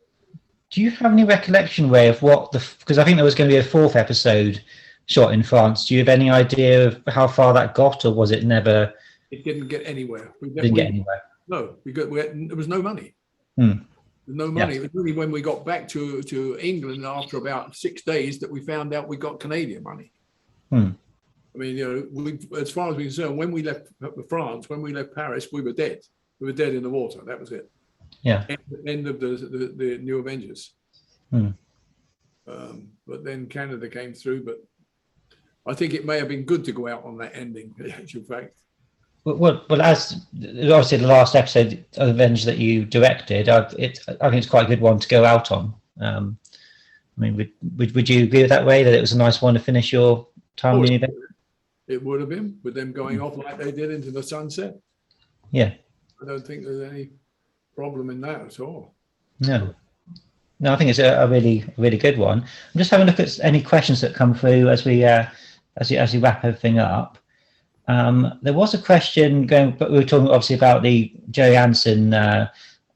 Do you have any recollection, Ray, of because I think there was going to be a fourth episode shot in France. Do you have any idea of how far that got, or was it never? It didn't get anywhere. Didn't get anywhere. No, there was no money. No money. It was really when we got back to England after about 6 days that we found out we got Canadian money. I mean, as far as we're concerned, when we left France, when we left Paris, we were dead. We were dead in the water. That was it. Yeah. End of the New Avengers. But then Canada came through. But I think it may have been good to go out on that ending, in actual fact. Well, as obviously the last episode of Avengers that you directed, I think it's quite a good one to go out on. I mean, would you agree with that, Ray, that it was a nice one to finish your time in the event? It would have been, with them going off like they did into the sunset. Yeah. I don't think there's any problem in that at all. No, I think it's a really, really good one. I'm just having a look at any questions that come through as we wrap everything up. There was a question but we were talking obviously about the Jerry Anson,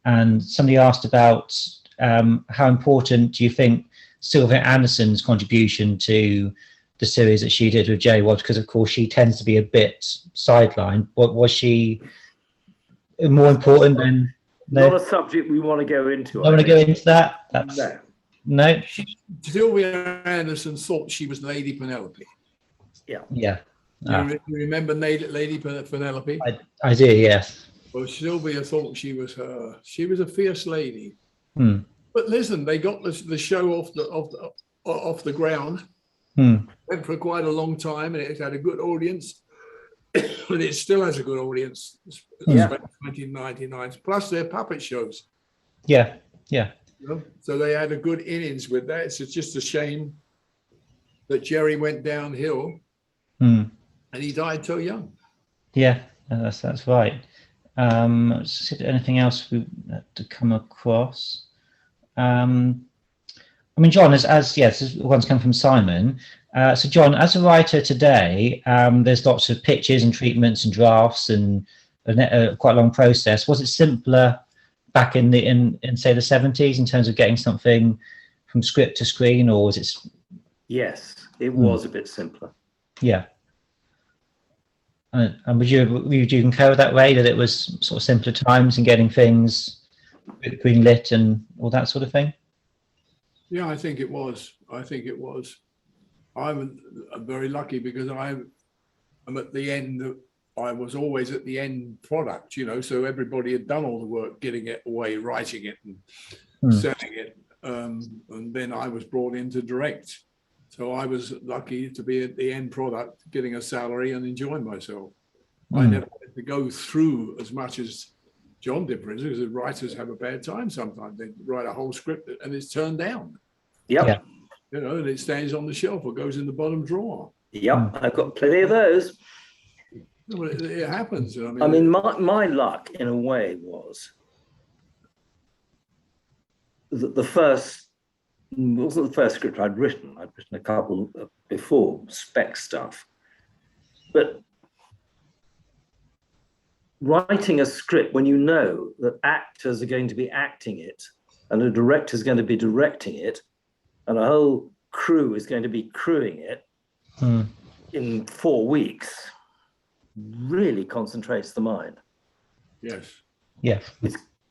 and somebody asked about how important do you think Sylvia Anderson's contribution to the series that she did with Jerry was, because of course she tends to be a bit sidelined. Was she more important than? Not a subject we want to go into. I want to go into that. No. Sylvia Anderson thought she was Lady Penelope. Yeah. You remember Lady Penelope? I do, yes. Well, Sylvia thought she was her. She was a fierce lady. But listen, they got the show off the ground. Went for quite a long time, and it had a good audience. And it still has a good audience. 1999, plus their puppet shows. Yeah. So they had a good innings with that. It's just a shame that Jerry went downhill, and he died so young. Yeah, that's right. Anything else we had to come across? I mean, John, this one's come from Simon. So, John, as a writer today, there's lots of pitches and treatments and drafts and quite a long process. Was it simpler back in say the 70s in terms of getting something from script to screen, or was it? Yes, it was a bit simpler. Yeah. And would you concur with that, Ray, that it was sort of simpler times in getting things greenlit and all that sort of thing? Yeah, I think it was. I'm very lucky because I'm at the end. I was always at the end product, so everybody had done all the work, getting it away, writing it and selling it. And then I was brought in to direct. So I was lucky to be at the end product, getting a salary and enjoying myself. I never had to go through as much as John did, for instance, because writers have a bad time sometimes. They write a whole script and it's turned down. Yep. Yeah. And it stands on the shelf or goes in the bottom drawer. Yep, I've got plenty of those. Well, it happens. I mean, my luck in a way was that the first, it wasn't the first script I'd written a couple before, spec stuff. But writing a script when you know that actors are going to be acting it and a director is going to be directing it and a whole crew is going to be crewing it in 4 weeks really concentrates the mind. Yes. Yeah.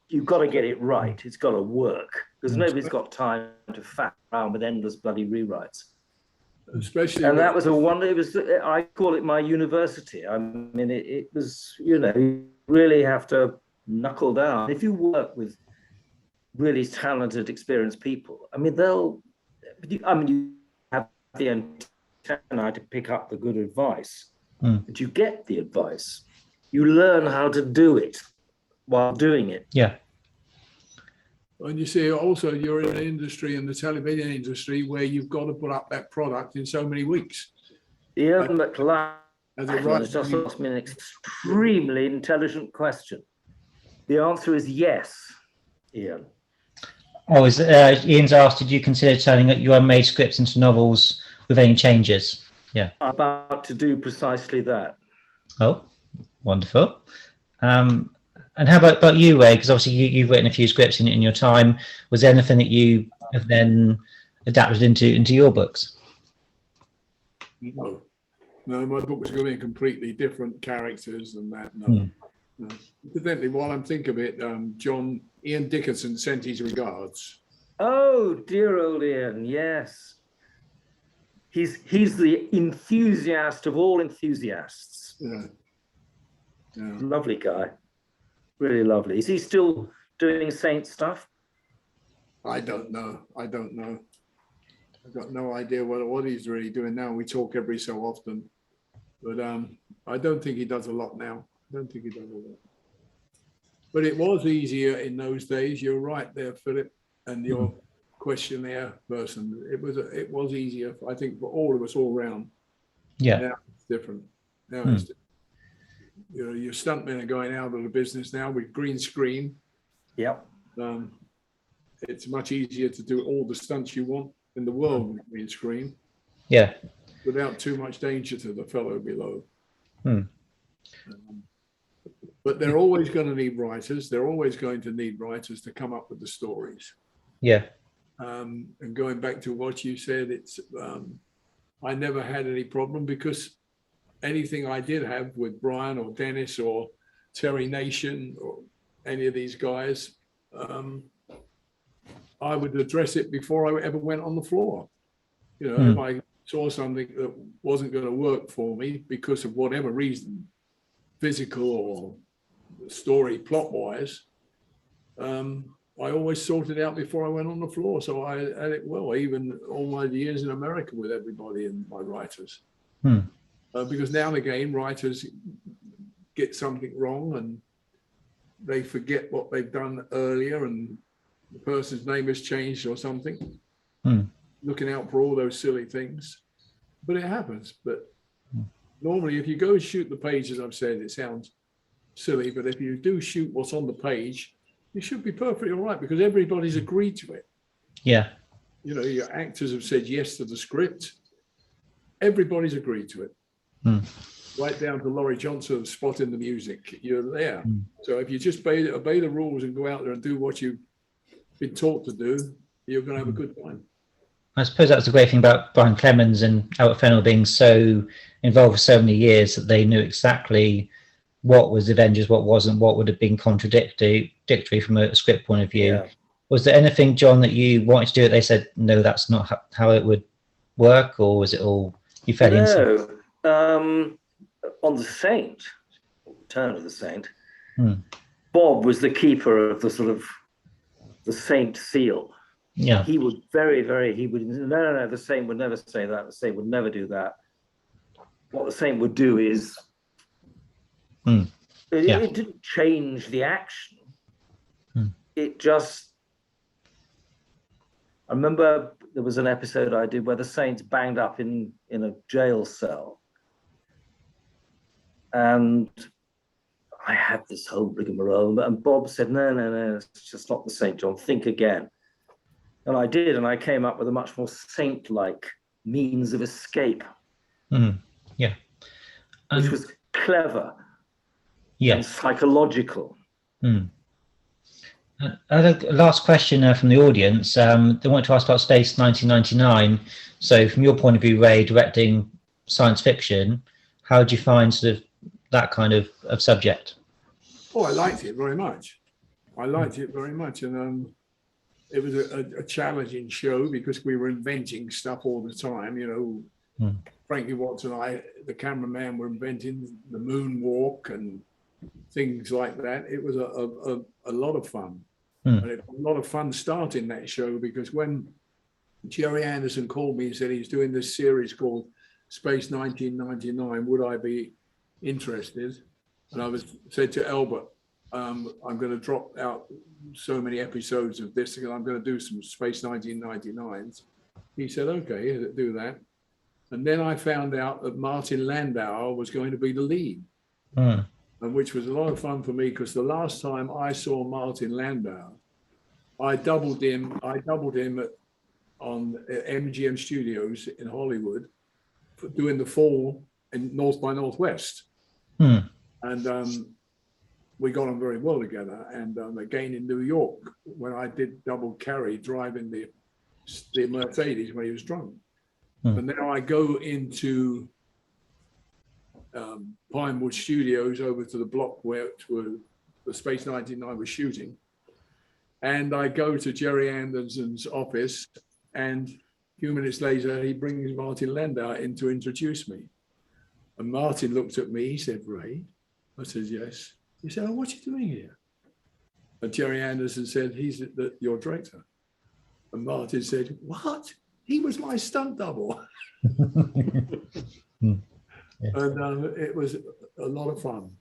You've got to get it right. It's got to work because nobody's got time to faff around with endless bloody rewrites. Especially, and that was a wonder. It was, I call it my university. I mean, it was, you know, you really have to knuckle down. If you work with really talented, experienced people, I mean, you have the antenna to pick up the good advice, but you get the advice. You learn how to do it while doing it. Yeah. And you see, also, you're in an industry, in the television industry, where you've got to put up that product in so many weeks. Ian McLaren has just asked me an extremely intelligent question. The answer is yes, Ian. Oh, Ian's asked, did you consider turning your unmade scripts into novels with any changes? Yeah. I'm about to do precisely that. Oh, wonderful. And how about you, Ray? Because obviously you've written a few scripts in your time. Was there anything that you have then adapted into your books? No, my book was going to be completely different characters and that. No. Evidently, while I'm thinking of it, Ian Dickinson sent his regards. Oh, dear old Ian, yes. He's the enthusiast of all enthusiasts. Yeah. Lovely guy. Really lovely. Is he still doing Saint stuff? I don't know. I've got no idea what he's really doing now. We talk every so often, but I don't think he does a lot now. But it was easier in those days. You're right there, Philip, and your questionnaire person. It was easier, I think, for all of us all round. Yeah. Now it's different. Now it's different. You know, your stuntmen are going out of the business now with green screen. Yep. It's much easier to do all the stunts you want in the world with green screen. Yeah. Without too much danger to the fellow below. But they're always going to need writers. They're always going to need writers to come up with the stories. Yeah. And going back to what you said, it's I never had any problem because anything I did have with Brian or Dennis or Terry Nation or any of these guys, I would address it before I ever went on the floor. You know, if I saw something that wasn't going to work for me because of whatever reason, physical or story plot wise, I always sorted it out before I went on the floor. So I had it well, even all my years in America with everybody and my writers. Because now and again, writers get something wrong and they forget what they've done earlier and the person's name has changed or something. Looking out for all those silly things. But it happens. But normally, if you go and shoot the page, as I've said, it sounds silly, but if you do shoot what's on the page, you should be perfectly all right because everybody's agreed to it. Yeah. You know, your actors have said yes to the script. Everybody's agreed to it. Right down to Laurie Johnson spotting the music. You're there. So if you just obey the rules and go out there and do what you've been taught to do, you're going to have a good time. I suppose that's the great thing about Brian Clemens and Albert Fennell being so involved for so many years that they knew exactly what was Avengers, what wasn't, what would have been contradictory from a script point of view. Yeah. Was there anything, John, that you wanted to do that they said, no, that's not how it would work, or was it all you fed into? On the Saint, Return of the Saint, Bob was the keeper of the sort of the Saint seal. Yeah. He would no, the Saint would never say that. The Saint would never do that. What the Saint would do is, it didn't change the action. It just, I remember there was an episode I did where the Saints banged up in a jail cell. And I had this whole rigmarole, and Bob said, no, it's just not the St. John, think again. And I did, and I came up with a much more saint-like means of escape. Yeah. Which was clever and psychological. Last question from the audience. They want to ask about Space 1999. So from your point of view, Ray, directing science fiction, how did you find sort of that kind of subject? Oh, I liked it very much. And it was a challenging show because we were inventing stuff all the time. Frankie Watts and I, the cameraman, were inventing the moonwalk and things like that. It was a lot of fun. And it was a lot of fun starting that show, because when Jerry Anderson called me and said he's doing this series called Space 1999, would I be interested? And I said to Albert, I'm going to drop out so many episodes of this because I'm going to do some Space 1999s. He said, okay, do that. And then I found out that Martin Landau was going to be the lead, and which was a lot of fun for me, because the last time I saw Martin Landau, I doubled him on MGM Studios in Hollywood, doing The Fall in North by Northwest. And we got on very well together. And again in New York, when I did double carry driving the Mercedes when he was drunk. And now I go into Pinewood Studios over to the block where the Space 99 was shooting. And I go to Jerry Anderson's office, and a few minutes later, he brings Martin Landau in to introduce me. And Martin looked at me, he said, Ray? I said, yes. He said, oh, what are you doing here? And Jerry Anderson said, he's your director. And Martin said, what? He was my stunt double. And it was a lot of fun,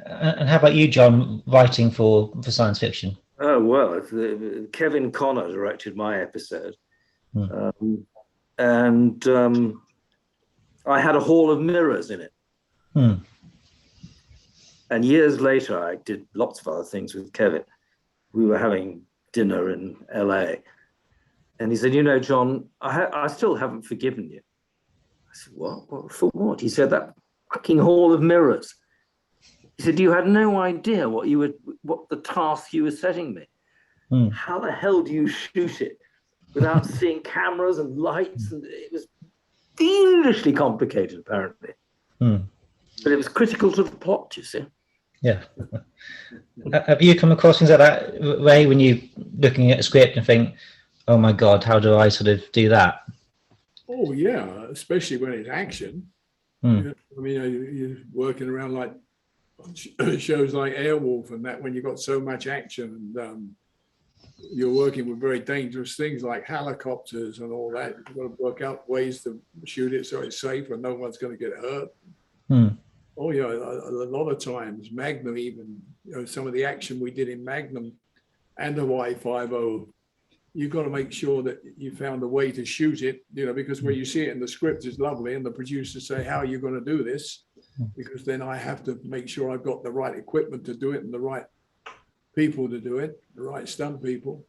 And how about you, John, writing for science fiction? Oh, well, Kevin Connor directed my episode. And I had a hall of mirrors in it. And years later, I did lots of other things with Kevin. We were having dinner in LA. And he said, John, I still haven't forgiven you. I said, what? For what? He said, that fucking hall of mirrors. He said, you had no idea what the task you were setting me. How the hell do you shoot it without seeing cameras and lights? And it was fiendishly complicated, apparently. But it was critical to the plot, you see. Yeah. Have you come across things like that, Ray, when you're looking at a script and think, oh my God, how do I sort of do that? Oh yeah, especially when it's action. I mean, you're working around like shows like Airwolf and that, when you've got so much action, and you're working with very dangerous things like helicopters and all that. You've got to work out ways to shoot it so it's safe and no one's going to get hurt. Oh yeah, a lot of times, Magnum even, some of the action we did in Magnum and Hawaii 5-0, you've got to make sure that you found a way to shoot it, because when you see it in the script, it's lovely, and the producers say, how are you going to do this? Because then I have to make sure I've got the right equipment to do it and the right people to do it, the right stunt people.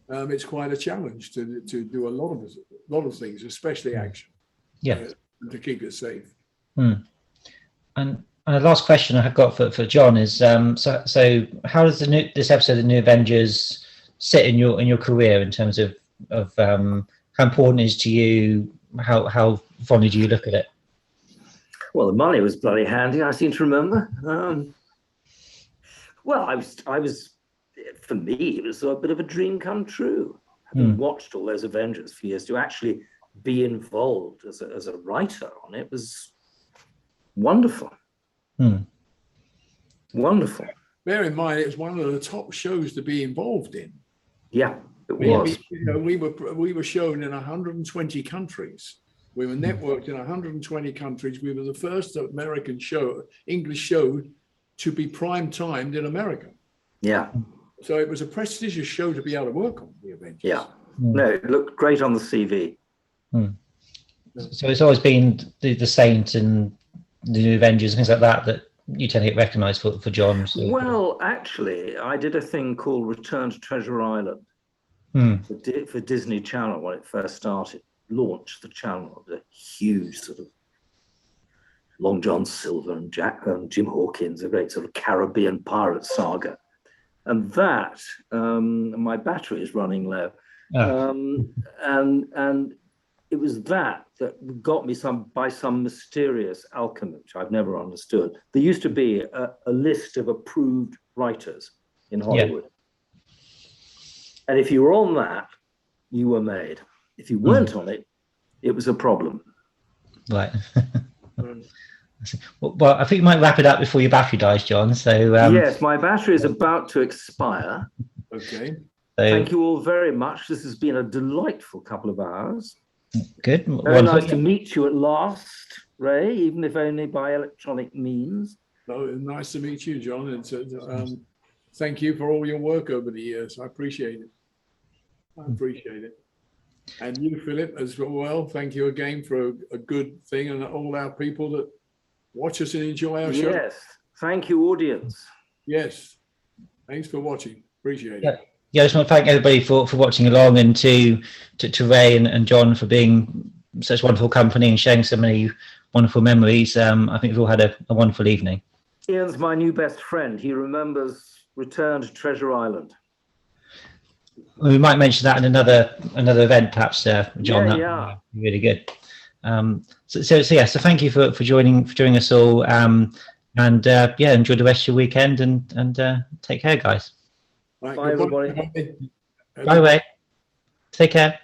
It's quite a challenge to do a lot of things, especially action. Yeah. To keep it safe. And the last question I have got for John is, so how does this episode of the New Avengers sit in your career in terms of how important it is to you? How fondly do you look at it? Well, the money was bloody handy, I seem to remember. Well, I was, for me, it was a bit of a dream come true. Having watched all those Avengers for years, to actually be involved as a writer on it was wonderful. Wonderful. Bear in mind, it was one of the top shows to be involved in. Yeah, it was. We were shown in 120 countries. We were networked in 120 countries. We were the first American show, English show, to be prime timed in America. Yeah. So it was a prestigious show to be able to work on, the Avengers. Yeah, No, it looked great on the CV. So it's always been the Saint and the New Avengers and things like that you tend to get recognised for John. So. Well, actually, I did a thing called Return to Treasure Island for Disney Channel when it first started. Launched the channel, the huge sort of Long John Silver and Jim Hawkins, a great sort of Caribbean pirate saga. And that, my battery is running low. And it was that got me by some mysterious alchemy, which I've never understood. There used to be a list of approved writers in Hollywood. Yeah. And if you were on that, you were made. If you weren't on it, it was a problem. Right. Well, I think you might wrap it up before your battery dies, John. So yes, my battery is about to expire. Okay. Thank you all very much. This has been a delightful couple of hours. Good. Very nice to meet you at last, Ray, even if only by electronic means. No, nice to meet you, John. And thank you for all your work over the years. I appreciate it. And you, Philip, as well. Thank you again for a good thing, and all our people that watch us and enjoy our show. Yes. Thank you, audience. Yes. Thanks for watching. Appreciate it. Yeah, I just want to thank everybody for watching along, and to Ray and John for being such wonderful company and sharing so many wonderful memories. I think we've all had a wonderful evening. Ian's my new best friend. He remembers Return to Treasure Island. We might mention that in another event, perhaps, John. Yeah. Really good. So thank you for joining us all. Enjoy the rest of your weekend, and take care, guys. Right, bye, everybody. Bye, Ray. Take care.